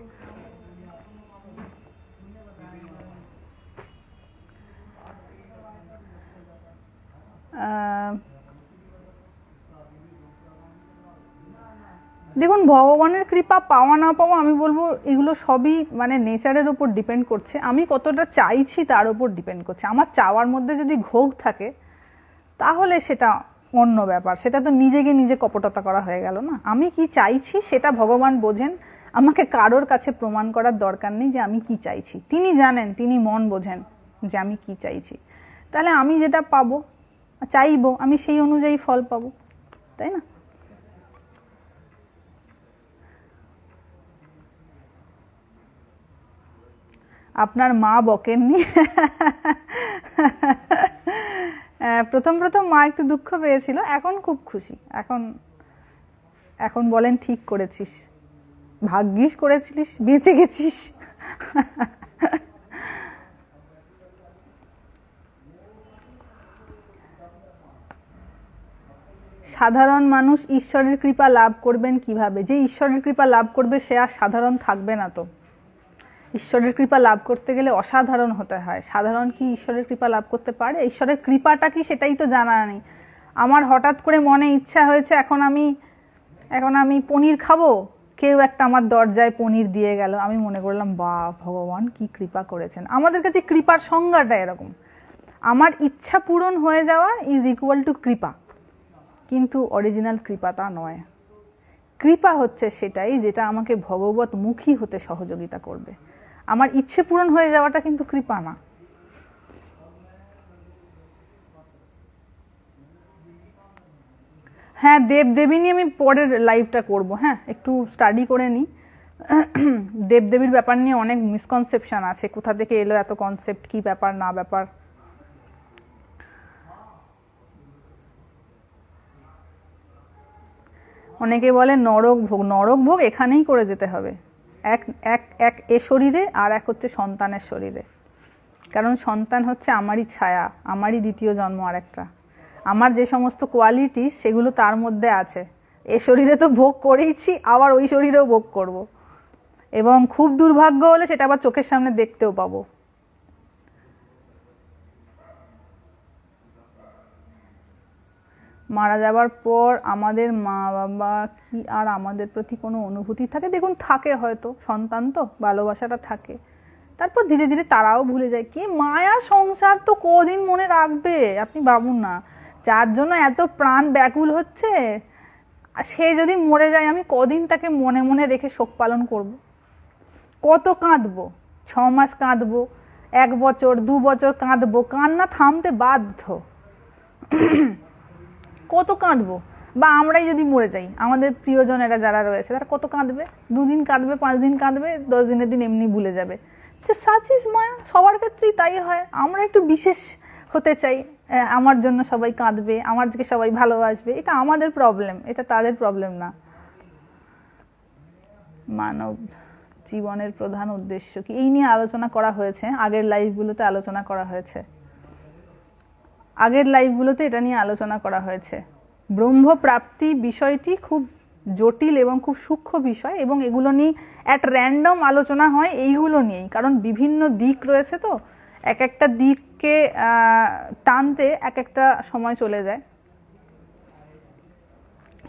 দেখুন, ভগবানের কৃপা পাওয়া না পাওয়া, আমি বলবো এগুলো সবই মানে নেচারের উপর ডিপেন্ড করছে, আমি কতটা চাইছি তার উপর ডিপেন্ড করছে। আমার চাওয়ার মধ্যে যদি ঘোগ থাকে তাহলে সেটা অন্য ব্যাপার, সেটা তো নিজেকে নিজে কপটতা করা হয়ে গেল না। আমি কি চাইছি সেটা ভগবান বোঝেন, আমাকে কারোর কাছে প্রমাণ করার দরকার নেই যে আমি কি চাইছি, তিনি জানেন, তিনি মন বোঝেন যে আমি কি চাইছি। তাহলে আমি যেটা পাবো, চাইবো, আমি সেই অনুযায়ী ফল পাবো, তাই না? আপনার মা বকেননি? প্রথম প্রথম মা একটু দুঃখ পেয়েছিল, এখন খুব খুশি, এখন এখন বলেন ঠিক করেছিস, ভাগ্যিস করেছিলিস, বেঁচে গেছিস। সাধারণ মানুষ ঈশ্বরের কৃপা লাভ করবেন কিভাবে? যে ঈশ্বরের কৃপা লাভ করবে সে আর সাধারণ থাকবে না তো। ঈশ্বরের কৃপা লাভ করতে গেলে অসাধারণ হতে হয়, সাধারণ কি ঈশ্বরের কৃপা লাভ করতে পারে? ঈশ্বরের কৃপাটা কি সেটাই তো জানা নেই। আমার হঠাৎ করে মনে ইচ্ছা হয়েছে এখন আমি পনির খাবো, কেউ একটা আমার দরজায় পনির দিয়ে গেল, আমি মনে করলাম বা ভগবান কি কৃপা করেছেন। আমাদের কাছে কৃপার সংজ্ঞাটা এরকম, আমার ইচ্ছা পূরণ হয়ে যাওয়া ইজ ইকুয়াল টু কৃপা, কিন্তু অরিজিনাল কৃপা তা নয়। কৃপা হচ্ছে সেটাই যেটা আমাকে ভগবত মুখী হতে সহযোগিতা করবে, আমার ইচ্ছে পূরণ হয়ে যাওয়াটা কিন্তু কৃপা না। হ্যাঁ, দেবদেবী নিয়ে আমি পরের লাইভটা করব, হ্যাঁ একটু স্টাডি করে নিই। দেবদেবীর ব্যাপার নিয়ে অনেক মিসকনসেপশন আছে, কোথা থেকে এলো এত কনসেপ্ট, কি ব্যাপার না ব্যাপার। অনেকে বলে নরক ভোগ, নরক ভোগ এখানেই করে যেতে হবে, এক এক এক এ শরীরে, আর এক হচ্ছে সন্তানের শরীরে, কারণ সন্তান হচ্ছে আমারই ছায়া, আমারই দ্বিতীয় জন্ম, আর একটা আমার যে সমস্ত কোয়ালিটি সেগুলো তার মধ্যে আছে। এ শরীরে তো ভোগ করেইছি, আবার ওই শরীরেও ভোগ করব, এবং খুব দুর্ভাগ্য হলে সেটা আবার চোখের সামনে দেখতেও পাবো। মারা যাবার পর আমাদের মা বাবা কি আর আমাদের প্রতি কোনো অনুভূতি থাকে? দেখুন থাকে, হয়তো সন্তান তো ভালোবাসাটা থাকে, তারপর ধীরে ধীরে তারাও ভুলে যায়। কি মায়া সংসার তো কদিন মনে রাখবে, আপনি ভাবুন না, যার জন্য এত প্রাণ ব্যাকুল হচ্ছে, সে যদি মরে যায় আমি কদিন তাকে মনে মনে রেখে শোক পালন করব, কত কাঁদবো, 6 মাস কাঁদবো, 1 বছর 2 বছর কাঁদবো, কান্না থামতে বাধ্য। কত কাঁদবো? বা আমরাই যদি মরে যাই, আমাদের প্রিয়জনেরা যারা রয়েছে তারা কত কাঁদবে? 2 দিন কাঁদবে, 5 দিন কাঁদবে, 10 দিনের দিন এমনি ভুলে যাবে। সাচ ইজ মায়া, সবার ক্ষেত্রেই তাই হয়। আমরা একটু বিশেষ হতে চাই, আমার জন্য সবাই কাঁদবে, আমার দিকে সবাই ভালোবাসবে, এটা আমাদের প্রবলেম, এটা তাদের প্রবলেম না। মানব জীবনের প্রধান উদ্দেশ্য কি, এই নিয়ে আলোচনা করা হয়েছে, আগের লাইভগুলোতে আলোচনা করা হয়েছে, এটা নিয়ে আলোচনা করা হয়েছে। ব্রহ্মপ্রাপ্তি বিষয়টি খুব জটিল এবং খুব সূক্ষ্ম বিষয়, এবং এগুলো নিয়ে অ্যাট র্যান্ডম আলোচনা হয় এইগুলো নিয়েই, কারণ বিভিন্ন দিক রয়েছে, তো এক একটা দিককে টানতে এক একটা সময় চলে যায়,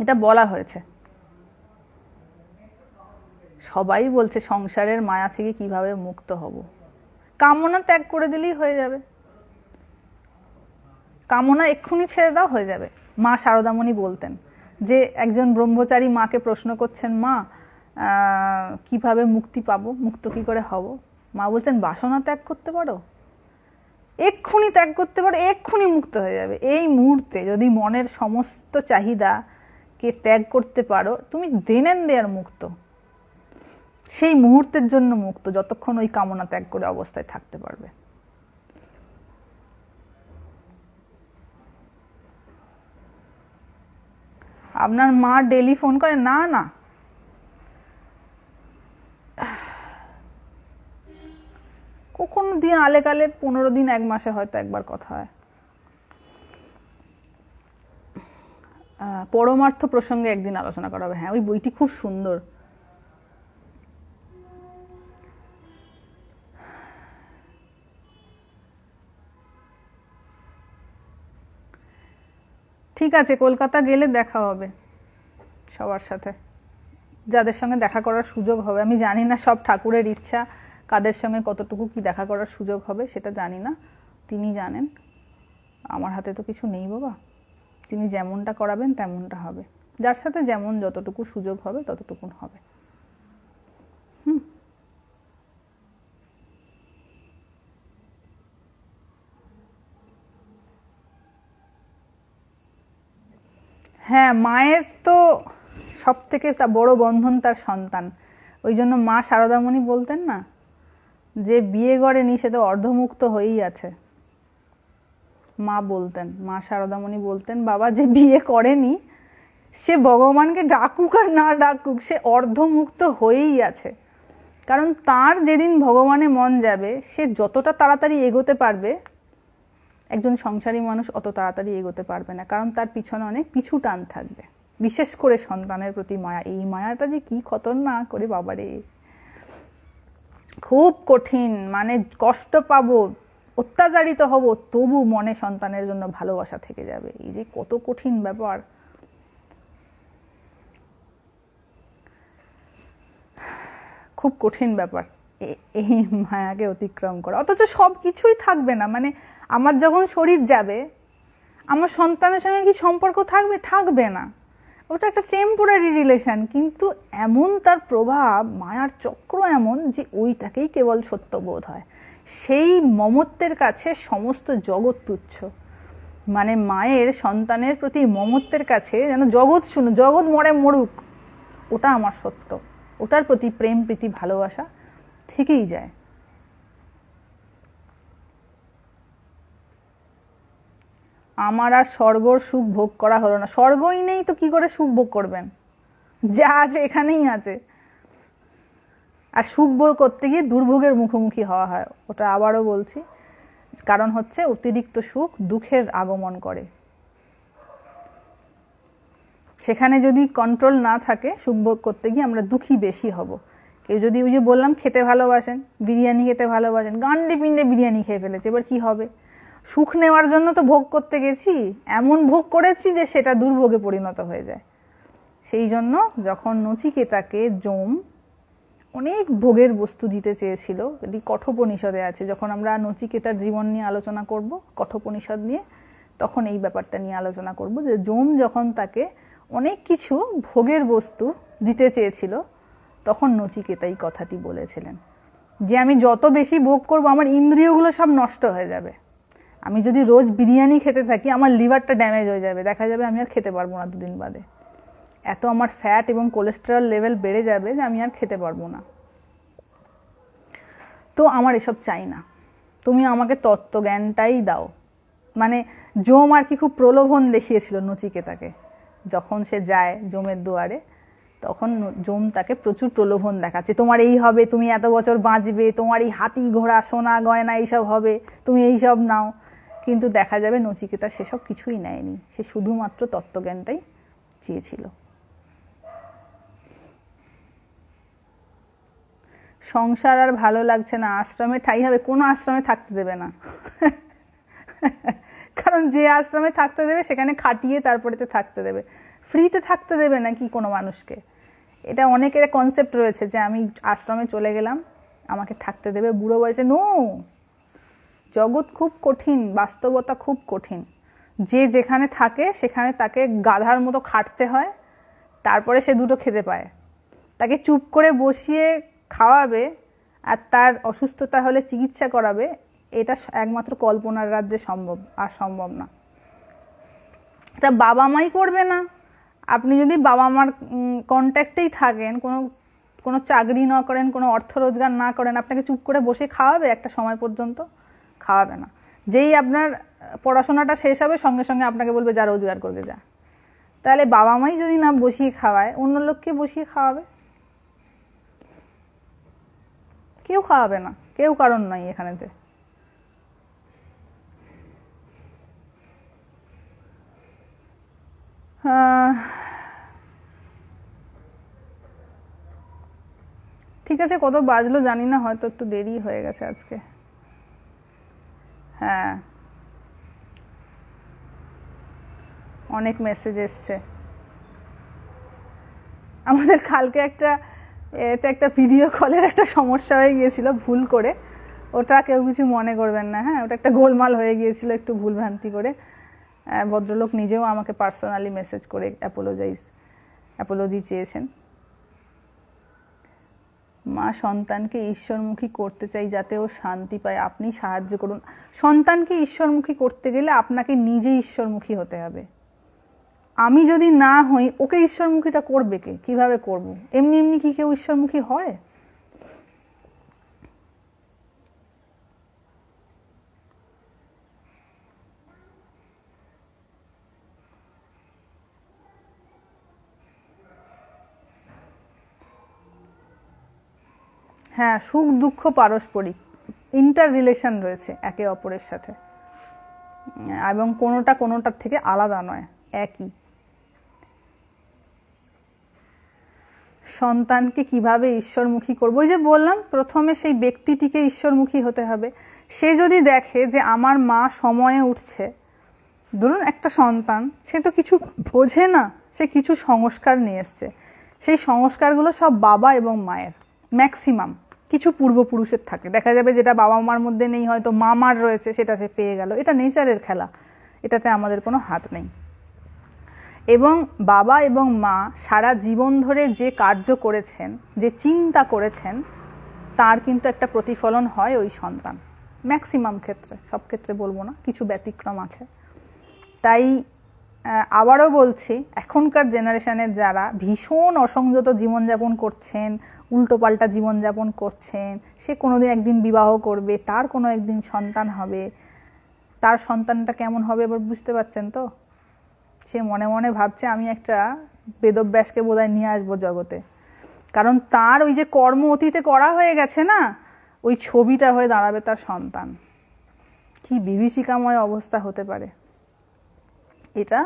এটা বলা হয়েছে। সবাই বলছে সংসারের মায়া থেকে কিভাবে মুক্ত হব, কামনা ত্যাগ করে দিলেই হয়ে যাবে, কামনা এক্ষুনি ছেড়ে দাও, হয়ে যাবে। মা শারদামণি বলতেন যে একজন ব্রহ্মচারী মাকে প্রশ্ন করছেন, মা কিভাবে মুক্তি পাবো, মুক্ত কি করে হব? মা বলছেন বাসনা ত্যাগ করতে পারো, এক্ষুনি ত্যাগ করতে পারো, এক্ষুনি মুক্ত হয়ে যাবে। এই মুহূর্তে যদি মনের সমস্ত চাহিদাকে ত্যাগ করতে পারো, তুমি দেন এন্ড দেয়ার মুক্ত, সেই মুহূর্তের জন্য মুক্ত, যতক্ষণ ওই কামনা ত্যাগ করে অবস্থায় থাকতে পারবে। আপনার মা ডেলি ফোন করে? না না, কখনো দিন আলেকালে 15 দিন 1 মাসে হয়তো একবার কথা হয়। পরমার্থ প্রসঙ্গে একদিন আলোচনা করা হবে। হ্যাঁ, ওই বইটি খুব সুন্দর। ঠিক আছে, কলকাতা গেলে দেখা হবে সবার সাথে, যাদের সঙ্গে দেখা করার সুযোগ হবে। আমি জানি না সব ঠাকুরের ইচ্ছা, কাদের সঙ্গে কতটুকু কি দেখা করার সুযোগ হবে সেটা জানি না, তিনি জানেন। আমার হাতে তো কিছু নেই বাবা, তিনি যেমনটা করাবেন তেমনটা হবে, যার সাথে যেমন যতটুকু সুযোগ হবে ততটুকুন হবে। হ্যাঁ, মায়ের তো সব থেকে বড় বন্ধন তার সন্তান। ওই জন্য মা শারদামণি বলতেন না, যে বিয়ে করেনি সে তো অর্ধমুক্ত হয়েই আছে। মা বলতেন, মা শারদামণি বলতেন, বাবা যে বিয়ে করেনি সে ভগবানকে ডাকুক আর না ডাকুক, সে অর্ধমুক্ত হয়েই আছে। কারণ তার যেদিন ভগবানে মন যাবে, সে যতটা তাড়াতাড়ি এগোতে পারবে, একজন সংসারী মানুষ অত তাড়াতাড়ি এগোতে পারবে না, কারণ তার পিছনে অনেক পিছু টান থাকবে। বিশেষ করে সন্তানের প্রতি মায়া, এই মায়াটা যে কি খতরনাক করে বাবারে, খুব কঠিন। মানে কষ্ট পাবো, অত্যাচারিত হব, তবু মনে সন্তানের জন্য ভালোবাসা থেকে যাবে। এই যে কত কঠিন ব্যাপার। খুব কঠিন ব্যাপার এই মায়াকে অতিক্রম করা। অথচ সব কিছুই থাকবে না, মানে আমার যখন শরীর যাবে, আমার সন্তানের সঙ্গে কি সম্পর্ক থাকবে? থাকবে না, ওটা একটা টেম্পোরারি রিলেশন। কিন্তু এমন তার প্রভাব, মায়ার চক্র এমন যে ওইটাকেই কেবল সত্য বোধ হয়। সেই মমত্বের কাছে সমস্ত জগৎ তুচ্ছ। মানে মায়ের সন্তানের প্রতি মমত্বের কাছে যেন জগৎ শুনো, জগৎ মরে মরুক, ওটা আমার সত্য, ওটার প্রতি প্রেম প্রীতি ভালোবাসা থেকেই যায়। আমার আর স্বর্গর সুখ ভোগ করা হলো না। স্বর্গই নেই তো কি করে সুখ ভোগ করবেন? যা আছে এখানেই আছে। আর সুখ ভোগ করতে গিয়ে দুর্ভোগের মুখোমুখি হওয়া হয়, ওটা আবারও বলছি। কারণ হচ্ছে অতিরিক্ত সুখ দুঃখের আগমন করে। সেখানে যদি কন্ট্রোল না থাকে, সুখ ভোগ করতে গিয়ে আমরা দুঃখী বেশি হব। কেউ যদি ওই যে বললাম খেতে ভালোবাসেন, বিরিয়ানি খেতে ভালোবাসেন, গান্ডে পিন্ডে বিরিয়ানি খেয়ে ফেলেছে, এবার কি হবে? সুখ নেওয়ার জন্য তো ভোগ করতে গেছি, এমন ভোগ করেছি যে সেটা দুর্ভোগে পরিণত হয়ে যায়। সেই জন্য যখন নচিকেতাকে যম অনেক ভোগের বস্তু দিতে চেয়েছিল, এটি কঠোপনিষদে আছে, যখন আমরা নচিকেতার জীবন নিয়ে আলোচনা করব কঠোপনিষদ নিয়ে, তখন এই ব্যাপারটা নিয়ে আলোচনা করব যে যম যখন তাকে অনেক কিছু ভোগের বস্তু দিতে চেয়েছিল, তখন নচিকেতা এই কথাটি বলেছিলেন যে আমি যত বেশি ভোগ করব আমার ইন্দ্রিয়গুলো সব নষ্ট হয়ে যাবে। আমি যদি রোজ বিরিয়ানি খেতে থাকি আমার লিভারটা ড্যামেজ হয়ে যাবে, দেখা যাবে আমি আর খেতে পারবো না 2 দিন বাদে। এত আমার ফ্যাট এবং কোলেস্টেরল লেভেল বেড়ে যাবে যে আমি আর খেতে পারবো না। তো আমার এসব চাই না, তুমি আমাকে তত্ত্বজ্ঞানটাই দাও। মানে যম আর কি খুব প্রলোভন দেখিয়েছিল নচিকেতাকে, যখন সে যায় যমের দুয়ারে তখন যম তাকে প্রচুর প্রলোভন দেখাচ্ছে, তোমার এই হবে, তুমি এত বছর বাঁচবে, তোমার এই হাতি ঘোড়া সোনা গয়না এইসব হবে, তুমি এইসব নাও। কিন্তু দেখা যাবে নচিকেতা সেসব কিছুই নেয়নি, সে শুধুমাত্র তত্ত্বজ্ঞানটাই চেয়েছিল। সংসার আর ভালো লাগছে না, আশ্রমে ঠাই হবে, কোনো আশ্রমে থাকতে দেবে না। কারণ যে আশ্রমে থাকতে দেবে সেখানে খাটিয়ে তারপরে তো থাকতে দেবে, ফ্রিতে থাকতে দেবে না কি কোনো মানুষকে। এটা অনেকের কনসেপ্ট রয়েছে যে আমি আশ্রমে চলে গেলাম আমাকে থাকতে দেবে বুড়ো বয়সে। নো, জগৎ খুব কঠিন, বাস্তবতা খুব কঠিন। যে যেখানে থাকে সেখানে তাকে গাধার মতো খাটতে হয়, তারপরে সে দুটো খেতে পায়। তাকে চুপ করে বসিয়ে খাওয়াবে আর তার অসুস্থতা হলে চিকিৎসা করাবে, এটা একমাত্র কল্পনার রাজ্যে সম্ভব, আর সম্ভব না। এটা বাবা মাই করবে না। আপনি যদি বাবা মার কন্ট্যাক্টেই থাকেন, কোনো চাকরি না করেন, কোনো অর্থ রোজগার না করেন, আপনাকে চুপ করে বসে খাওয়াবে একটা সময় পর্যন্ত? খাওয়াবে না। যেই আপনার পড়াশোনাটা শেষ হবে সঙ্গে সঙ্গে আপনাকে বলবে যা রোজগার করবে যা। তাহলে বাবা মাই যদি না বসিয়ে খাওয়ায়, অন্য লোককে বসিয়ে খাওয়াবে? কেউ খাওয়াবে না, কেউ কারণ নয় এখানেতে। ঠিক আছে, কত বাজলো জানি না, হয়তো একটু দেরি হয়ে গেছে আজকে। হ্যাঁ, অনেক মেসেজ এসছে। আমাদের কালকে একটা ভিডিও কলের একটা সমস্যা হয়ে গিয়েছিল ভুল করে, ওটা কেউ কিছু মনে করবেন না। হ্যাঁ, ওটা একটা গোলমাল হয়ে গিয়েছিল একটু ভুলভ্রান্তি করে। ভদ্রলোক নিজেও আমাকে পার্সোনালি মেসেজ করে অ্যাপোলজি চেয়েছেন। মা সন্তানকে ঈশ্বরমুখী করতে চাই যাতে ও শান্তি পায়, আপনি সাহায্য করুন। সন্তানকে ঈশ্বরমুখী করতে গেলে আপনাকে নিজে ঈশ্বরমুখী হতে হবে। আমি যদি না হই, ওকে ঈশ্বরমুখীটা করবে কে? কিভাবে করব? এমনি এমনি কি কেউ ঈশ্বরমুখী হয়? হ্যাঁ, সুখ দুঃখ পারস্পরিক, ইন্টার রিলেশন রয়েছে একে অপরের সাথে, এবং কোনোটার থেকে আলাদা নয়, একই। সন্তানকে কিভাবে ঈশ্বরমুখী করবো? ওই যে বললাম, প্রথমে সেই ব্যক্তিটিকে ঈশ্বরমুখী হতে হবে। সে যদি দেখে যে আমার মা সময়ে উঠছে, ধরুন একটা সন্তান, সে তো কিছু বোঝে না, সে কিছু সংস্কার নিয়ে এসছে, সেই সংস্কারগুলো সব বাবা এবং মায়ের, ম্যাক্সিমাম কিছু পূর্বপুরুষের থাকে। দেখা যাবে যেটা বাবা মার মধ্যে নেই, হয়তো মামার রয়েছে, সেটা সে পেয়ে গেল। এটা নেচারের খেলা, এটাতে আমাদের কোনো হাত নেই। এবং বাবা এবং মা সারা জীবন ধরে যে কার্য করেছেন, যে চিন্তা করেছেন, তার কিন্তু একটা প্রতিফলন হয় ওই সন্তান, ম্যাক্সিমাম ক্ষেত্রে, সব ক্ষেত্রে বলবো না, কিছু ব্যতিক্রম আছে। তাই আবারও বলছি, এখনকার জেনারেশনের যারা ভীষণ অসংযত জীবনযাপন করছেন, উল্টোপাল্টা জীবনযাপন করছেন, সে কোনোদিন একদিন বিবাহ করবে, তার কোনো একদিন সন্তান হবে, তার সন্তানটা কেমন হবে এবার বুঝতে পারছেন তো? সে মনে মনে ভাবছে আমি একটা বেদব্যাসকে বোধহয় নিয়ে আসবো জগতে, কারণ তার ওই যে কর্ম অতীতে করা হয়ে গেছে না, ওই ছবিটা হয়ে দাঁড়াবে তার সন্তান। কি বিভীষিকাময় অবস্থা হতে পারে, এটা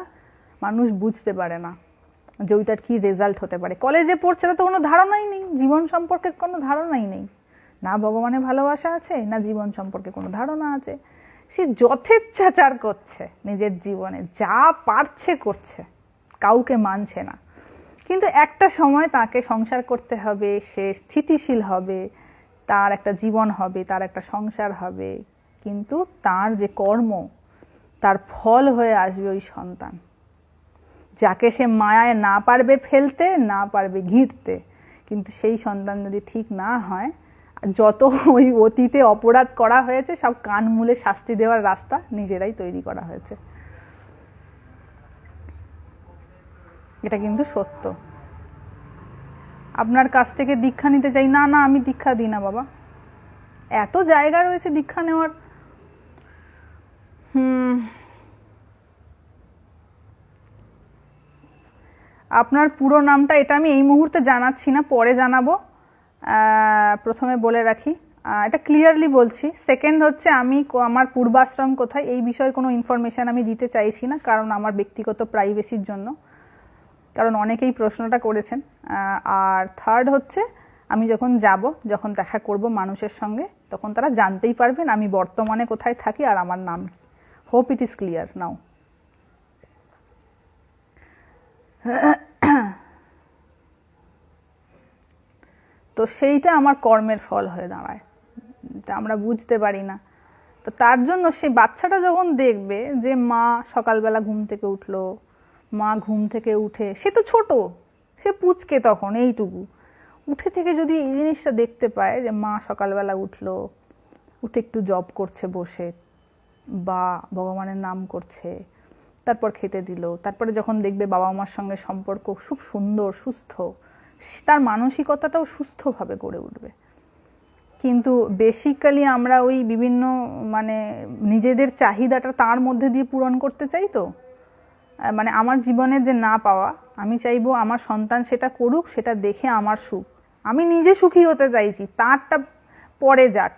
মানুষ বুঝতে পারে না যে ওইটার কি রেজাল্ট হতে পারে। কলেজে পড়ছে তো কোনো ধারণাই নেই, জীবন সম্পর্কে কোনো ধারণাই নেই, না ভগবানের ভালোবাসা আছে, না জীবন সম্পর্কে কোনো ধারণা আছে। সে যথেচ্ছাচার করছে, নিজের জীবনে যা পারছে করছে, কাউকে মানছে না। কিন্তু একটা সময় তাকে সংসার করতে হবে, সে স্থিতিশীল হবে, তার একটা জীবন হবে, তার একটা সংসার হবে, কিন্তু তার যে কর্ম, তার ফল হয়ে আসবে ওই সন্তান, যাকে সে মায়ায় না পারবে ফেলতে, না পারবে ঘিরতে। কিন্তু সেই সন্তান যদি ঠিক না হয়, যত ওই অতীতে অপরাধ করা হয়েছে সব কান মুলে শাস্তি দেওয়ার রাস্তা নিজেরাই তৈরি করা হয়েছে। এটা কিন্তু সত্য। আপনার কাছ থেকে দীক্ষা নিতে চাই, না না আমি দীক্ষা দিই না বাবা, এত জায়গা রয়েছে দীক্ষা নেওয়ার। আপনার পুরো নামটা এটা আমি এই মুহূর্তে জানাচ্ছি না, পরে জানাবো। প্রথমে বলে রাখি, এটা ক্লিয়ারলি বলছি। সেকেন্ড হচ্ছে আমি আমার পূর্বাশ্রম কোথায় এই বিষয়ে কোনো ইনফরমেশান আমি দিতে চাইছি না, কারণ আমার ব্যক্তিগত প্রাইভেসির জন্য, কারণ অনেকেই প্রশ্নটা করেছেন। আর থার্ড হচ্ছে আমি যখন দেখা করব মানুষের সঙ্গে, তখন তারা জানতেই পারবেন আমি বর্তমানে কোথায় থাকি আর আমার নাম কি। Hope it is clear now. তো সেইটা আমার কর্মের ফল হয়ে দাঁড়ায়, তা আমরা বুঝতে পারি না। তো তার জন্য সেই বাচ্চাটা যখন দেখবে যে মা সকালবেলা ঘুম থেকে উঠলো, মা ঘুম থেকে উঠে, সে তো ছোট, সে পুচকে তখন এইটুকু, উঠে থেকে যদি এই জিনিসটা দেখতে পায় যে মা সকালবেলা উঠলো, উঠে একটু জব করছে বসে বা ভগবানের নাম করছে, তারপর খেতে দিল, তারপরে যখন দেখবে বাবা মার সঙ্গে সম্পর্ক খুব সুন্দর সুস্থ, তার মানসিকতাটাও সুস্থভাবে গড়ে উঠবে। কিন্তু বেসিক্যালি আমরা ওই বিভিন্ন মানে নিজেদের চাহিদাটা তার মধ্যে দিয়ে পূরণ করতে চাই। তো মানে আমার জীবনে যে না পাওয়া, আমি চাইবো আমার সন্তান সেটা করুক, সেটা দেখে আমার সুখ, আমি নিজে সুখী হতে চাইছি, তারটা পরে যাক।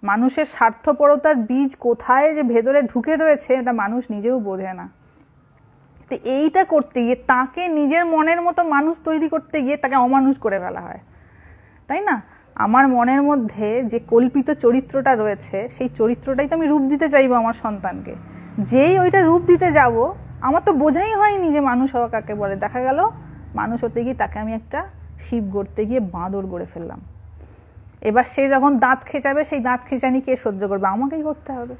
মানুষের স্বার্থপরতার বীজ কোথায় যে ভেতরে ঢুকে রয়েছে এটা মানুষ নিজেও বোঝে না। তো এইটা করতে গিয়ে তাকে নিজের মনের মতো মানুষ তৈরি করতে গিয়ে তাকে অমানুষ করে ফেলা হয়, তাই না? আমার মনের মধ্যে যে কল্পিত চরিত্রটা রয়েছে, সেই চরিত্রটাই তো আমি রূপ দিতে চাইবো আমার সন্তানকে। যেই ওইটা রূপ দিতে যাব, আমার তো বোঝাই হয়নি যে মানুষ হওয়া কাকে বলে। দেখা গেল মানুষ হতে গিয়ে তাকে আমি একটা শিব গড়তে গিয়ে বাঁদর গড়ে ফেললাম। এবার সে যখন দাঁত খেঁচাবে, সেই দাঁত খেঁচানি কে সহ্য করবে? আমাকেই করতে হবে।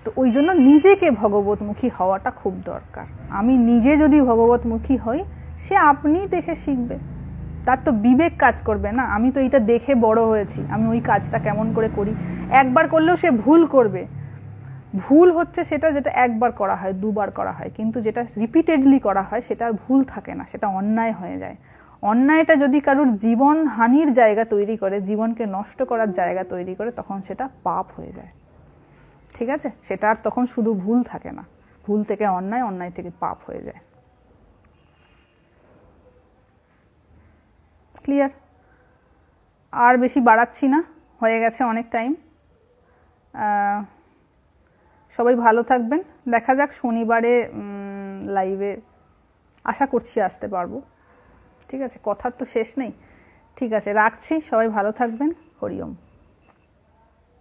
তো ওই জন্য নিজেকে ভগবতমুখী হওয়াটা খুব দরকার। আমি নিজে যদি ভগবতমুখী হই, সে আপনিই দেখে শিখবে। তার তো বিবেক কাজ করবে না, আমি তো এটা দেখে বড় হয়েছি, আমি ওই কাজটা কেমন করে করি। একবার করলেও সে ভুল করবে। ভুল হচ্ছে সেটা যেটা একবার করা হয়, দুবার করা হয়, কিন্তু যেটা রিপিটেডলি করা হয় সেটা আর ভুল থাকে না, সেটা অন্যায় হয়ে যায়। অন্যায়টা যদি কারোর জীবন হানির জায়গা তৈরি করে, জীবনকে নষ্ট করার জায়গা তৈরি করে, তখন সেটা পাপ হয়ে যায়। ঠিক আছে? সেটা আর তখন শুধু ভুল থাকে না, ভুল থেকে অন্যায়, অন্যায় থেকে পাপ হয়ে যায়। ক্লিয়ার? আর বেশি বাড়াচ্ছি না, হয়ে গেছে অনেক টাইম। সবাই ভালো থাকবেন। দেখা যাক শনিবারে লাইভে আশা করছি আসতে পারবো। ঠিক আছে? কথার তো শেষ নেই। ঠিক আছে, রাখছি। সবাই ভালো থাকবেন। হরি ওম।